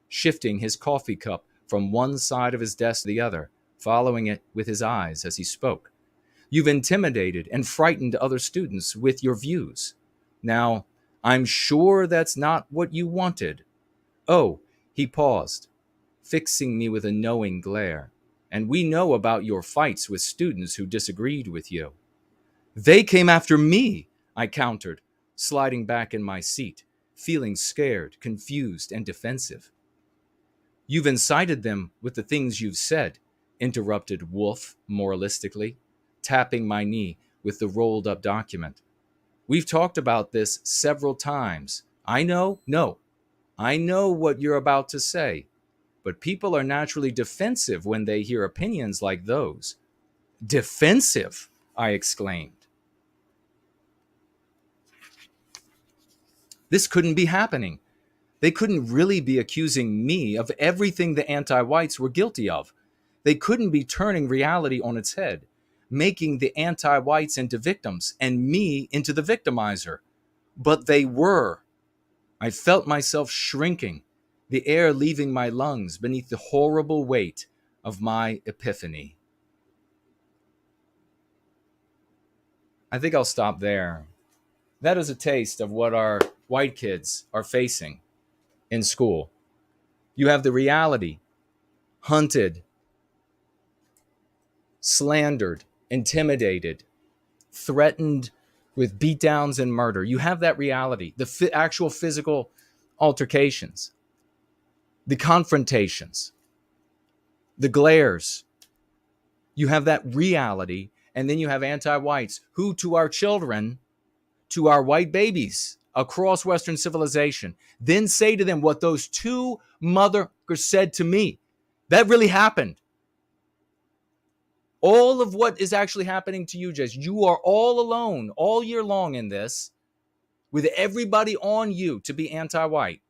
shifting his coffee cup from one side of his desk to the other, following it with his eyes as he spoke. "You've intimidated and frightened other students with your views. Now, I'm sure that's not what you wanted." "Oh," he paused, fixing me with a knowing glare. "And we know about your fights with students who disagreed with you." "They came after me," I countered, sliding back in my seat, feeling scared, confused, and defensive. "You've incited them with the things you've said," interrupted Wolf moralistically, tapping my knee with the rolled-up document. "We've talked about this several times. I know what you're about to say, but people are naturally defensive when they hear opinions like those." "Defensive?" I exclaimed. This couldn't be happening. They couldn't really be accusing me of everything the anti-whites were guilty of. They couldn't be turning reality on its head, making the anti-whites into victims and me into the victimizer. But they were. I felt myself shrinking, the air leaving my lungs beneath the horrible weight of my epiphany. I think I'll stop there. That is a taste of what our white kids are facing in school. You have the reality, hunted, slandered, intimidated, threatened with beatdowns and murder. You have that reality, the actual physical altercations, the confrontations, the glares. You have that reality, and then you have anti-whites who, to our children, to our white babies across Western civilization, then say to them what those two motherfuckers said to me. That really happened. All of what is actually happening to you, Jess, you are all alone all year long in this, with everybody on you to be anti-white.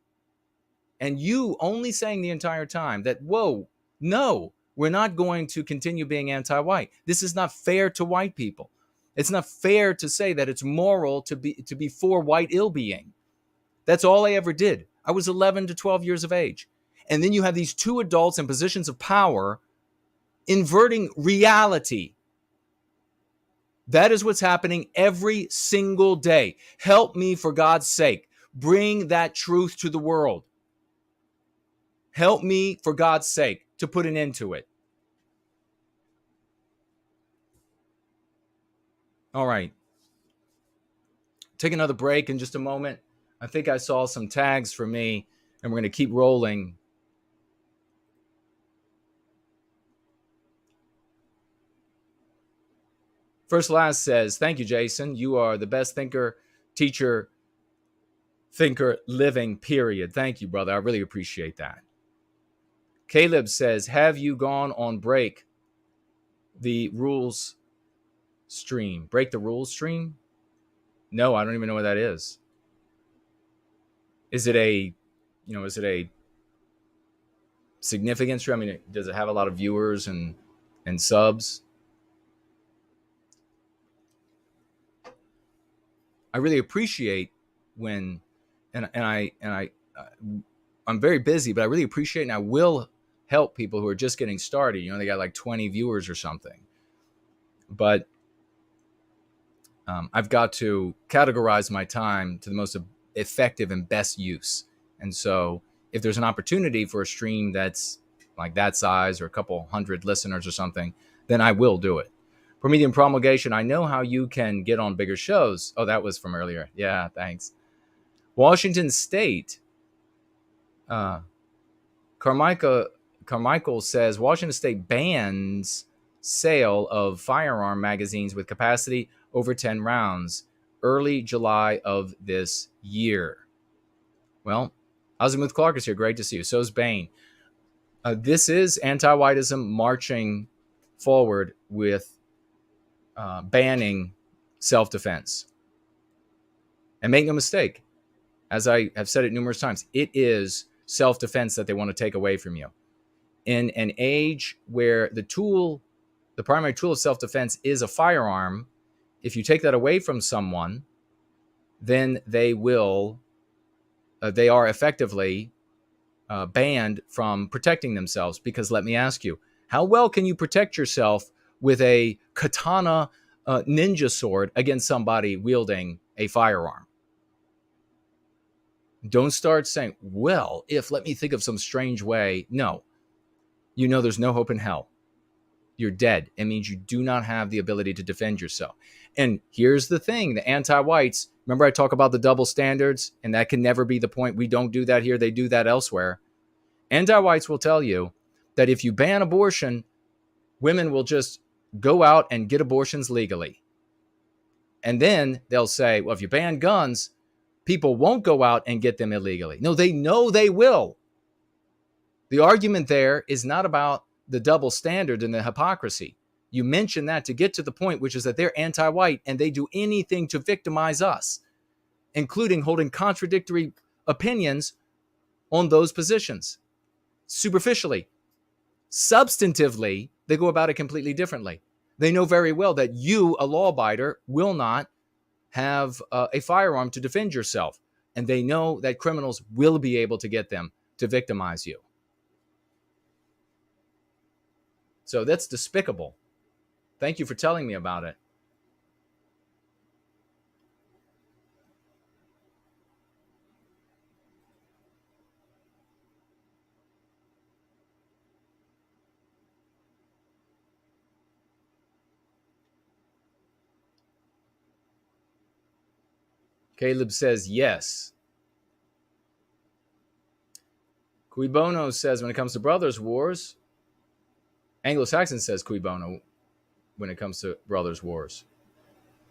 And you only saying the entire time that, whoa, no, we're not going to continue being anti-white. This is not fair to white people. It's not fair to say that it's moral to be for white ill-being. That's all I ever did. I was 11 to 12 years of age. And then you have these two adults in positions of power inverting reality. That is what's happening every single day. Help me, for God's sake. Bring that truth to the world. Help me, for God's sake, to put an end to it. All right. Take another break in just a moment. I think I saw some tags for me, and we're going to keep rolling. First Last says, thank you, Jason. You are the best thinker, teacher, thinker living, period. Thank you, brother. I really appreciate that. Caleb says, have you gone on break the rules stream? Break the rules stream? No, I don't even know what that is. Is it a significant stream? I mean, does it have a lot of viewers and subs? I really appreciate when, I'm very busy, but I really appreciate, and I will help people who are just getting started. You know, they got like 20 viewers or something, but I've got to categorize my time to the most effective and best use. And so if there's an opportunity for a stream that's like that size or a couple hundred listeners or something, then I will do it. Promethean Promulgation, I know how you can get on bigger shows. Oh, that was from earlier. Yeah, thanks. Washington State. Carmichael says Washington State bans sale of firearm magazines with capacity over 10 rounds early July of this year. Well, Azimuth Clark is here. Great to see you. So is Bain. This is Antiwhitism marching forward with banning self-defense. And make no mistake, as I have said it numerous times, it is self-defense that they want to take away from you. In an age where the primary tool of self-defense is a firearm, if you take that away from someone, then they are effectively banned from protecting themselves. Because let me ask you, how well can you protect yourself with a katana ninja sword against somebody wielding a firearm? Don't start saying, well, let me think of some strange way. No, you know there's no hope in hell. You're dead. It means you do not have the ability to defend yourself. And here's the thing, the anti-whites, remember I talk about the double standards, and that can never be the point. We don't do that here. They do that elsewhere. Anti-whites will tell you that if you ban abortion, women will just go out and get abortions legally. And then they'll say, well, if you ban guns, people won't go out and get them illegally. No, they know they will. The argument there is not about the double standard and the hypocrisy. You mention that to get to the point, which is that they're anti-white and they do anything to victimize us, including holding contradictory opinions on those positions. Superficially. Substantively, they go about it completely differently. They know very well that you, a law-abider, will not have a firearm to defend yourself. And they know that criminals will be able to get them to victimize you. So that's despicable. Thank you for telling me about it. Caleb says yes. Cui bono says when it comes to brothers' wars, Anglo-Saxon says cui bono when it comes to brothers' wars.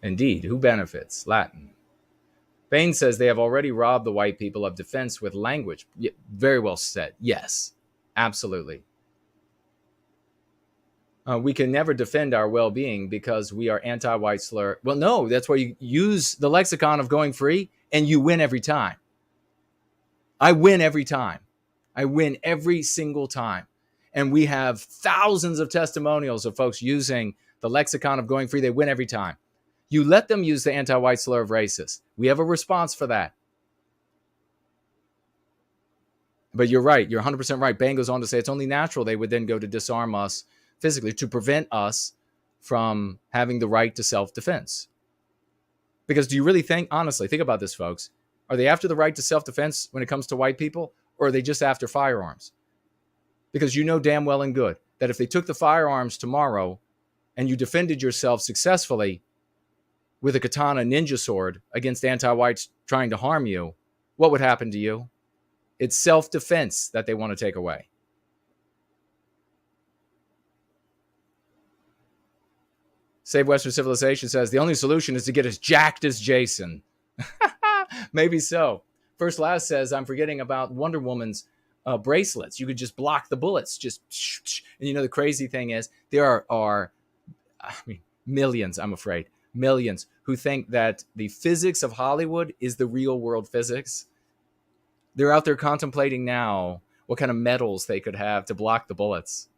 Indeed, who benefits? Latin. Bain says they have already robbed the white people of defense with language. Yeah, very well said. Yes, absolutely. We can never defend our well-being because we are anti-white slur. Well, no, that's why you use the lexicon of going free and you win every time. I win every time. I win every single time. And we have thousands of testimonials of folks using the lexicon of going free. They win every time. You let them use the anti-white slur of racist. We have a response for that. But you're right. You're 100% right. Bain goes on to say it's only natural they would then go to disarm us physically to prevent us from having the right to self-defense. Because do you really think, honestly, think about this, folks. Are they after the right to self-defense when it comes to white people, or are they just after firearms? Because you know damn well and good that if they took the firearms tomorrow and you defended yourself successfully with a katana ninja sword against anti-whites trying to harm you, what would happen to you? It's self-defense that they want to take away. Save Western Civilization says the only solution is to get as jacked as Jason. Maybe so. First Last says I'm forgetting about Wonder Woman's bracelets. You could just block the bullets. And you know the crazy thing is there are millions, I'm afraid, millions who think that the physics of Hollywood is the real world physics. They're out there contemplating now what kind of metals they could have to block the bullets.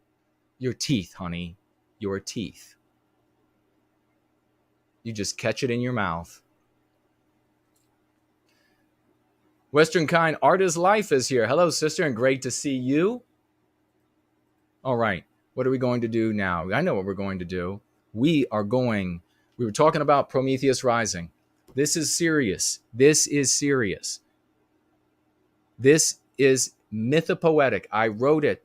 Your teeth, honey. Your teeth. You just catch it in your mouth. Western Kind Art is Life is here. Hello, sister, and great to see you. All right. What are we going to do now? I know what we're going to do. We were talking about Prometheus Rising. This is serious. This is serious. This is mythopoetic. I wrote it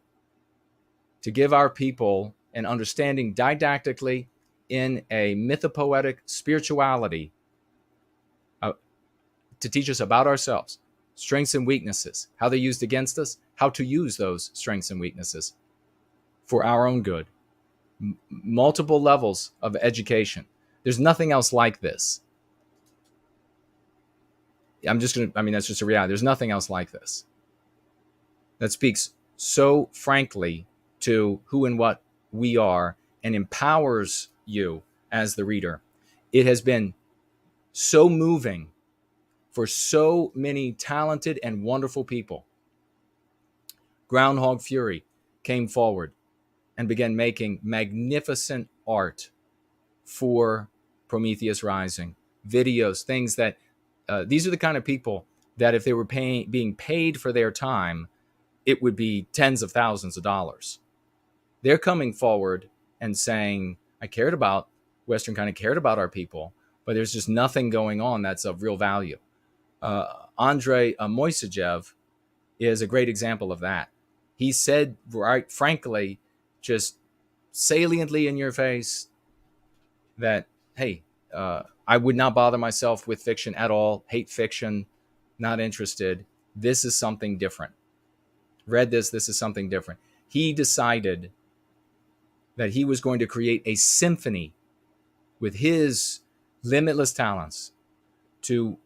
to give our people an understanding didactically in a mythopoetic spirituality to teach us about ourselves, strengths and weaknesses, how they're used against us, how to use those strengths and weaknesses for our own good. Multiple levels of education. There's nothing else like this. That's just a reality. There's nothing else like this that speaks so frankly to who and what we are and empowers you as the reader. It has been so moving for so many talented and wonderful people. Groundhog Fury came forward and began making magnificent art for Prometheus Rising, videos, things that these are the kind of people that if they were being paid for their time, it would be tens of thousands of dollars. They're coming forward and saying, Western kind of cared about our people, but there's just nothing going on that's of real value. Andrei Moissejev is a great example of that. He said, right, frankly, just saliently in your face that, hey, I would not bother myself with fiction at all. Hate fiction, not interested. This is something different. Read this. This is something different. He decided that he was going to create a symphony with his limitless talents to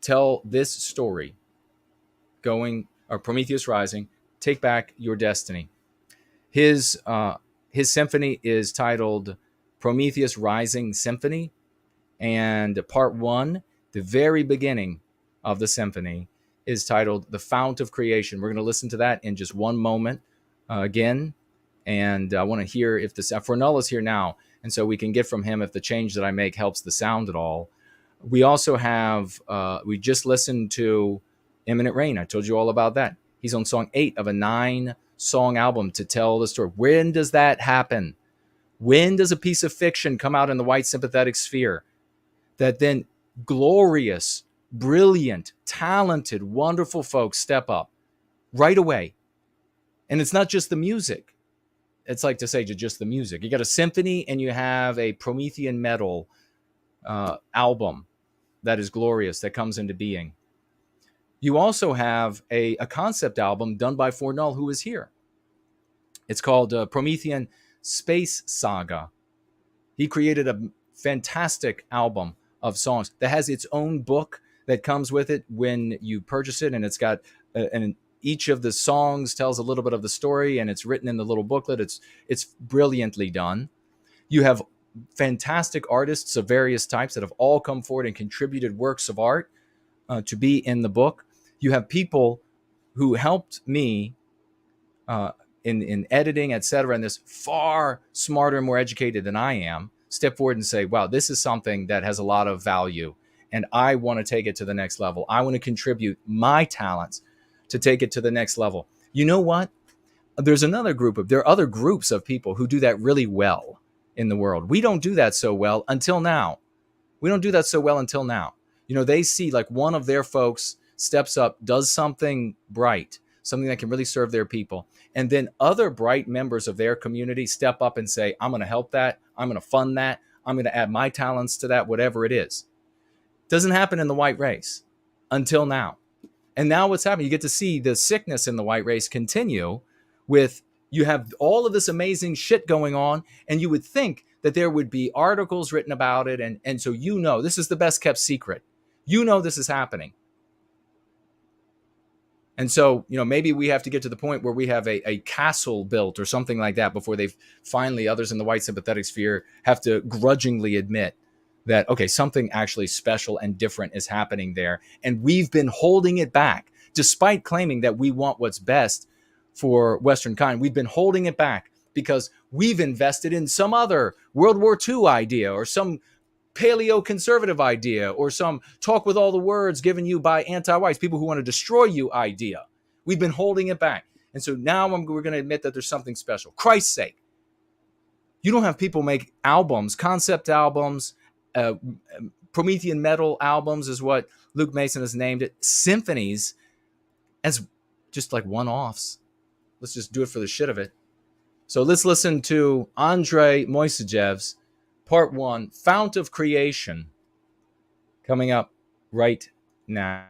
tell this story, Prometheus Rising, Take Back Your Destiny. His symphony is titled Prometheus Rising Symphony, and part one, the very beginning of the symphony, is titled The Fount of Creation. We're going to listen to that in just one moment again, and I want to hear if Fornell is here now, and so we can get from him if the change that I make helps the sound at all. We also have, we just listened to Imminent Rain. I told you all about that. He's on song 8 of a 9-song album to tell the story. When does that happen? When does a piece of fiction come out in the white sympathetic sphere that then glorious, brilliant, talented, wonderful folks step up right away? And it's not just the music. It's like to say just the music. You got a symphony and you have a Promethean metal album that is glorious, that comes into being. You also have a concept album done by Fornell, who is here. It's called Promethean Space Saga. He created a fantastic album of songs that has its own book that comes with it when you purchase it, and it's got and each of the songs tells a little bit of the story, and it's written in the little booklet. It's brilliantly done. You have fantastic artists of various types that have all come forward and contributed works of art to be in the book. You have people who helped me in editing, etc., and this far smarter and more educated than I am, step forward and say, wow, this is something that has a lot of value, and I want to take it to the next level. I want to contribute my talents to take it to the next level. You know what? There are other groups of people who do that really well in the world. We don't do that so well until now. They see like one of their folks steps up, does something bright, something that can really serve their people. And then other bright members of their community step up and say, I'm going to help that. I'm going to fund that. I'm going to add my talents to that, whatever it is. Doesn't happen in the white race until now. And now what's happening? You get to see the sickness in the white race continue with, you have all of this amazing shit going on, and you would think that there would be articles written about it. And so, this is the best kept secret. This is happening. And so, maybe we have to get to the point where we have a castle built or something like that before others in the white sympathetic sphere have to grudgingly admit that, okay, something actually special and different is happening there. And we've been holding it back, despite claiming that we want what's best for Western kind. We've been holding it back because we've invested in some other World War II idea or some paleo-conservative idea or some talk with all the words given you by anti-whites, people who want to destroy you idea. We've been holding it back. And so now we're going to admit that there's something special. Christ's sake. You don't have people make albums, concept albums, Promethean metal albums is what Luke Mason has named it, symphonies, as just like one-offs. Let's just do it for the shit of it. So let's listen to Andrei Moissejev's Part 1, Fount of Creation, coming up right now.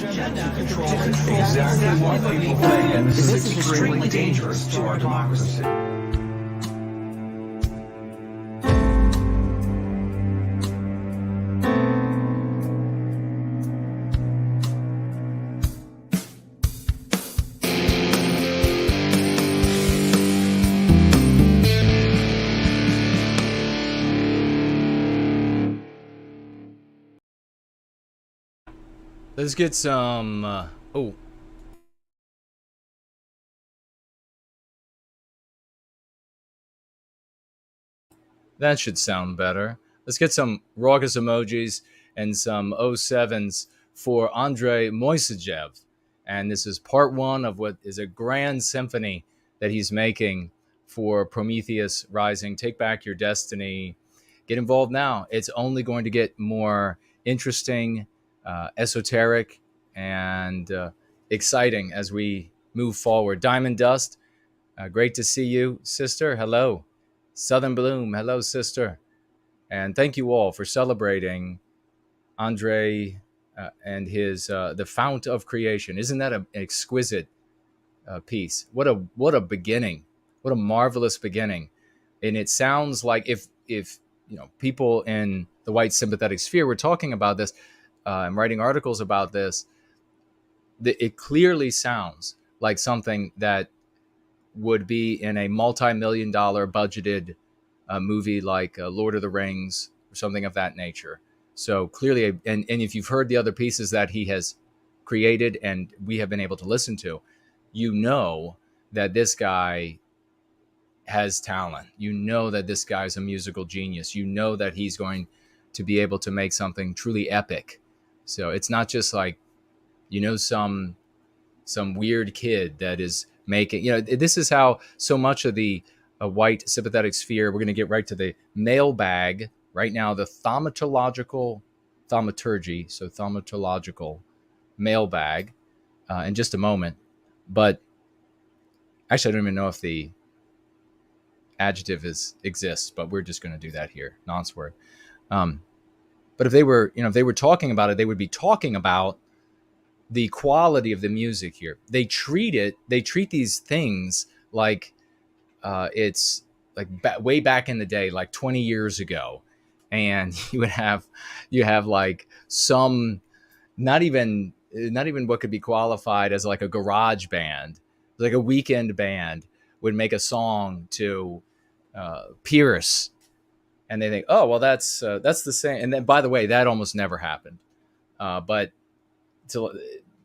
agenda to control exactly what people think, and this is extremely dangerous to our democracy. Let's get some, oh. That should sound better. Let's get some raucous emojis and some 07s for Andrei Moissejev. And this is part one of what is a grand symphony that he's making for Prometheus Rising. Take Back Your Destiny. Get involved now. It's only going to get more interesting, esoteric, and exciting as we move forward. Diamond Dust, great to see you, sister. Hello. Southern Bloom, hello, sister. And thank you all for celebrating Andrei and his The Fount of Creation. Isn't that an exquisite piece? What a beginning. What a marvelous beginning. And it sounds like if people in the white sympathetic sphere were talking about this and writing articles about this, it clearly sounds like something that would be in a multi-million-dollar budgeted movie like Lord of the Rings or something of that nature. So clearly, and if you've heard the other pieces that he has created and we have been able to listen to, you know that this guy has talent. You know that this guy's a musical genius. You know that he's going to be able to make something truly epic. So it's not just like, some weird kid that is making, this is how so much of the white sympathetic sphere, we're going to get right to the mailbag right now, the thaumaturgical mailbag in just a moment. But actually, I don't even know if the adjective exists, but we're just going to do that here, nonsword. But if they were talking about it, they would be talking about the quality of the music here. They treat these things like it's like way back in the day, like 20 years ago. And you have like some, not even what could be qualified as like a garage band, like a weekend band would make a song to Pierce. And they think, oh, well, that's the same. And then, by the way, that almost never happened. But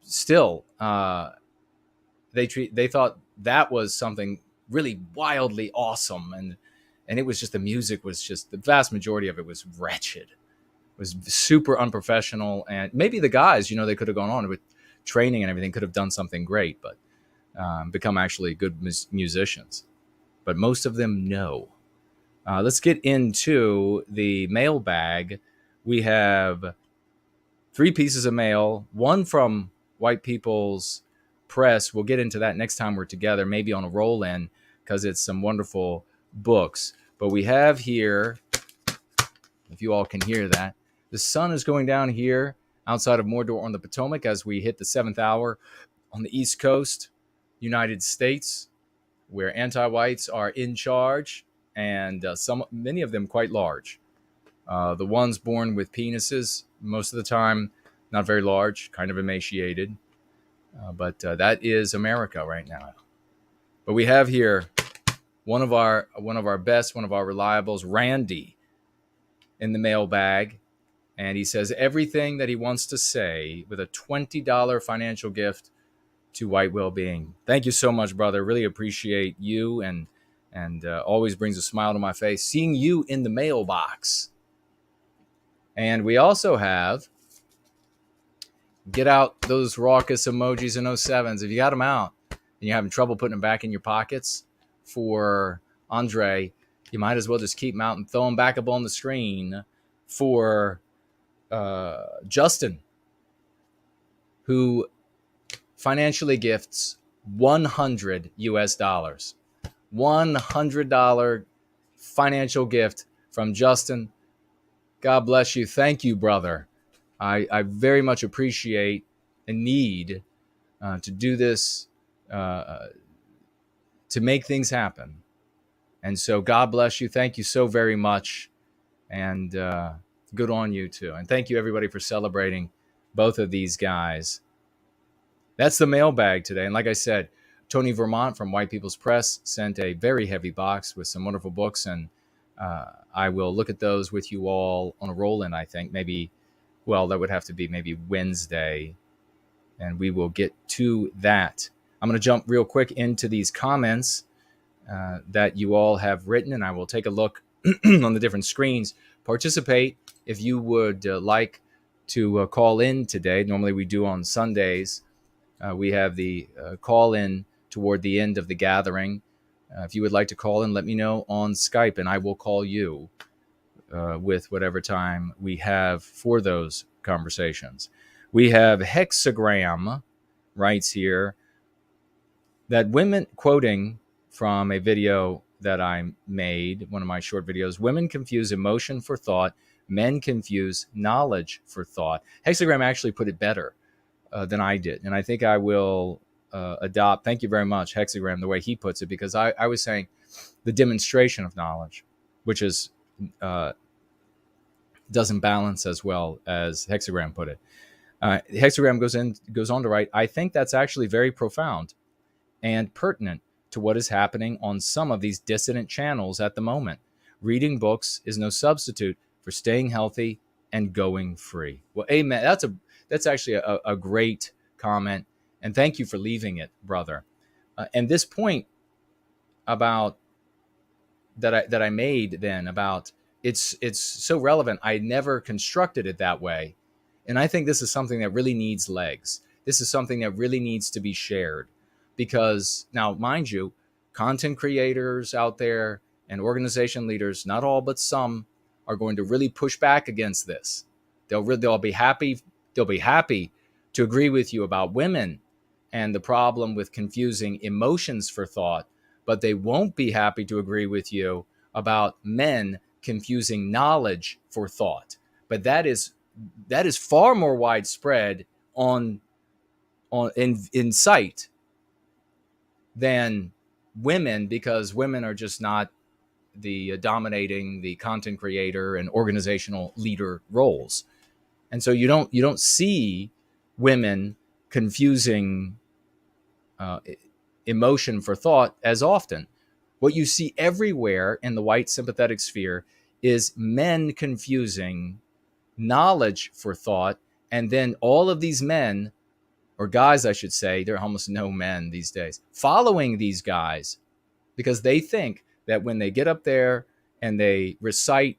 still, they thought that was something really wildly awesome, and it was just, the music was just, the vast majority of it was wretched. It was super unprofessional, and maybe the guys, they could have gone on with training and everything, could have done something great, but become actually good musicians. But most of them, no. Let's get into the mailbag. We have 3 pieces of mail, one from White People's Press. We'll get into that next time we're together, maybe on a roll-in, because it's some wonderful books. But we have here, if you all can hear that, the sun is going down here outside of Mordor on the Potomac as we hit the 7th hour on the East Coast, United States, where anti-whites are in charge, and many of them quite large. The ones born with penises, most of the time, not very large, kind of emaciated. But that is America right now. But we have here one of our best, one of our reliables, Randy, in the mailbag. And he says everything that he wants to say with a $20 financial gift to White Wellbeing. Thank you so much, brother. Really appreciate you, and always brings a smile to my face seeing you in the mailbox. And we also have, get out those raucous emojis and 07s. If you got them out and you're having trouble putting them back in your pockets for Andrei, you might as well just keep them out and throw them back up on the screen for Justin, who financially gifts $100 US. $100 financial gift from Justin. God bless you. Thank you, brother. I very much appreciate a need to do this, to make things happen. And so God bless you. Thank you so very much. And good on you too. And thank you everybody for celebrating both of these guys. That's the mailbag today. And like I said, Tony Vermont from White People's Press sent a very heavy box with some wonderful books. And I will look at those with you all on a roll-in, I think. Maybe, well, that would have to be maybe Wednesday. And we will get to that. I'm going to jump real quick into these comments that you all have written, and I will take a look on the different screens. Participate if you would like to call in today. Normally we do on Sundays. We have the call in toward the end of the gathering. If you would like to call in, let me know on Skype, and I will call you with whatever time we have for those conversations. We have Hexagram writes here that women, quoting from a video that I made, one of my short videos, women confuse emotion for thought, men confuse knowledge for thought. Hexagram actually put it better than I did. And I think I will adopt, thank you very much, Hexagram, the way he puts it, because I was saying the demonstration of knowledge, which is doesn't balance as well as Hexagram put it. Hexagram goes on to write, I think that's actually very profound and pertinent to what is happening on some of these dissident channels at the moment. Reading books is no substitute for staying healthy and going free. Well, amen. That's actually a great comment, and thank you for leaving it, brother. And this point about that I made then about it's so relevant. I never constructed it that way. And I think this is something that really needs legs. This is something that really needs to be shared. Because now, mind you, content creators out there and organization leaders, not all but some, are going to really push back against this. They'll be happy. They'll be happy to agree with you about women and the problem with confusing emotions for thought, but they won't be happy to agree with you about men confusing knowledge for thought. But that is far more widespread in sight than women, because women are just not the dominating the content creator and organizational leader roles. And so you don't see women confusing emotion for thought as often. What you see everywhere in the white sympathetic sphere is men confusing knowledge for thought, and then all of these men, or guys, I should say, there are almost no men these days, following these guys because they think that when they get up there and they recite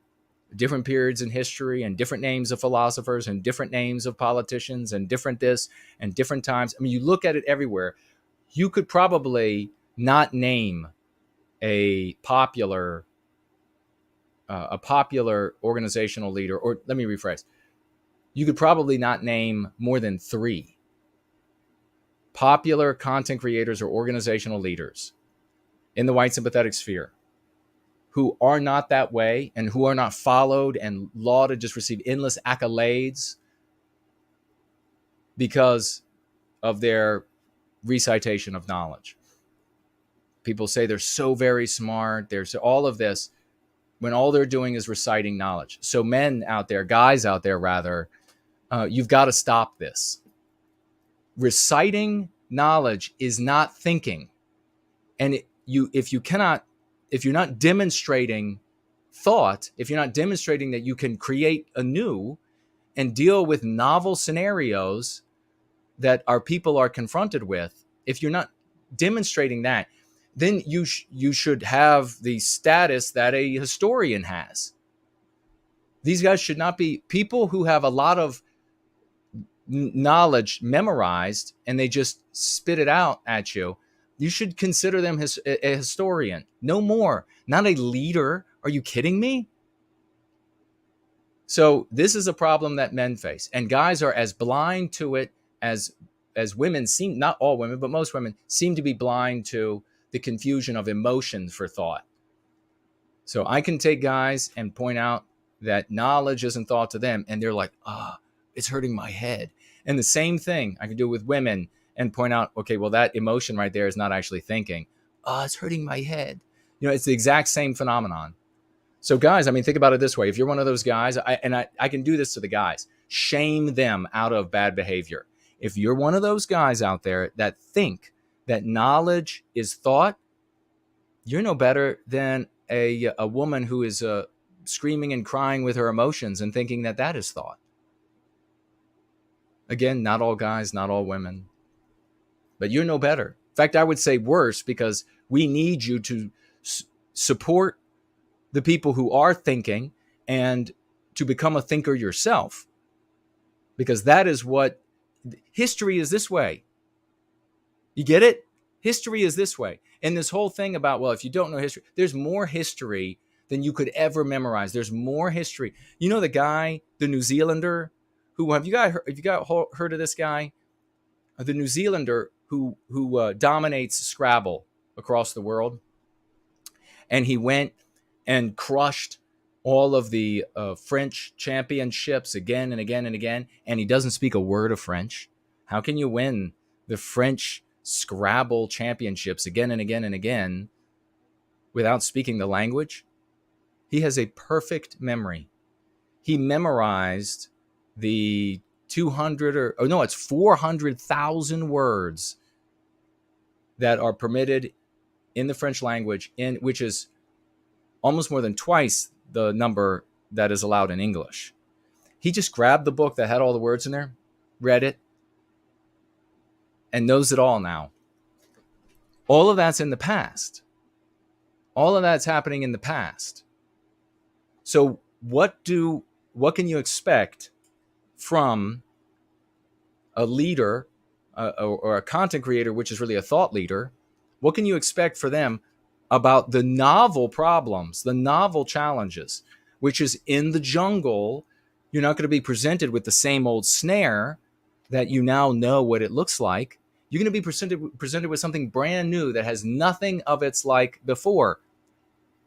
different periods in history and different names of philosophers and different names of politicians and different this and different times, I mean, you look at it everywhere. You could probably not name a popular organizational leader, or let me rephrase. You could probably not name more than 3 popular content creators or organizational leaders in the white sympathetic sphere who are not that way and who are not followed and lauded, just receive endless accolades because of their recitation of knowledge. People say they're so very smart. There's all of this when all they're doing is reciting knowledge. So men out there, guys out there rather, you've got to stop this. Reciting knowledge is not thinking. And if you're not demonstrating thought, if you're not demonstrating that you can create anew and deal with novel scenarios that our people are confronted with, if you're not demonstrating that, then you should have the status that a historian has. These guys should not be people who have a lot of knowledge memorized and they just spit it out at you. You should consider them a historian. No more. Not a leader. Are you kidding me? So this is a problem that men face. And guys are as blind to it as women seem, not all women, but most women seem to be blind to the confusion of emotion for thought. So I can take guys and point out that knowledge isn't thought to them. And they're like, it's hurting my head. And the same thing I can do with women and point out, okay, well, that emotion right there is not actually thinking. Oh, it's hurting my head. It's the exact same phenomenon. So guys, I mean, think about it this way. If you're one of those guys, I can do this to the guys, shame them out of bad behavior. If you're one of those guys out there that think that knowledge is thought, you're no better than a woman who is screaming and crying with her emotions and thinking that that is thought. Again, not all guys, not all women, but you're no better. In fact, I would say worse, because we need you to support the people who are thinking and to become a thinker yourself, because that is what history is this way. You get it? History is this way. And this whole thing about, well, if you don't know history, there's more history than you could ever memorize. There's more history. You know the guy, the New Zealander, who have you guys heard of this guy? The New Zealander who dominates Scrabble across the world. And he went and crushed all of the French championships again and again and again. And he doesn't speak a word of French. How can you win the French Scrabble championships again and again and again without speaking the language? He has a perfect memory. He memorized the 400,000 words that are permitted in the French language, which is almost more than twice the number that is allowed in English. He just grabbed the book that had all the words in there, read it, and knows it all now. All of that's in the past. All of that's happening in the past. So what can you expect from a leader or a content creator, which is really a thought leader? What can you expect for them about the novel problems, the novel challenges, which is in the jungle? You're not going to be presented with the same old snare that you now know what it looks like. You're going to be presented with something brand new that has nothing of its like before.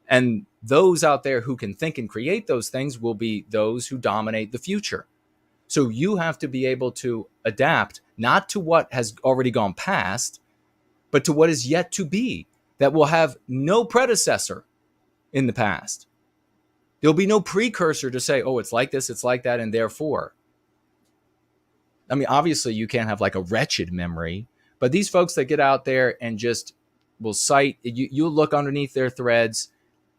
And those out there who can think and create those things will be those who dominate the future. So you have to be able to adapt, not to what has already gone past, but to what is yet to be, that will have no predecessor in the past. There'll be no precursor to say, oh, it's like this, it's like that, and therefore. I mean, obviously you can't have like a wretched memory, but these folks that get out there and just will cite, you'll look underneath their threads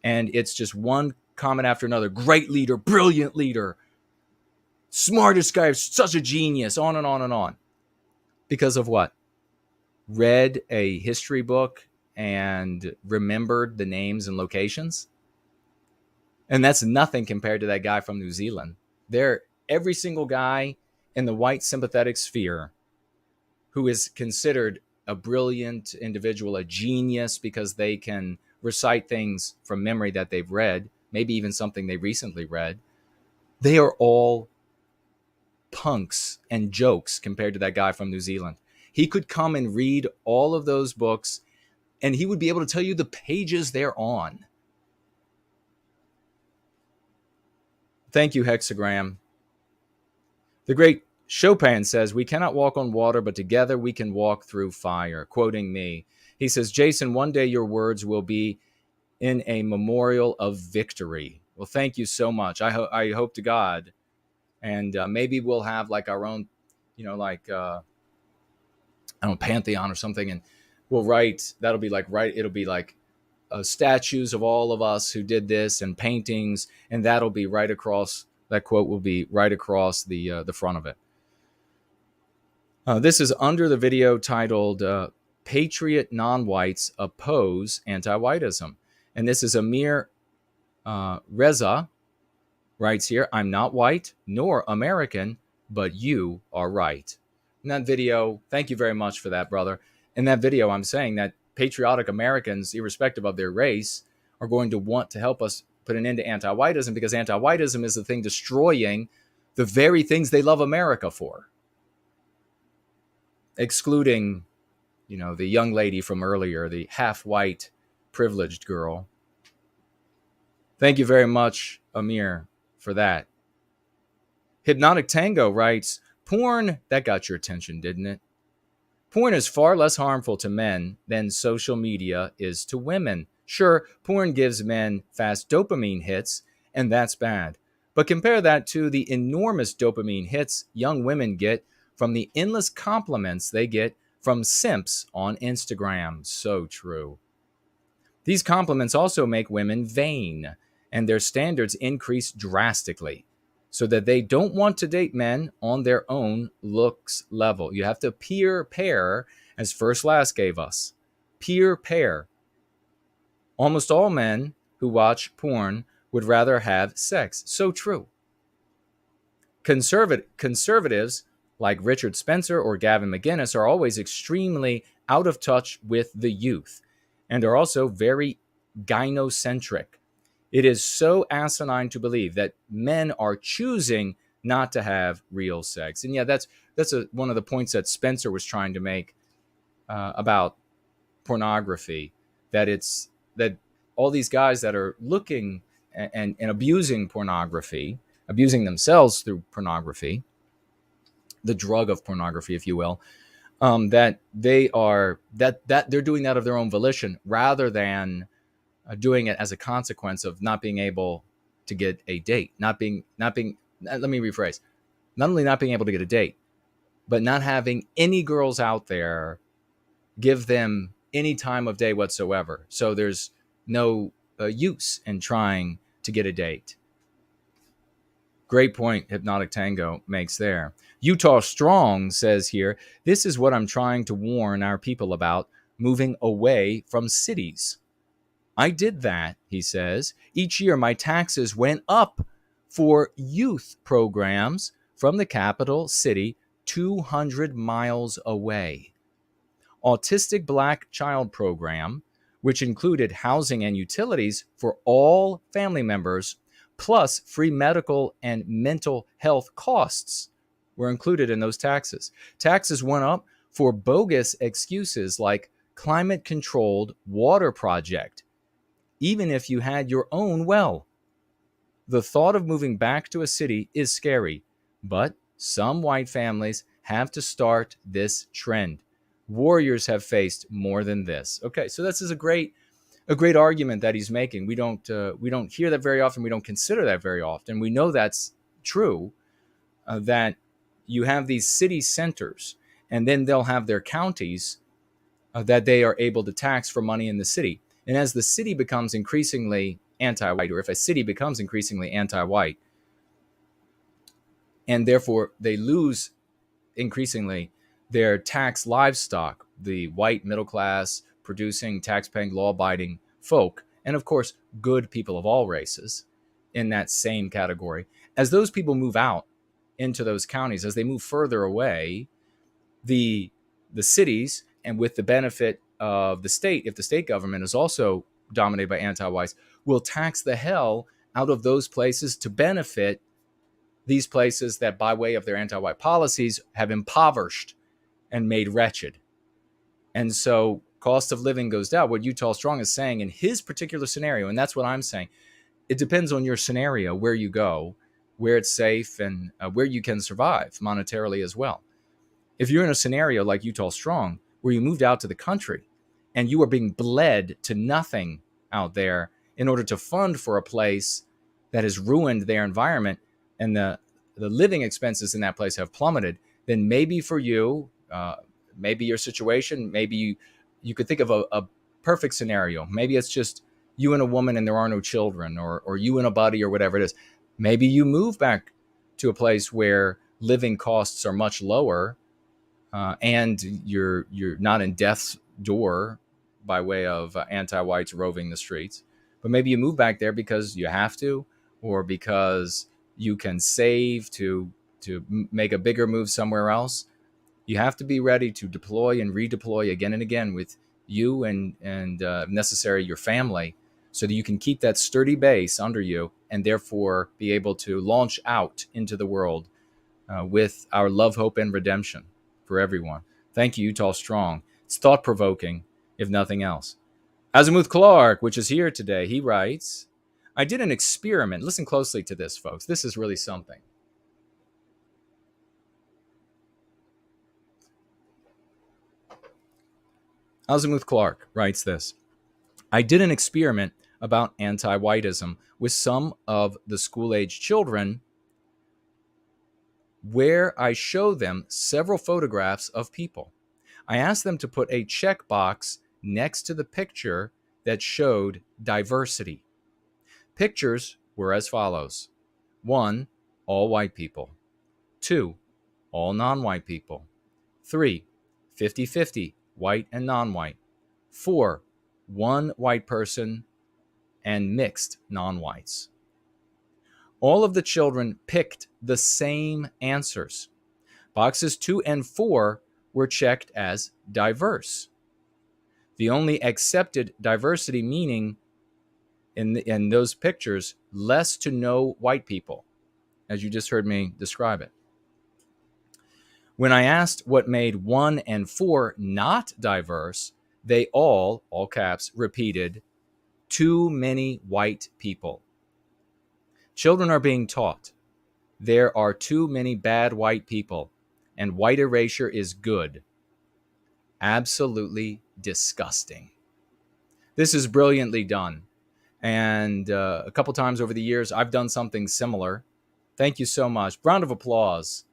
and it's just one comment after another. Great leader, brilliant leader, smartest guy, such a genius, on and on and on. Because of what? Read a history book and remembered the names and locations. And that's nothing compared to that guy from New Zealand. Every single guy in the white sympathetic sphere who is considered a brilliant individual, a genius, because they can recite things from memory that they've read, maybe even something they recently read, they are all punks and jokes compared to that guy from New Zealand. He could come and read all of those books and he would be able to tell you the pages they're on. Thank you, Hexagram. The great Chopin says, we cannot walk on water, but together we can walk through fire. Quoting me, he says, Jason, one day your words will be in a memorial of victory. Well, thank you so much. I hope to God. And maybe we'll have like our own, pantheon or something. And we'll write, it'll be like statues of all of us who did this and paintings. And that'll be right across, that quote will be right across the front of it. This is under the video titled Patriot Non-Whites Oppose Anti-Whitism. And this is Amir Reza writes here, I'm not white nor American, but you are right. In that video, thank you very much for that, brother. In that video, I'm saying that patriotic Americans, irrespective of their race, are going to want to help us put an end to anti-whitism, because anti-whitism is the thing destroying the very things they love America for. Excluding, the young lady from earlier, the half-white privileged girl. Thank you very much, Amir, for that. Hypnotic Tango writes, Porn, that got your attention, didn't it? Porn is far less harmful to men than social media is to women. Sure, porn gives men fast dopamine hits, and that's bad. But compare that to the enormous dopamine hits young women get from the endless compliments they get from simps on Instagram. So true. These compliments also make women vain, and their standards increase drastically, so that they don't want to date men on their own looks level. You have to peer pair, as First Last gave us. Peer pair. Almost all men who watch porn would rather have sex. So true. Conservatives like Richard Spencer or Gavin McInnes are always extremely out of touch with the youth and are also very gynocentric. It is so asinine to believe that men are choosing not to have real sex. And yeah, that's one of the points that Spencer was trying to make about pornography, that all these guys that are looking and abusing pornography, abusing themselves through pornography, the drug of pornography, if you will, that they're doing that of their own volition rather than doing it as a consequence of not being able to get a date, let me rephrase, not only not being able to get a date, but not having any girls out there give them any time of day whatsoever. So there's no use in trying to get a date. Great point Hypnotic Tango makes there. Utah Strong says here, this is what I'm trying to warn our people about, moving away from cities. I did that, he says. Each year my taxes went up for youth programs from the capital city 200 miles away. Autistic Black Child Program, which included housing and utilities for all family members, plus free medical and mental health costs were included in those taxes. Taxes went up for bogus excuses like climate-controlled water project, even if you had your own well. The thought of moving back to a city is scary, but some white families have to start this trend. Warriors have faced more than this. Okay, so this is a great argument that he's making. We don't hear that very often. We don't consider that very often. We know that's true, that you have these city centers, and then they'll have their counties that they are able to tax for money in the city. And as the city becomes increasingly anti-white, or if a city becomes increasingly anti-white, and therefore they lose increasingly their tax livestock, the white middle class producing, tax-paying, law-abiding folk, and of course, good people of all races in that same category. As those people move out into those counties, as they move further away, the cities, and with the benefit of the state, if the state government is also dominated by anti-whites, will tax the hell out of those places to benefit these places that, by way of their anti-white policies, have impoverished and made wretched. And so cost of living goes down. What Utah Strong is saying in his particular scenario, and that's what I'm saying, it depends on your scenario, where you go, where it's safe, and where you can survive monetarily as well. If you're in a scenario like Utah Strong, where you moved out to the country and you are being bled to nothing out there in order to fund for a place that has ruined their environment, and the living expenses in that place have plummeted, then maybe for you, maybe your situation, maybe you could think of a perfect scenario. Maybe it's just you and a woman and there are no children, or you and a buddy, or whatever it is. Maybe you move back to a place where living costs are much lower, and you're not in death's door by way of anti-whites roving the streets. But maybe you move back there because you have to, or because you can save to make a bigger move somewhere else. You have to be ready to deploy and redeploy again and again with you and if necessary, your family, so that you can keep that sturdy base under you and therefore be able to launch out into the world with our love, hope, and redemption for everyone. Thank you, Utah Strong. It's thought-provoking, if nothing else. Azimuth Clark, which is here today, he writes, I did an experiment. Listen closely to this, folks. This is really something. Azimuth Clark writes this: I did an experiment about anti-whiteism with some of the school-age children where I show them several photographs of people. I asked them to put a checkbox next to the picture that showed diversity. Pictures were as follows: 1, all white people; 2, all non-white people; 3, 50-50, white and non-white; 4, one white person and mixed non-whites. All of the children picked the same answers. Boxes 2 and 4 were checked as diverse. The only accepted diversity meaning in those pictures, less to no white people, as you just heard me describe it. When I asked what made 1 and 4 not diverse, they all caps, repeated, too many white people. Children are being taught there are too many bad white people, and white erasure is good. Absolutely disgusting. This is brilliantly done. And a couple times over the years, I've done something similar. Thank you so much. Round of applause.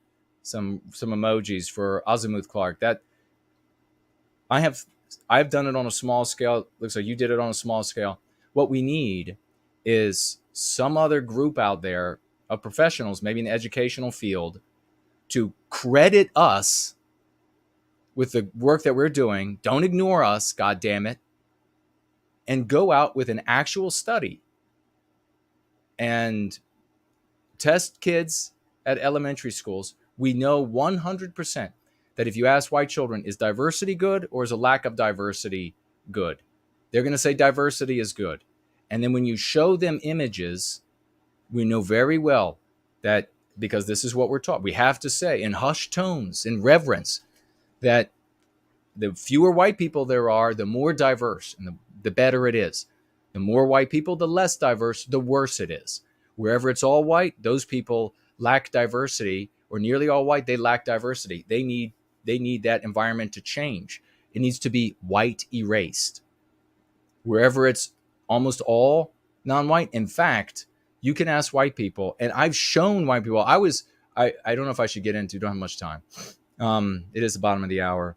Some emojis for Azimuth Clark. That I've done it on a small scale. Looks like you did it on a small scale. What we need is some other group out there of professionals, maybe in the educational field, to credit us with the work that we're doing. Don't ignore us, God damn it. And go out with an actual study and test kids at elementary schools. We know 100% that if you ask white children, is diversity good or is a lack of diversity good? They're going to say diversity is good. And then when you show them images, we know very well that, because this is what we're taught, we have to say in hushed tones, in reverence, that the fewer white people there are, the more diverse and the better it is. The more white people, the less diverse, the worse it is. Wherever it's all white, those people lack diversity, or nearly all white, they lack diversity. They need that environment to change. It needs to be white erased. Wherever it's almost all non-white, in fact, you can ask white people, and I've shown white people. I don't know if I should get into, don't have much time. It is the bottom of the hour.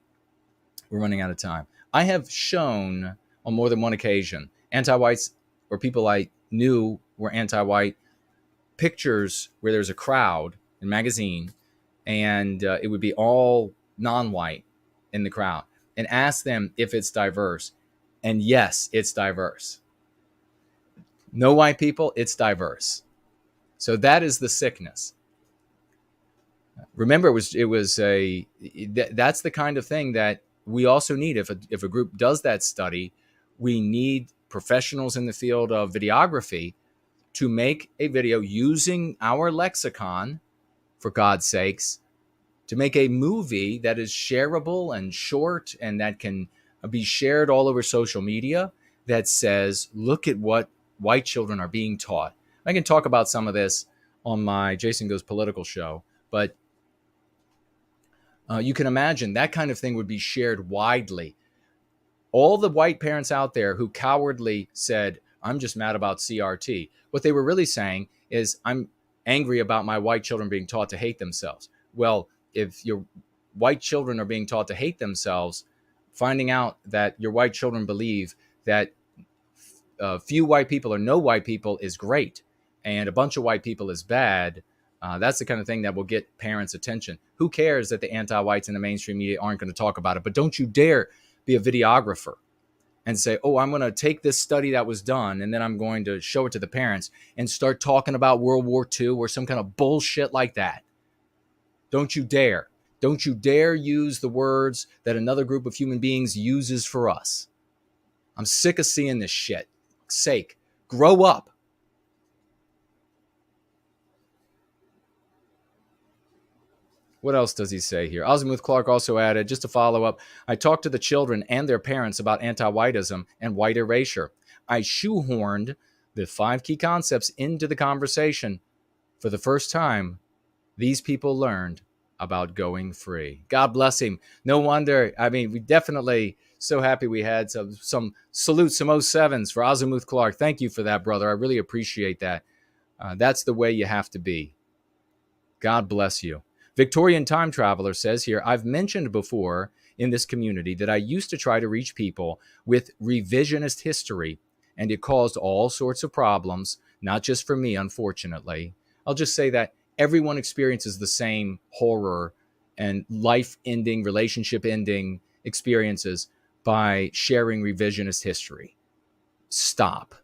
We're running out of time. I have shown on more than one occasion anti-whites, or people I knew were anti-white, pictures where there's a crowd in magazine, and it would be all non-white in the crowd, and ask them if it's diverse. And yes, it's diverse. No white people, it's diverse. So that is the sickness. Remember, that's the kind of thing that we also need. If a group does that study, we need professionals in the field of videography to make a video using our lexicon, for God's sakes, to make a movie that is shareable and short and that can be shared all over social media, that says, look at what white children are being taught. I can talk about some of this on my Jason Goes Political show, but you can imagine that kind of thing would be shared widely. All the white parents out there who cowardly said, I'm just mad about CRT, what they were really saying is, I'm angry about my white children being taught to hate themselves. Well, if your white children are being taught to hate themselves, finding out that your white children believe that few white people or no white people is great and a bunch of white people is bad, that's the kind of thing that will get parents' attention. Who cares that the anti-whites in the mainstream media aren't going to talk about it? But don't you dare be a videographer and say, oh, I'm going to take this study that was done and then I'm going to show it to the parents and start talking about World War II or some kind of bullshit like that. Don't you dare. Don't you dare use the words that another group of human beings uses for us. I'm sick of seeing this shit. For fuck's sake, grow up. What else does he say here? Azimuth Clark also added, just to follow up, I talked to the children and their parents about anti-whiteism and white erasure. I shoehorned the 5 key concepts into the conversation. For the first time, these people learned about going free. God bless him. No wonder. I mean, we definitely So happy we had some salute, some 07s for Azimuth Clark. Thank you for that, brother. I really appreciate that. That's the way you have to be. God bless you. Victorian Time Traveler says here, I've mentioned before in this community that I used to try to reach people with revisionist history, and it caused all sorts of problems, not just for me, unfortunately. I'll just say that everyone experiences the same horror and life-ending, relationship-ending experiences by sharing revisionist history. Stop.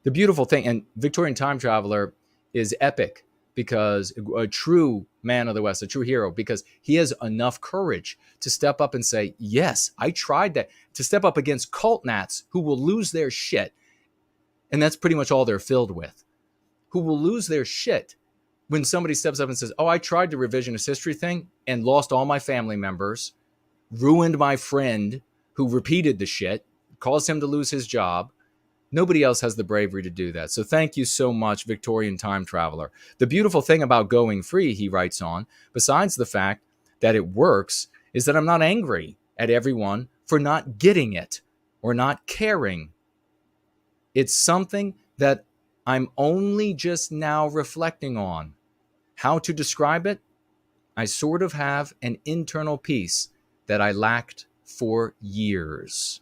The beautiful thing, and Victorian Time Traveler is epic because a true man of the West, a true hero, because he has enough courage to step up and say, yes, I tried that, to step up against cult nats who will lose their shit. And that's pretty much all they're filled with, who will lose their shit when somebody steps up and says, oh, I tried the revisionist history thing and lost all my family members, ruined my friend who repeated the shit, caused him to lose his job. Nobody else has the bravery to do that. So thank you so much, Victorian Time Traveler. The beautiful thing about going free, he writes on, besides the fact that it works, is that I'm not angry at everyone for not getting it or not caring. It's something that I'm only just now reflecting on. How to describe it? I sort of have an internal peace that I lacked for years.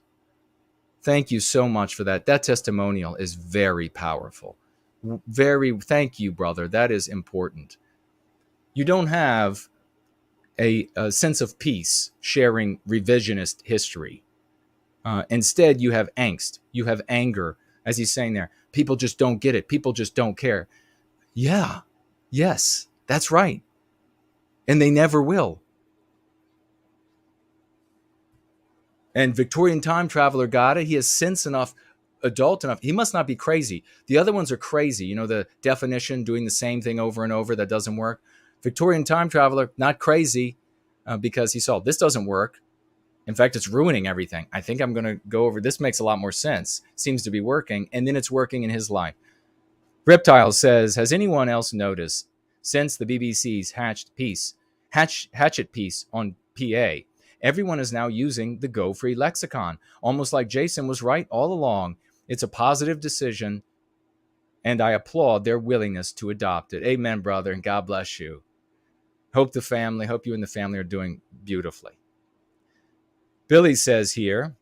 Thank you so much for that. That testimonial is very powerful. Thank you, brother. That is important. You don't have a sense of peace sharing revisionist history. Instead, you have angst. You have anger. As he's saying there, people just don't get it. People just don't care. Yeah. Yes, that's right. And they never will. And Victorian Time Traveler got it. He has sense enough, adult enough. He must not be crazy. The other ones are crazy. You know, the definition, doing the same thing over and over, that doesn't work. Victorian Time Traveler, not crazy, because he saw this doesn't work. In fact, it's ruining everything. I think I'm going to go over. This makes a lot more sense. Seems to be working. And then it's working in his life. Reptile says, has anyone else noticed since the BBC's hatchet piece on PA, everyone is now using the Go Free lexicon, almost like Jason was right all along. It's a positive decision, and I applaud their willingness to adopt it. Amen, brother, and God bless you. Hope you and the family are doing beautifully. Billy says here,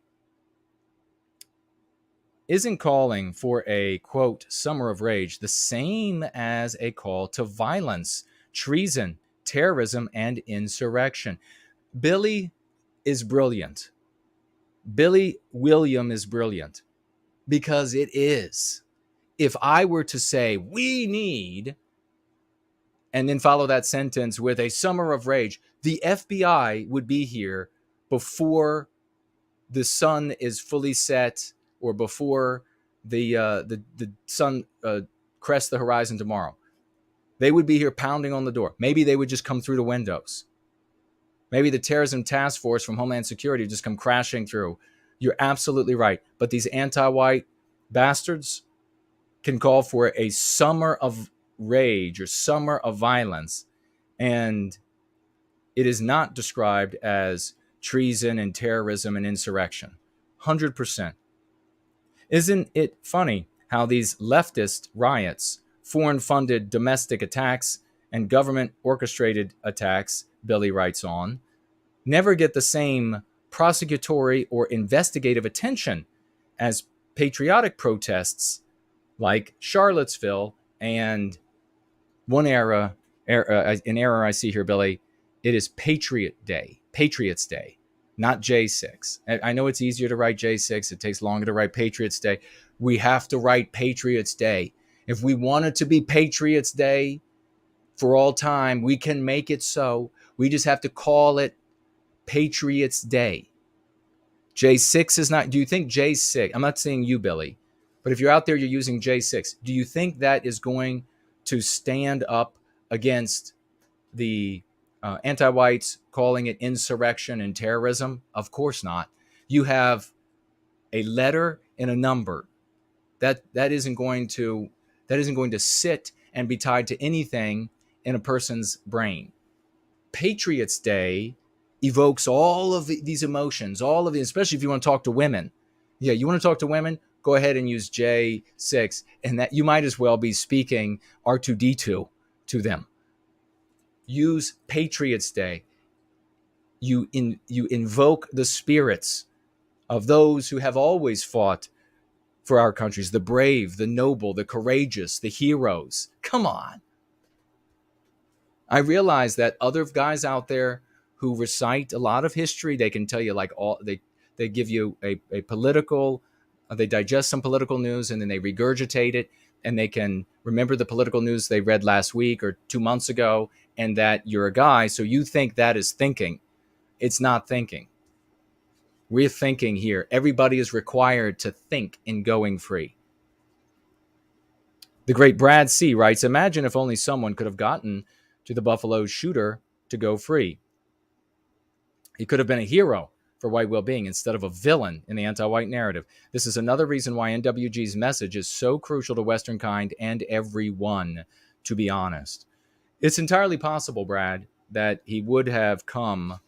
isn't calling for a, quote, summer of rage the same as a call to violence, treason, terrorism, and insurrection? Billy is brilliant. Billy William is brilliant because it is. If I were to say, we need, and then follow that sentence with a summer of rage, the FBI would be here before the sun is fully set or before the sun crests the horizon tomorrow. They would be here pounding on the door. Maybe they would just come through the windows. Maybe the terrorism task force from Homeland Security would just come crashing through. You're absolutely right. But these anti-white bastards can call for a summer of rage or summer of violence. And it is not described as treason and terrorism and insurrection. 100%. Isn't it funny how these leftist riots, foreign-funded domestic attacks, and government-orchestrated attacks, Billy writes on, never get the same prosecutory or investigative attention as patriotic protests like Charlottesville and an error I see here, Billy, it is Patriot's Day, not J6. I know it's easier to write J6. It takes longer to write Patriots Day. We have to write Patriots Day. If we want it to be Patriots Day for all time, we can make it so. We just have to call it Patriots Day. J6 is not, do you think J6, I'm not saying you, Billy, but if you're out there, you're using J6, do you think that is going to stand up against the anti-whites calling it insurrection and terrorism? Of course not. You have a letter and a number. That isn't going to sit and be tied to anything in a person's brain. Patriots Day evokes all of these emotions, all of the, especially if you want to talk to women. Yeah, you want to talk to women? Go ahead and use J6, and that you might as well be speaking R2D2 to them. Use Patriots Day. You invoke the spirits of those who have always fought for our countries, the brave, the noble, the courageous, the heroes. Come on. I realize that other guys out there who recite a lot of history, they can tell you like all, they give you a political, they digest some political news and then they regurgitate it, and they can remember the political news they read last week or 2 months ago, and that you're a guy, so you think that is thinking. It's not thinking. We're thinking here. Everybody is required to think in Going Free. The great Brad C. writes, imagine if only someone could have gotten to the Buffalo shooter to go free. He could have been a hero for white well-being instead of a villain in the anti-white narrative. This is another reason why NWG's message is so crucial to Western kind and everyone, to be honest. It's entirely possible, Brad, that he would have come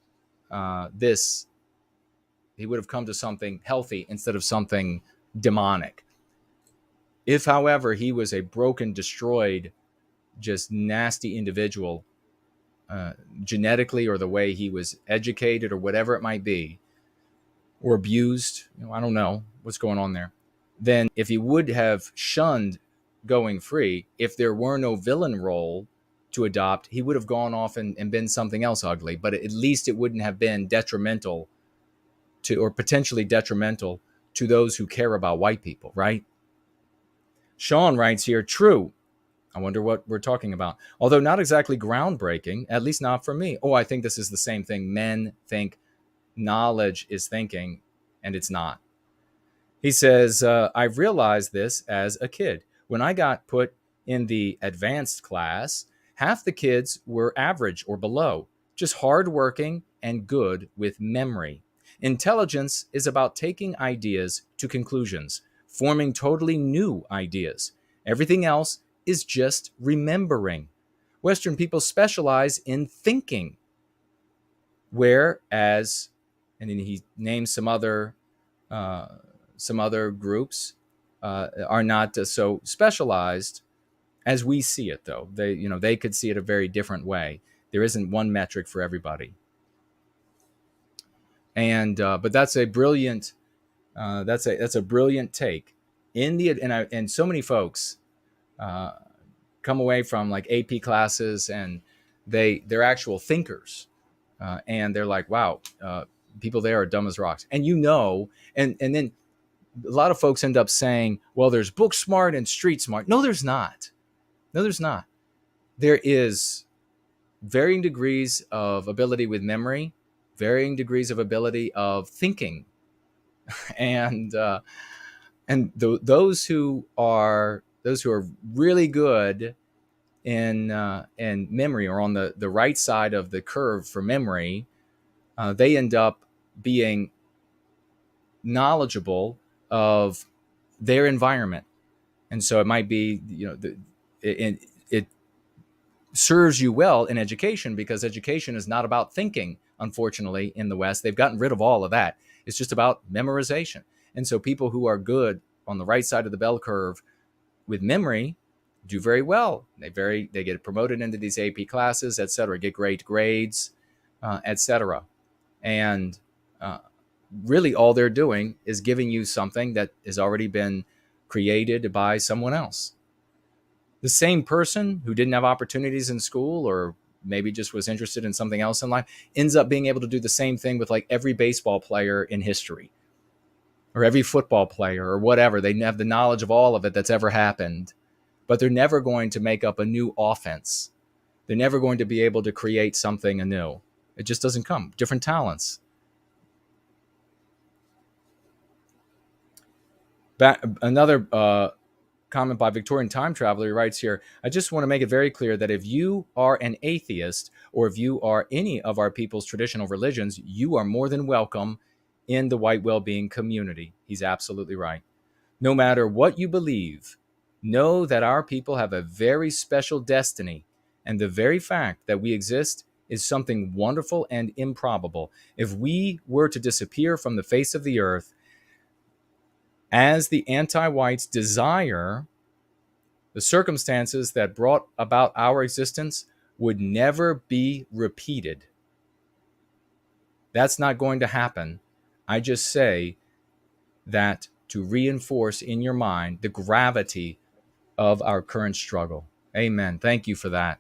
he would have come to something healthy instead of something demonic. If, however, he was a broken, destroyed, just nasty individual, genetically or the way he was educated or whatever it might be, or abused, I don't know what's going on there, then if he would have shunned Going Free, if there were no villain role to adopt, he would have gone off and been something else ugly, but at least it wouldn't have been detrimental to, or potentially detrimental to those who care about white people, right? Sean writes here, true. I wonder what we're talking about. Although not exactly groundbreaking, at least not for me. Oh, I think this is the same thing. Men think knowledge is thinking, and it's not. He says, I've realized this as a kid. When I got put in the advanced class, half the kids were average or below, just hardworking and good with memory. Intelligence is about taking ideas to conclusions, forming totally new ideas. Everything else is just remembering. Western people specialize in thinking, whereas, and then he names some other groups are not so specialized as we see it. Though they could see it a very different way. There isn't one metric for everybody. And but that's a brilliant take. And so many folks come away from like AP classes and they're actual thinkers, and they're like, wow, people there are dumb as rocks. And and then a lot of folks end up saying, well, there's book smart and street smart. No, there's not. There is varying degrees of ability with memory, varying degrees of ability of thinking, and those who are really good in memory, or on the right side of the curve for memory, they end up being knowledgeable of their environment, and so it might be it serves you well in education, because education is not about thinking. Unfortunately, in the West, they've gotten rid of all of that. It's just about memorization. And so people who are good on the right side of the bell curve with memory do very well. They get promoted into these AP classes, et cetera, get great grades, et cetera. And really all they're doing is giving you something that has already been created by someone else. The same person who didn't have opportunities in school, or maybe just was interested in something else in life, ends up being able to do the same thing with like every baseball player in history, or every football player, or whatever. They have the knowledge of all of it that's ever happened, but they're never going to make up a new offense. They're never going to be able to create something anew. It just doesn't come. Different talents. Another comment by Victorian Time Traveler writes here, I just want to make it very clear that if you are an atheist, or if you are any of our people's traditional religions, you are more than welcome in the white well-being community. He's absolutely right. No matter what you believe, know that our people have a very special destiny, and the very fact that we exist is something wonderful and improbable. If we were to disappear from the face of the earth, as the anti-whites desire, the circumstances that brought about our existence would never be repeated. That's not going to happen. I just say that to reinforce in your mind the gravity of our current struggle. Amen. Thank you for that,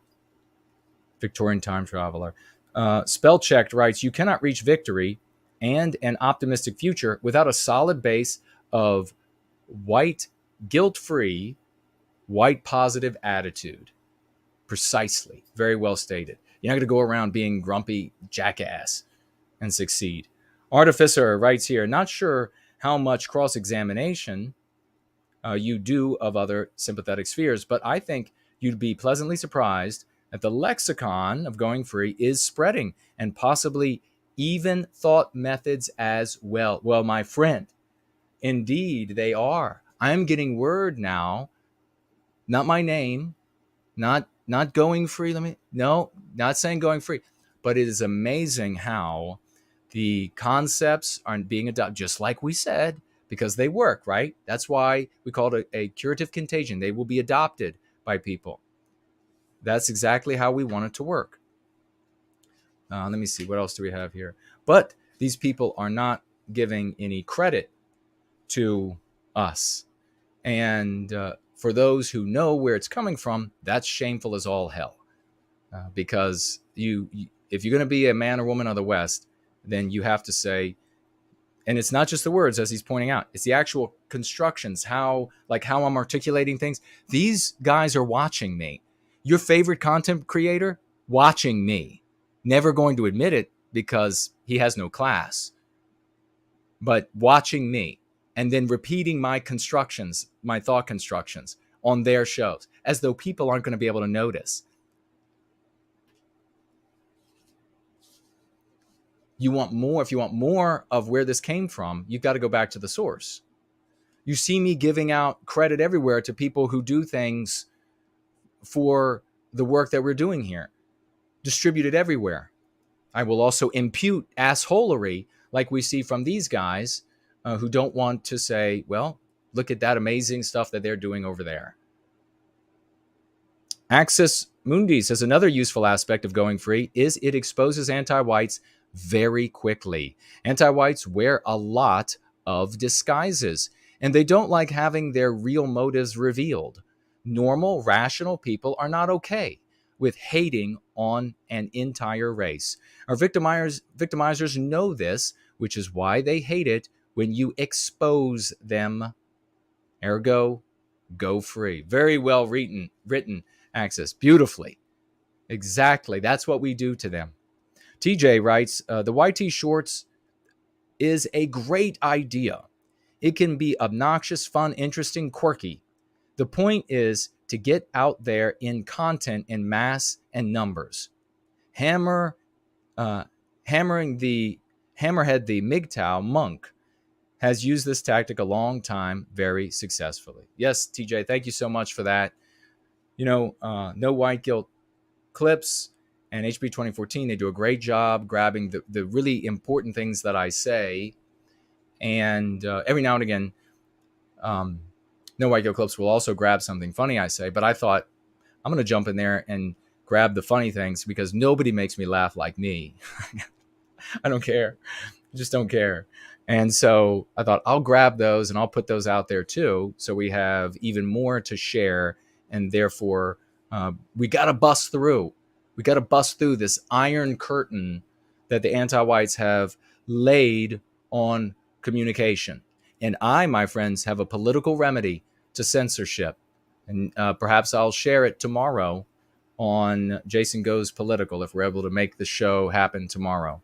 Victorian time traveler. Spellchecked writes, you cannot reach victory and an optimistic future without a solid base of white, guilt-free, white positive attitude. Precisely. Very well stated. You're not going to go around being grumpy jackass and succeed. Artificer writes here, not sure how much cross-examination you do of other sympathetic spheres, but I think you'd be pleasantly surprised that the lexicon of going free is spreading, and possibly even thought methods as well. Well, my friend, indeed they are. I'm getting word now, not my name, not going free. Not saying going free, but it is amazing how the concepts are being adopted, just like we said, because they work, right? That's why we call it a curative contagion. They will be adopted by people. That's exactly how we want it to work. Let me see. What else do we have here? But these people are not giving any credit to us. And for those who know where it's coming from, that's shameful as all hell. Because if you're going to be a man or woman of the West, then you have to say, and it's not just the words, as he's pointing out, it's the actual constructions, how I'm articulating things. These guys are watching me. Your favorite content creator, watching me. Never going to admit it because he has no class. But watching me and then repeating my constructions, my thought constructions on their shows, as though people aren't going to be able to notice. You want more. If you want more of where this came from, you've got to go back to the source. You see me giving out credit everywhere to people who do things for the work that we're doing here, distributed everywhere. I will also impute assholery like we see from these guys who don't want to say, well, look at that amazing stuff that they're doing over there. Axis Mundi says another useful aspect of going free is it exposes anti-whites very quickly. Anti-whites wear a lot of disguises, and they don't like having their real motives revealed. Normal, rational people are not okay with hating on an entire race. Our victimizers know this, which is why they hate it when you expose them. Ergo, go free. Very well written, Axis. Beautifully. Exactly. That's what we do to them. TJ writes, the YT shorts is a great idea. It can be obnoxious, fun, interesting, quirky. The point is to get out there in content in mass and numbers. Hammerhead the MGTOW monk has used this tactic a long time very successfully. Yes, TJ, thank you so much for that. No White Guilt clips and HB 2014, they do a great job grabbing the really important things that I say. And every now and again, No White Guilt clips will also grab something funny I say. But I thought, I'm going to jump in there and grab the funny things because nobody makes me laugh like me. I don't care. I just don't care. And so I thought I'll grab those and I'll put those out there too. So we have even more to share. And therefore, we got to bust through. We got to bust through this iron curtain that the anti-whites have laid on communication. And I, my friends, have a political remedy to censorship. And perhaps I'll share it tomorrow on Jason Goes Political if we're able to make the show happen tomorrow.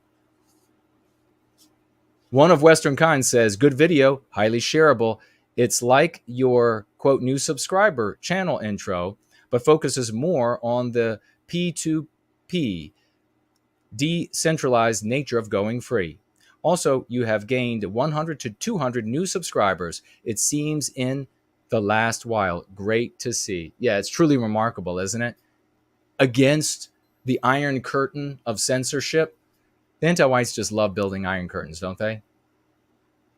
One of Western Kind says, good video, highly shareable. It's like your, quote, new subscriber channel intro, but focuses more on the P2P, decentralized nature of going free. Also, you have gained 100 to 200 new subscribers, it seems, in the last while. Great to see. Yeah, it's truly remarkable, isn't it? Against the Iron Curtain of censorship. The anti-whites just love building iron curtains, don't they?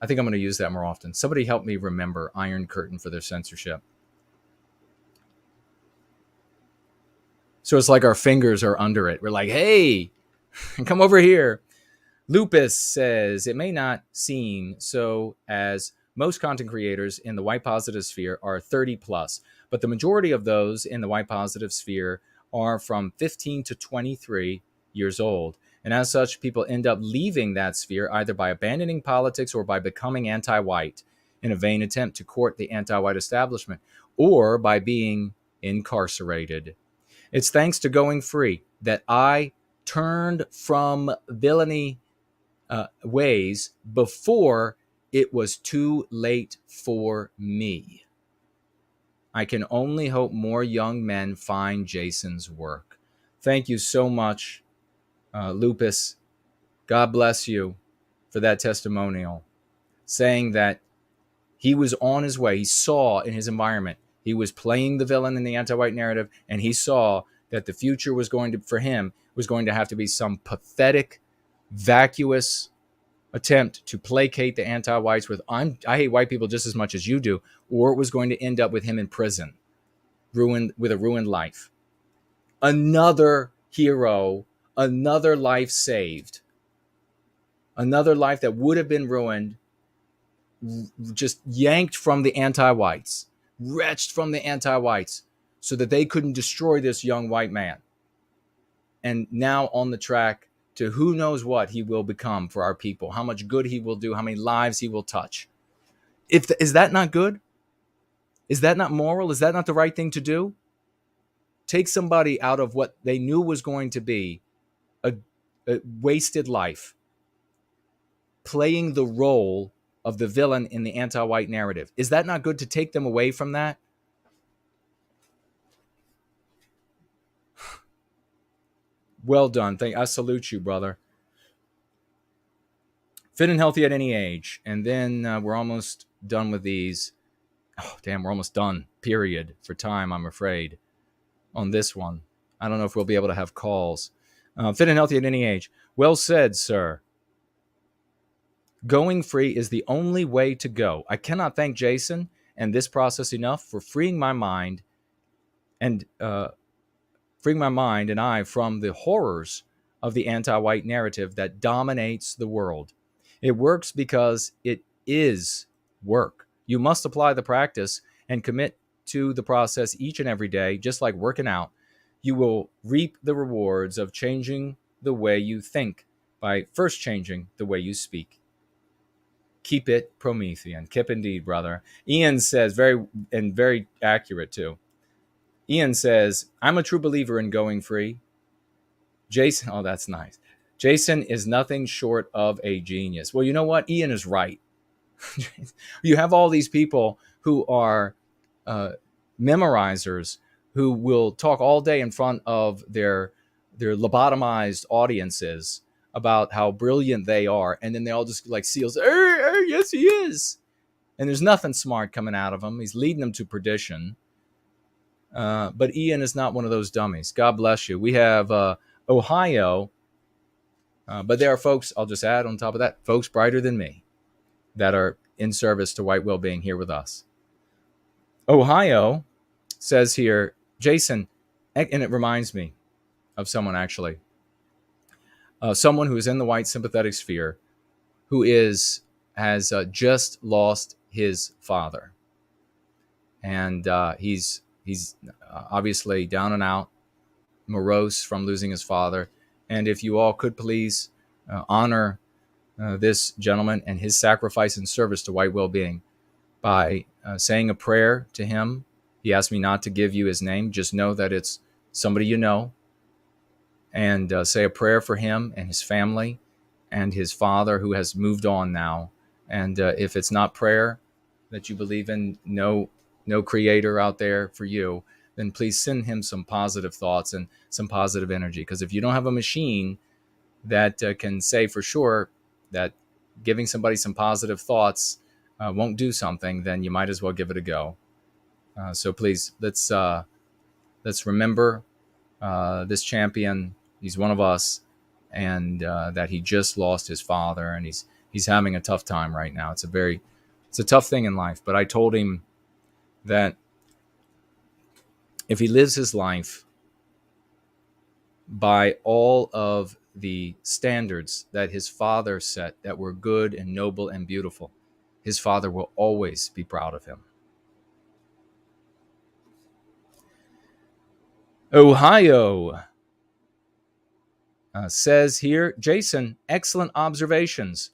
I think I'm going to use that more often. Somebody help me remember Iron Curtain for their censorship. So it's like our fingers are under it. We're like, hey, come over here. Lupus says, it may not seem so, as most content creators in the white positive sphere are 30 plus, but the majority of those in the white positive sphere are from 15 to 23 years old. And as such, people end up leaving that sphere either by abandoning politics or by becoming anti-white in a vain attempt to court the anti-white establishment, or by being incarcerated. It's thanks to going free that I turned from villainy ways before it was too late for me. I can only hope more young men find Jason's work. Thank you so much, Lupus. God bless you for that testimonial, saying that he was on his way. He saw in his environment, he was playing the villain in the anti-white narrative, and he saw that the future was going to, for him, was going to have to be some pathetic, vacuous attempt to placate the anti-whites with, I hate white people just as much as you do, or it was going to end up with him in prison, ruined, with a ruined life. Another hero, another life saved, another life that would have been ruined, just yanked from the anti-whites, wretched from the anti-whites, so that they couldn't destroy this young white man. And now on the track to who knows what he will become for our people, how much good he will do, how many lives he will touch. Is that not good? Is that not moral? Is that not the right thing to do? Take somebody out of what they knew was going to be a wasted life, playing the role of the villain in the anti-white narrative. Is that not good to take them away from that? Well done. I salute you, brother. Fit and healthy at any age. And then we're almost done with these. Oh, damn, we're almost done, period, for time, I'm afraid, on this one. I don't know if we'll be able to have calls. Fit and healthy at any age. Well said, sir. Going free is the only way to go. I cannot thank Jason and this process enough for freeing my mind and I from the horrors of the anti-white narrative that dominates the world. It works because it is work. You must apply the practice and commit to the process each and every day, just like working out. You will reap the rewards of changing the way you think by first changing the way you speak. Keep it Promethean. Kip indeed, brother. Ian says, very accurate too. Ian says, I'm a true believer in going free. Jason, oh, that's nice. Jason is nothing short of a genius. Well, you know what? Ian is right. You have all these people who are memorizers who will talk all day in front of their lobotomized audiences about how brilliant they are. And then they all just like seals, yes, he is. And there's nothing smart coming out of him. He's leading them to perdition. But Ian is not one of those dummies. God bless you. We have Ohio, but there are folks, I'll just add on top of that, folks brighter than me that are in service to white well-being here with us. Ohio says here, Jason, and it reminds me of someone actually, someone who is in the white sympathetic sphere who has just lost his father. And he's obviously down and out, morose from losing his father. And if you all could please honor this gentleman and his sacrifice and service to white well-being by saying a prayer to him. He asked me not to give you his name. Just know that it's somebody you know. And say a prayer for him and his family and his father who has moved on now. And if it's not prayer that you believe in, no creator out there for you, then please send him some positive thoughts and some positive energy. Because if you don't have a machine that can say for sure that giving somebody some positive thoughts won't do something, then you might as well give it a go. So please, let's remember this champion, he's one of us, and that he just lost his father, and he's having a tough time right now. It's a tough thing in life. But I told him that if he lives his life by all of the standards that his father set that were good and noble and beautiful, his father will always be proud of him. Ohio says here, Jason, excellent observations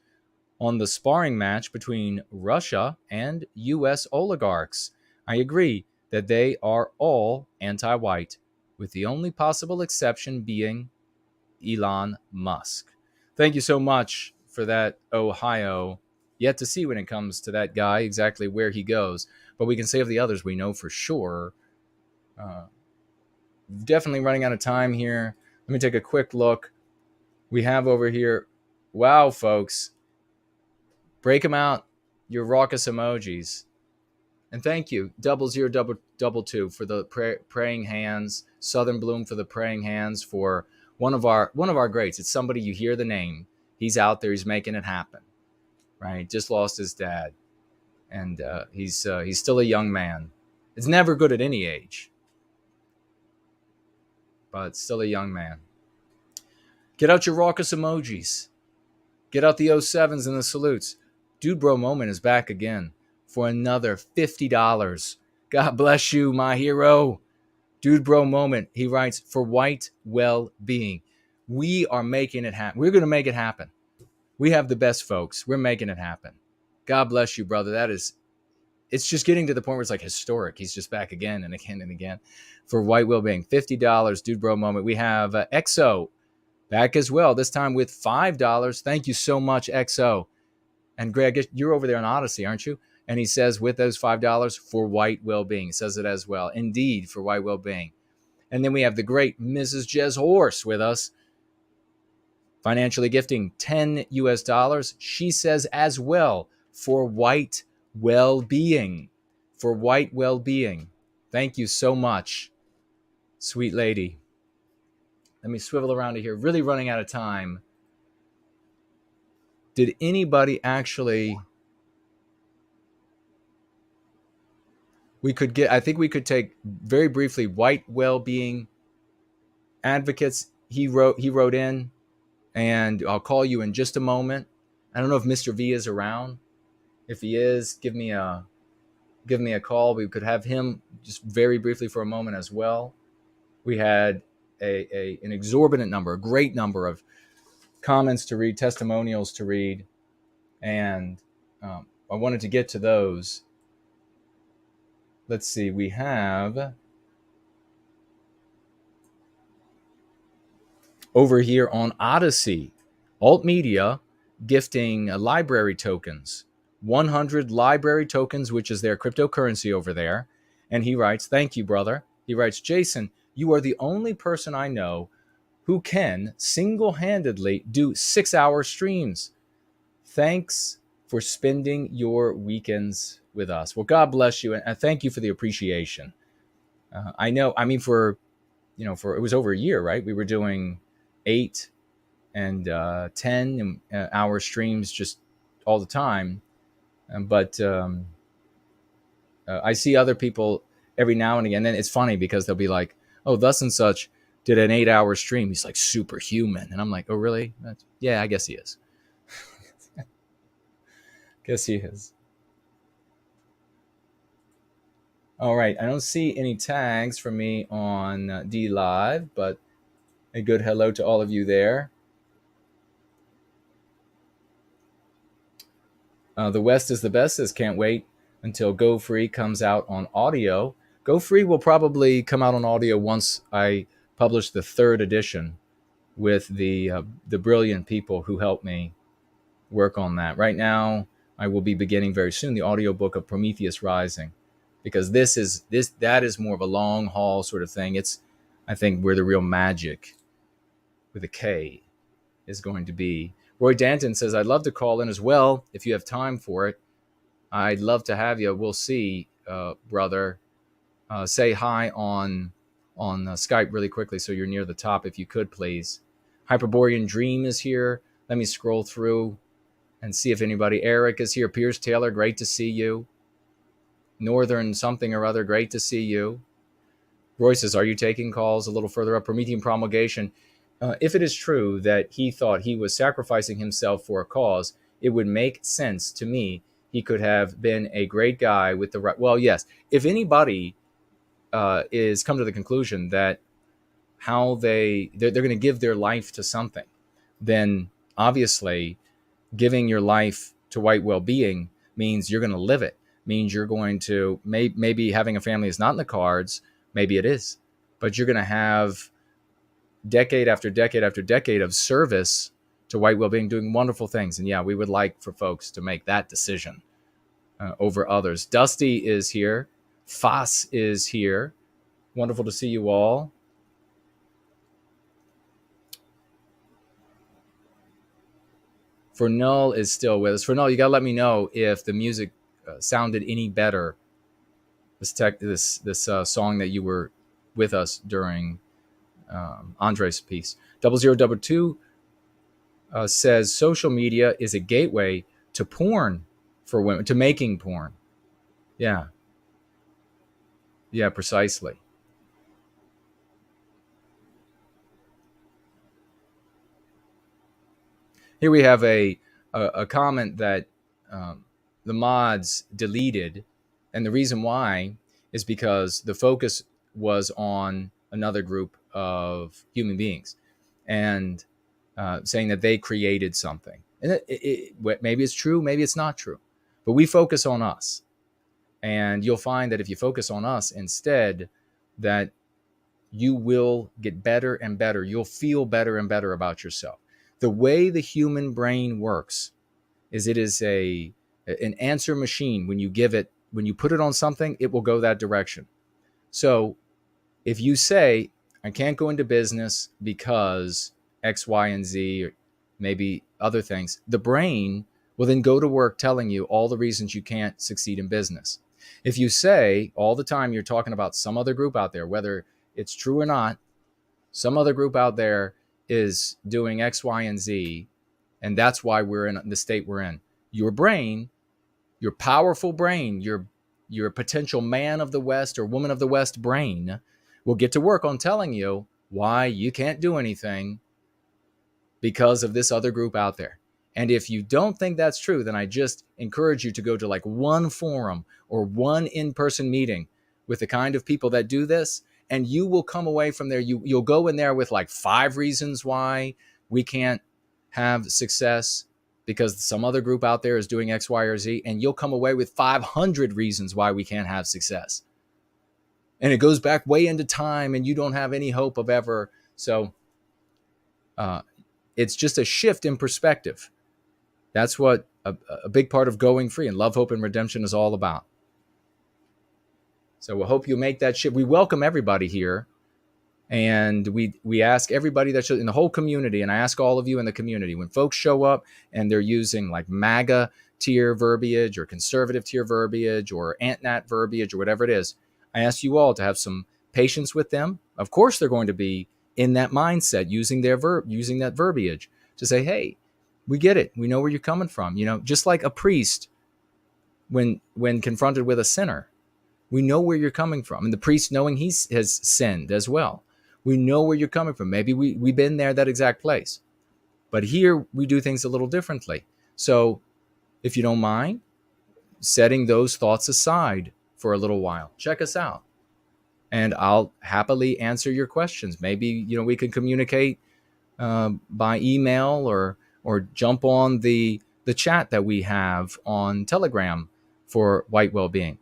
on the sparring match between Russia and U.S. oligarchs. I agree that they are all anti-white, with the only possible exception being Elon Musk. Thank you so much for that, Ohio. Yet to see when it comes to that guy exactly where he goes. But we can say of the others, we know for sure. Definitely running out of time here. Let me take a quick look. We have over here, wow, folks. Break them out, your raucous emojis. And thank you, 0022 for the praying hands, Southern Bloom for the praying hands, for one of our greats. It's somebody you hear the name. He's out there. He's making it happen, right? Just lost his dad, and he's still a young man. It's never good at any age, but still a young man. Get out your raucous emojis. Get out the 07s and the salutes. Dude Bro Moment is back again for another $50. God bless you, my hero. Dude Bro Moment, he writes, for white well-being. We are making it happen. We're going to make it happen. We have the best folks. We're making it happen. God bless you, brother. It's just getting to the point where it's like historic. He's just back again and again and again for white well-being. $50, Dude Bro Moment. We have XO back as well, this time with $5. Thank you so much, XO. And Greg, you're over there on Odyssey, aren't you? And he says, with those $5 for white well-being. He says it as well. Indeed, for white well-being. And then we have the great Mrs. Jez Horse with us, financially gifting $10 US. She says as well, for white well-being. For white well-being. Thank you so much, sweet lady. Let me swivel around to here. Really running out of time. Did anybody actually... I think we could take very briefly white well-being advocates. He wrote in, and I'll call you in just a moment. I don't know if Mr. V is around. If he is, give me a call. We could have him just very briefly for a moment as well. We had an exorbitant number, a great number of comments to read, testimonials to read, and I wanted to get to those. Let's see, we have over here on Odyssey, Alt Media gifting library tokens, 100 library tokens, which is their cryptocurrency over there. And he writes, thank you, brother. He writes, Jason, you are the only person I know who can single-handedly do 6-hour streams. Thanks for spending your weekends with us. Well, God bless you, and thank you for the appreciation. I know, I mean, for it was over a year, right? We were doing 8 and 10 hour streams just all the time. But I see other people every now and again, and it's funny because they'll be like, oh, thus and such did an 8-hour stream. He's like superhuman. And I'm like, oh, really? Yeah, I guess he is. Guess he is. All right. I don't see any tags for me on D Live, but a good hello to all of you there. The West is the best says, can't wait until Go Free comes out on audio. Go Free will probably come out on audio once I publish the 3rd edition with the brilliant people who helped me work on that. Right now, I will be beginning very soon the audiobook of Prometheus Rising, because that is more of a long haul sort of thing. It's, I think, where the real magic with a K is going to be. Roy Danton says, I'd love to call in as well if you have time for it. I'd love to have you. We'll see, brother. Say hi on Skype really quickly so you're near the top if you could, please. Hyperborean Dream is here. Let me scroll through and see if anybody. Eric is here. Piers Taylor, great to see you. Northern something or other, great to see you. Roy says, are you taking calls? A little further up, Promethean Promulgation. If it is true that he thought he was sacrificing himself for a cause, it would make sense to me. He could have been a great guy with the right. Well, yes. If anybody is come to the conclusion that how they're going to give their life to something, then obviously giving your life to white well-being means you're going to live it. Means you're going to maybe having a family is not in the cards. Maybe it is, but you're going to have decade after decade after decade of service to white well-being, doing wonderful things. And yeah, we would like for folks to make that decision over others. Dusty is here. Foss is here. Wonderful to see you all. Fernell is still with us. Fernell, you got to let me know if the music sounded any better. This song that you were with us during Andrei's piece. 0022 says social media is a gateway to porn for women, to making porn. Yeah, precisely. Here we have a comment that the mods deleted, and the reason why is because the focus was on another group of human beings, and saying that they created something. And maybe it's true, maybe it's not true, but we focus on us. And you'll find that if you focus on us instead, that you will get better and better. You'll feel better and better about yourself. The way the human brain works is it is an answer machine. When you put it on something, it will go that direction. So if you say, I can't go into business because X, Y, and Z, or maybe other things, the brain will then go to work telling you all the reasons you can't succeed in business. If you say all the time you're talking about some other group out there, whether it's true or not, some other group out there is doing X, Y, and Z, and that's why we're in the state we're in. Your brain, your powerful brain, your potential man of the West or woman of the West brain will get to work on telling you why you can't do anything because of this other group out there. And if you don't think that's true, then I just encourage you to go to like one forum or one in-person meeting with the kind of people that do this, and you will come away from there. You'll go in there with like 5 reasons why we can't have success because some other group out there is doing X, Y, or Z, and you'll come away with 500 reasons why we can't have success. And it goes back way into time, and you don't have any hope of ever. So it's just a shift in perspective. That's what a big part of going free and love, hope, and redemption is all about. So we hope you make that shift. We welcome everybody here. And we ask everybody that's in the whole community, and I ask all of you in the community, when folks show up and they're using like MAGA tier verbiage or conservative tier verbiage or Ant-Nat verbiage or whatever it is, I ask you all to have some patience with them. Of course, they're going to be in that mindset, using that verbiage to say, hey, we get it. We know where you're coming from. You know, just like a priest, when confronted with a sinner, we know where you're coming from. And the priest, knowing he has sinned as well, we know where you're coming from. Maybe we've been there, that exact place. But here we do things a little differently. So if you don't mind setting those thoughts aside for a little while, check us out. And I'll happily answer your questions. Maybe, we can communicate by email or jump on the chat that we have on Telegram for White Wellbeing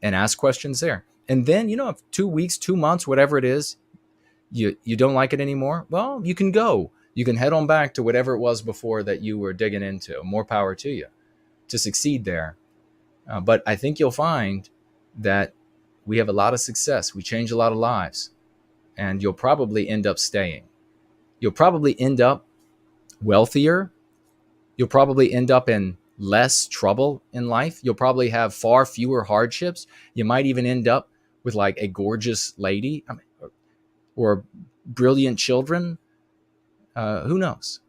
and ask questions there. And then, if 2 weeks, 2 months, whatever it is, you don't like it anymore, well, you can go. You can head on back to whatever it was before that you were digging into. More power to you to succeed there. But I think you'll find that we have a lot of success. We change a lot of lives. And you'll probably end up staying. You'll probably end up wealthier. You'll probably end up in less trouble in life. You'll probably have far fewer hardships. You might even end up with like a gorgeous lady. or brilliant children. Who knows?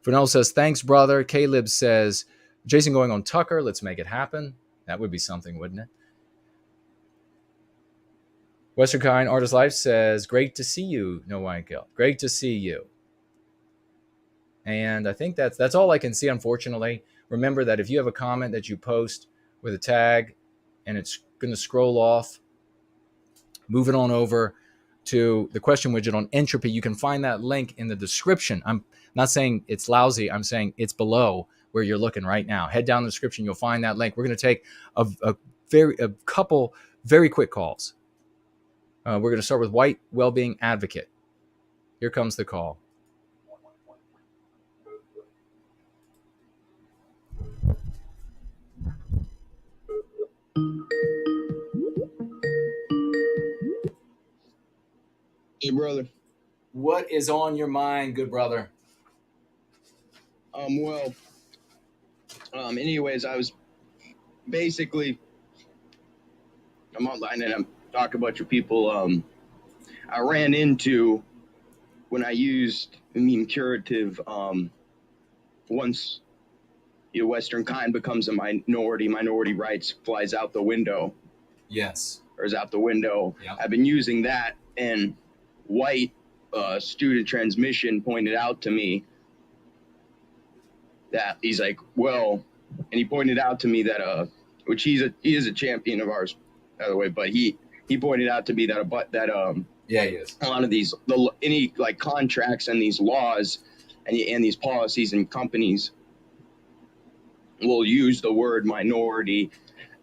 Fernell says, thanks, brother. Caleb says, Jason going on Tucker. Let's make it happen. That would be something, wouldn't it? Western Kind Artist Life says, great to see you, No White Guilt. Great to see you. And I think that's all I can see, unfortunately. Remember that if you have a comment that you post with a tag and it's going to scroll off, move it on over to the question widget on Entropy. You can find that link in the description. I'm not saying it's lousy. I'm saying it's below where you're looking right now. Head down the description. You'll find that link. We're going to take a couple very quick calls. We're going to start with White Wellbeing Advocate. Here comes the call. Hey, brother. What is on your mind, good brother? Anyways, I was basically, I'm online and I'm talking about your people. I ran into when I used meme curative, once your Western kind becomes a minority rights flies out the window. Yes. Or is out the window. Yep. I've been using that, and White student transmission pointed out to me that he's like, well, and he pointed out to me that which he is a champion of ours, by the way, but he pointed out to me that yeah, he is. a lot of these any like contracts and these laws and these policies and companies will use the word minority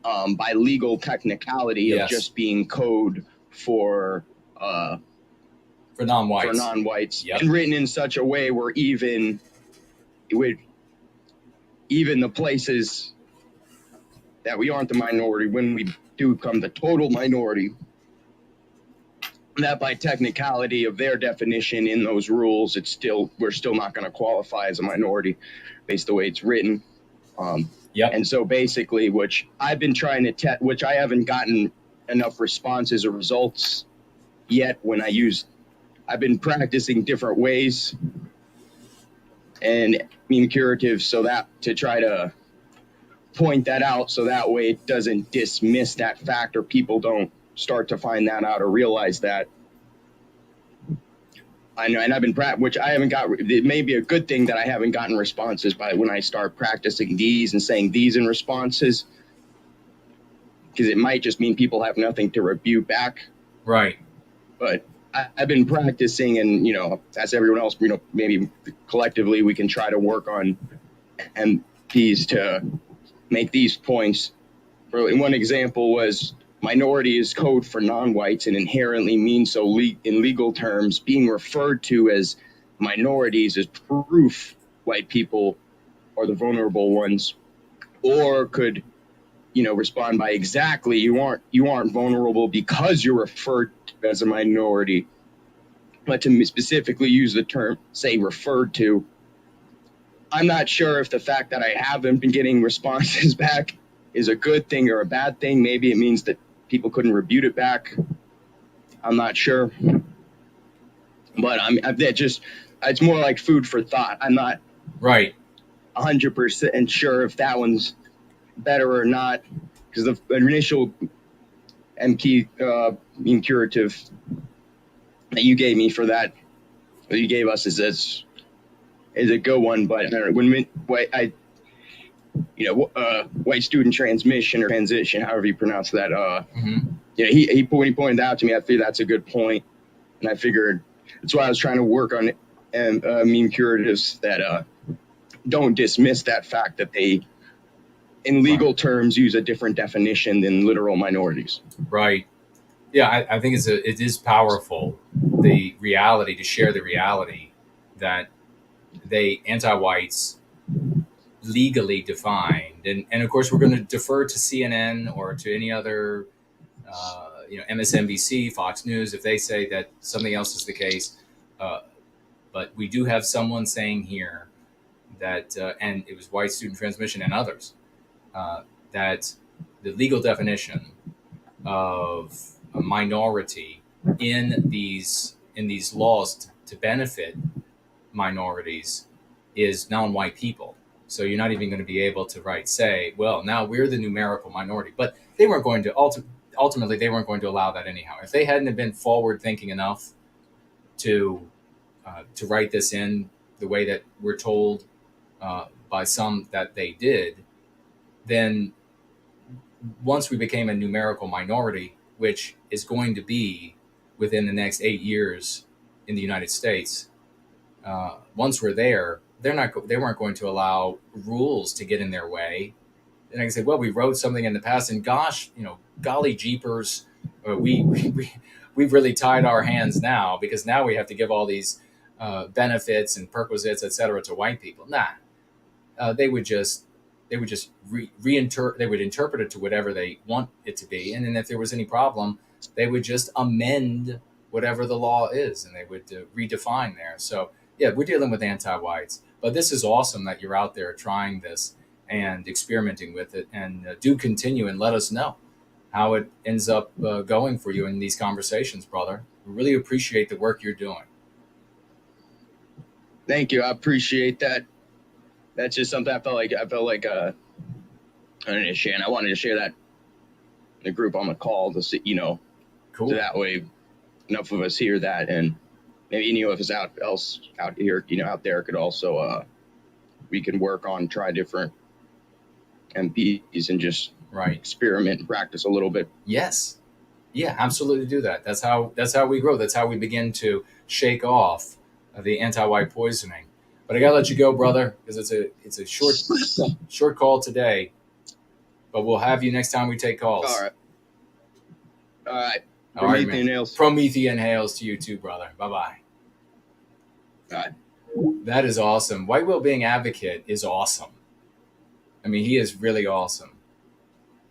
by legal technicality Yes. of just being code for non-whites, Yep. and written in such a way where even the places that we aren't the minority, when we do become the total minority, that by technicality of their definition in those rules, we're still not going to qualify as a minority based the way it's written. And so basically, which I've been trying to test, which I haven't gotten enough responses or results yet when I've been practicing different ways and meme curative so that to try to point that out so that way it doesn't dismiss that fact or people don't start to find that out or realize that. I know, and I've been which I haven't got. It may be a good thing that I haven't gotten responses by when I start practicing these and saying these in responses, because it might just mean people have nothing to rebuke back. Right. But I've been practicing, and as everyone else, maybe collectively we can try to work on MPs to make these points. One example was minority is code for non-whites and inherently means so in legal terms being referred to as minorities is proof white people are the vulnerable ones, or could respond by exactly you aren't vulnerable because you're referred to as a minority. But to specifically use the term say referred to, I'm not sure if the fact that I haven't been getting responses back is a good thing or a bad thing. Maybe it means that people couldn't rebut it back. I'm not sure. But it's more like food for thought. I'm not right 100% sure if that one's better or not, because the initial MP meme curative that you gave me for that, that you gave us is a good one. But white student transmission or transition, however you pronounce that. He pointed out to me. I think that's a good point, and I figured that's why I was trying to work on meme curatives that don't dismiss that fact that they, in legal terms, use a different definition than literal minorities. Right. Yeah, I think it is powerful, the reality, to share the reality that they anti-whites legally defined, and of course we're going to defer to CNN or to any other MSNBC, Fox News if they say that something else is the case, but we do have someone saying here that and it was White Student Transmission and others, that the legal definition of a minority in these laws to benefit minorities is non-white people. So you're not even going to be able to say, well, now we're the numerical minority. But they weren't going to ultimately they weren't going to allow that anyhow. If they hadn't been forward thinking enough to write this in the way that we're told by some that they did, then once we became a numerical minority, which is going to be within the next 8 years in the United States, once we're there, they weren't going to allow rules to get in their way. And I can say, well, we wrote something in the past, and gosh, golly jeepers, we've really tied our hands now, because now we have to give all these benefits and perquisites, et cetera, to white people. Nah, they would just interpret it to whatever they want it to be, and then if there was any problem, they would just amend whatever the law is, and they would redefine there. So yeah, we're dealing with anti-whites, but this is awesome that you're out there trying this and experimenting with it, and do continue and let us know how it ends up going for you in these conversations, brother. We really appreciate the work you're doing. Thank you. I appreciate that. That's just something I felt like I wanted to share, and I wanted to share that in the group on the call to see, Cool. So that way enough of us hear that, and maybe any of us out here, out there could also we can work on, try different MPs and just experiment and practice a little bit. Yes. Yeah, absolutely do that. That's how we grow. That's how we begin to shake off the anti-white poisoning. But I gotta let you go, brother, because it's a short call today. But we'll have you next time we take calls. All right. Promethean hails. Promethean hails to you too, brother. Bye-bye. All right. That is awesome. White well-being advocate is awesome. I mean, he is really awesome.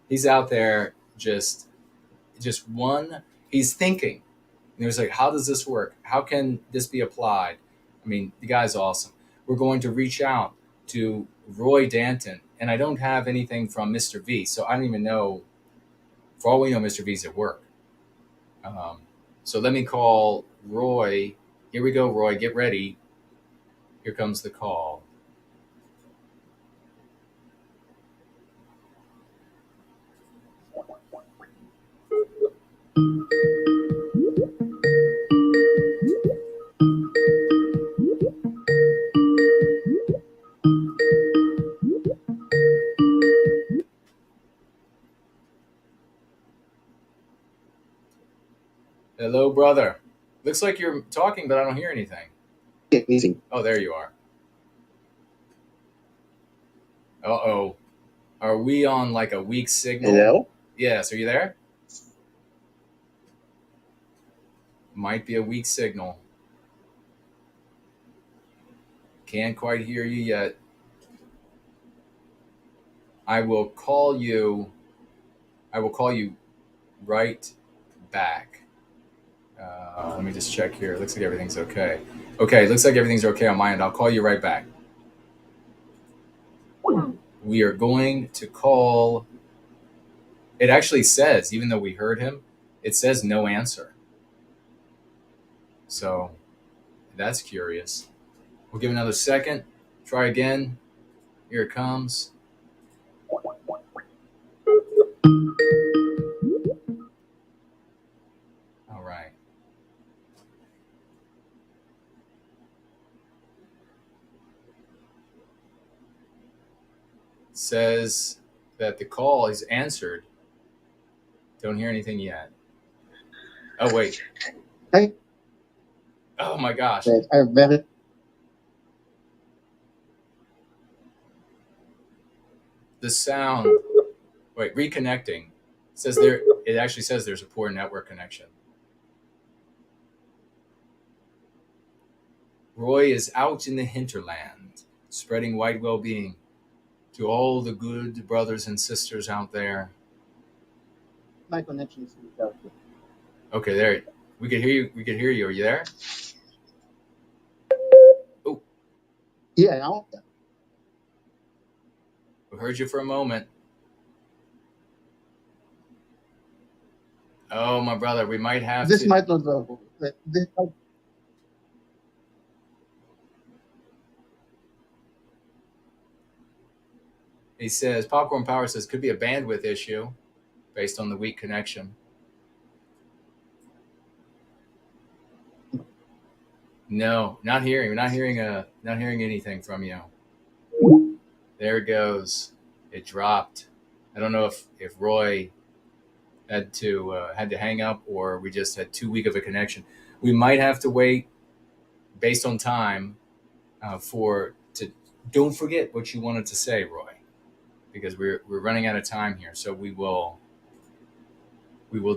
He's out there just he's thinking. And he was like, how does this work? How can this be applied? I mean, the guy's awesome. We're going to reach out to Roy Danton, and I don't have anything from Mr. V, so I don't even know. For all we know, Mr. V's at work. So let me call Roy. Here we go, Roy. Get ready. Here comes the call. Hello, brother. Looks like you're talking, but I don't hear anything. Easy. Oh, there you are. Uh-oh. Are we on like a weak signal? Hello? Yes, are you there? Might be a weak signal. Can't quite hear you yet. I will call you right back. Let me just check here. Looks like everything's okay. Okay, looks like everything's okay on my end. I'll call you right back. We are going to call. It actually says, even though we heard him, it says no answer. So that's curious. We'll give another second. Try again. Here it comes. All right. It says that the call is answered. Don't hear anything yet. Oh, wait. Hey. Oh, my gosh. I'm very... The sound. Wait, reconnecting. It actually says there's a poor network connection. Roy is out in the hinterland, spreading white well-being to all the good brothers and sisters out there. My connection is without you. Okay, there. We could hear you. We could hear you. Are you there? Oh. Yeah, I We heard you for a moment. Oh, my brother, we might have This to. might not work. This might, He says, Popcorn Power says, could be a bandwidth issue based on the weak connection. No, not hearing. We're not hearing anything from you. There it goes. It dropped. I don't know if Roy had to hang up, or we just had too weak of a connection. We might have to wait, based on time, don't forget what you wanted to say, Roy, because we're running out of time here. So we will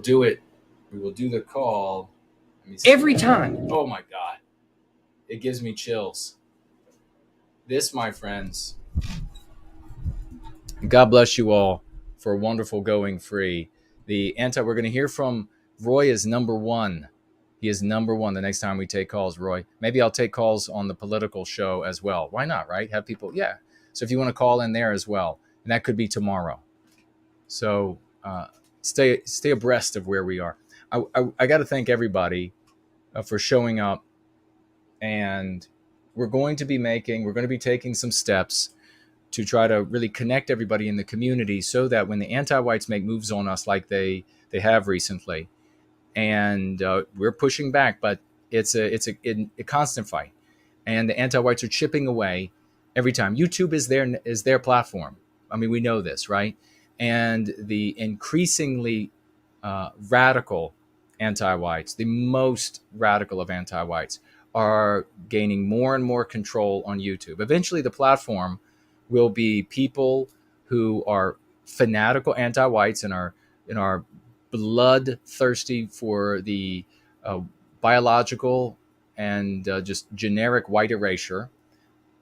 do it. We will do the call. Every time. Oh my God. It gives me chills. This, my friends. God bless you all for a wonderful going free. We're going to hear from Roy is number one. He is number one the next time we take calls, Roy. Maybe I'll take calls on the political show as well. Why not, right? Have people, yeah. So if you want to call in there as well, and that could be tomorrow. So stay abreast of where we are. I got to thank everybody for showing up, and we're going to be taking some steps to try to really connect everybody in the community so that when the anti-whites make moves on us like they have recently, and we're pushing back, but it's a constant fight, and the anti-whites are chipping away every time. YouTube is their platform. I mean, we know this, right? And the increasingly radical anti-whites, the most radical of anti-whites, are gaining more and more control on YouTube. Eventually, the platform will be people who are fanatical anti-whites and are bloodthirsty for the biological and just generic white erasure.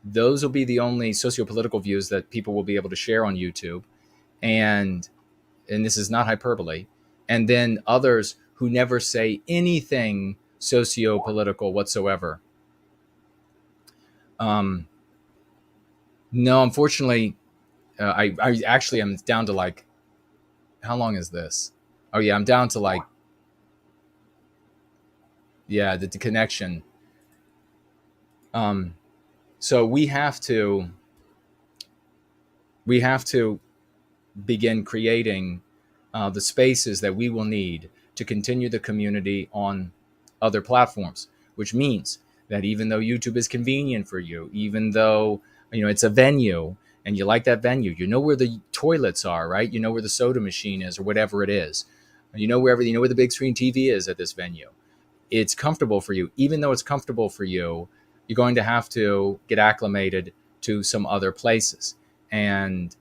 Those will be the only socio-political views that people will be able to share on YouTube. And this is not hyperbole. And then others who never say anything socio-political whatsoever. No, unfortunately, I actually am down to like, how long is this? Oh yeah, I'm down to like, yeah, the connection. So we have to begin creating the spaces that we will need to continue the community on other platforms, which means that even though YouTube is convenient for you, even though it's a venue and you like that venue, you know where the toilets are, right? You know where the soda machine is or whatever it is. You know where the big screen TV is at this venue. It's comfortable for you. Even though it's comfortable for you, you're going to have to get acclimated to some other places. And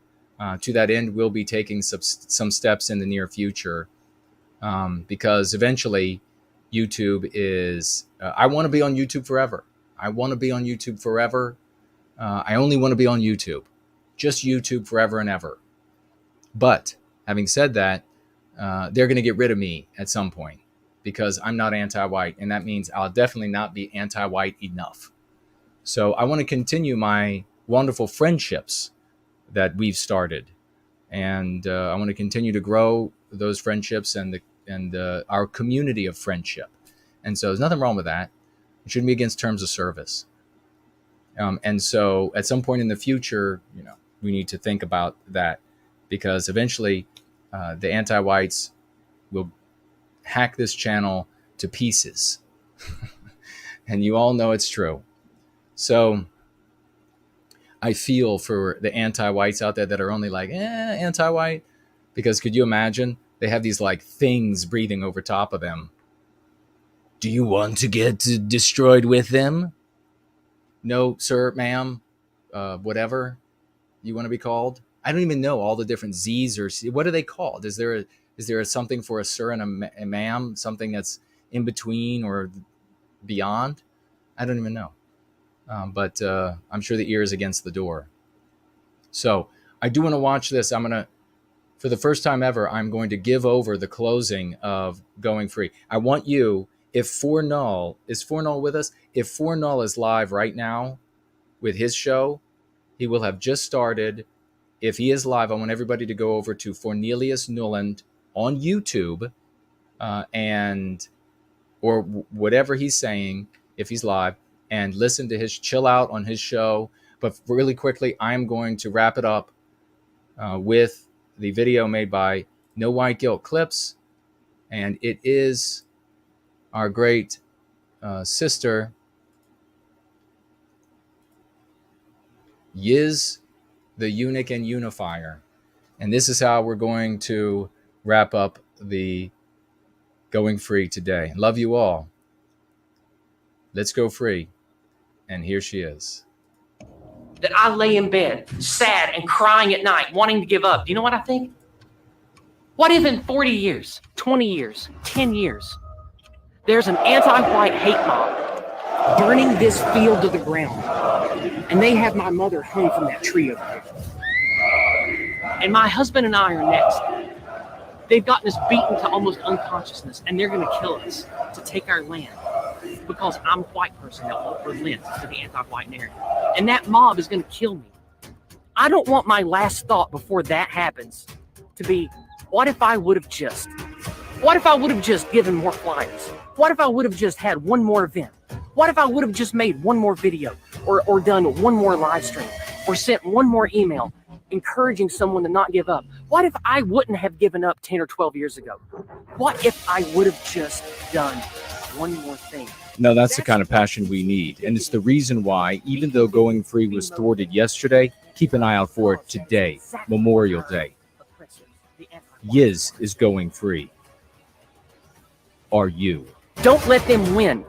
to that end, we'll be taking some steps in the near future because eventually YouTube is, I want to be on YouTube forever. I want to be on YouTube forever. I only want to be on YouTube, just YouTube forever and ever. But having said that, they're going to get rid of me at some point because I'm not anti-white. And that means I'll definitely not be anti-white enough. So I want to continue my wonderful friendships that we've started. And I want to continue to grow those friendships and our community of friendship. And so there's nothing wrong with that. It shouldn't be against terms of service. And so at some point in the future, we need to think about that because eventually the anti-whites will hack this channel to pieces. And you all know it's true. So I feel for the anti-whites out there that are only like, anti-white. Because could you imagine? They have these like things breathing over top of them. Do you want to get destroyed with them? No, sir, ma'am, whatever you want to be called. I don't even know all the different Z's or C. What are they called? Is there a something for a sir and a ma'am? Something that's in between or beyond? I don't even know. But I'm sure the ear is against the door. So I do want to watch this. For the first time ever, I'm going to give over the closing of Going Free. I want you, if Fornull, is Fornull with us? If Fornull is live right now with his show, he will have just started. If he is live, I want everybody to go over to Fornelius Nuland on YouTube. or whatever he's saying if he's live, and listen to his chill out on his show. But really quickly, I'm going to wrap it up with the video made by No White Guilt Clips, and it is our great sister Yiz, the Eunuch and Unifier. And this is how we're going to wrap up the Going Free today. Love you all. Let's go free. And here she is. That I lay in bed, sad and crying at night, wanting to give up. Do you know what I think? What if in 40 years, 20 years, 10 years, there's an anti-white hate mob burning this field to the ground, and they have my mother hung from that tree over there. And my husband and I are next. They've gotten us beaten to almost unconsciousness, and they're going to kill us to take our land because I'm a white person that won't relent to the anti-white narrative. And that mob is going to kill me. I don't want my last thought before that happens to be, what if I would have just given more flyers? What if I would have just had one more event? What if I would have just made one more video or done one more live stream or sent one more email encouraging someone to not give up? What if I wouldn't have given up 10 or 12 years ago? What if I would have just done one more thing? No, that's the kind of passion we need. And it's the reason why, even though Going Free was thwarted yesterday, keep an eye out for it today, Memorial Day. Yiz is going free. Are you? Don't let them win.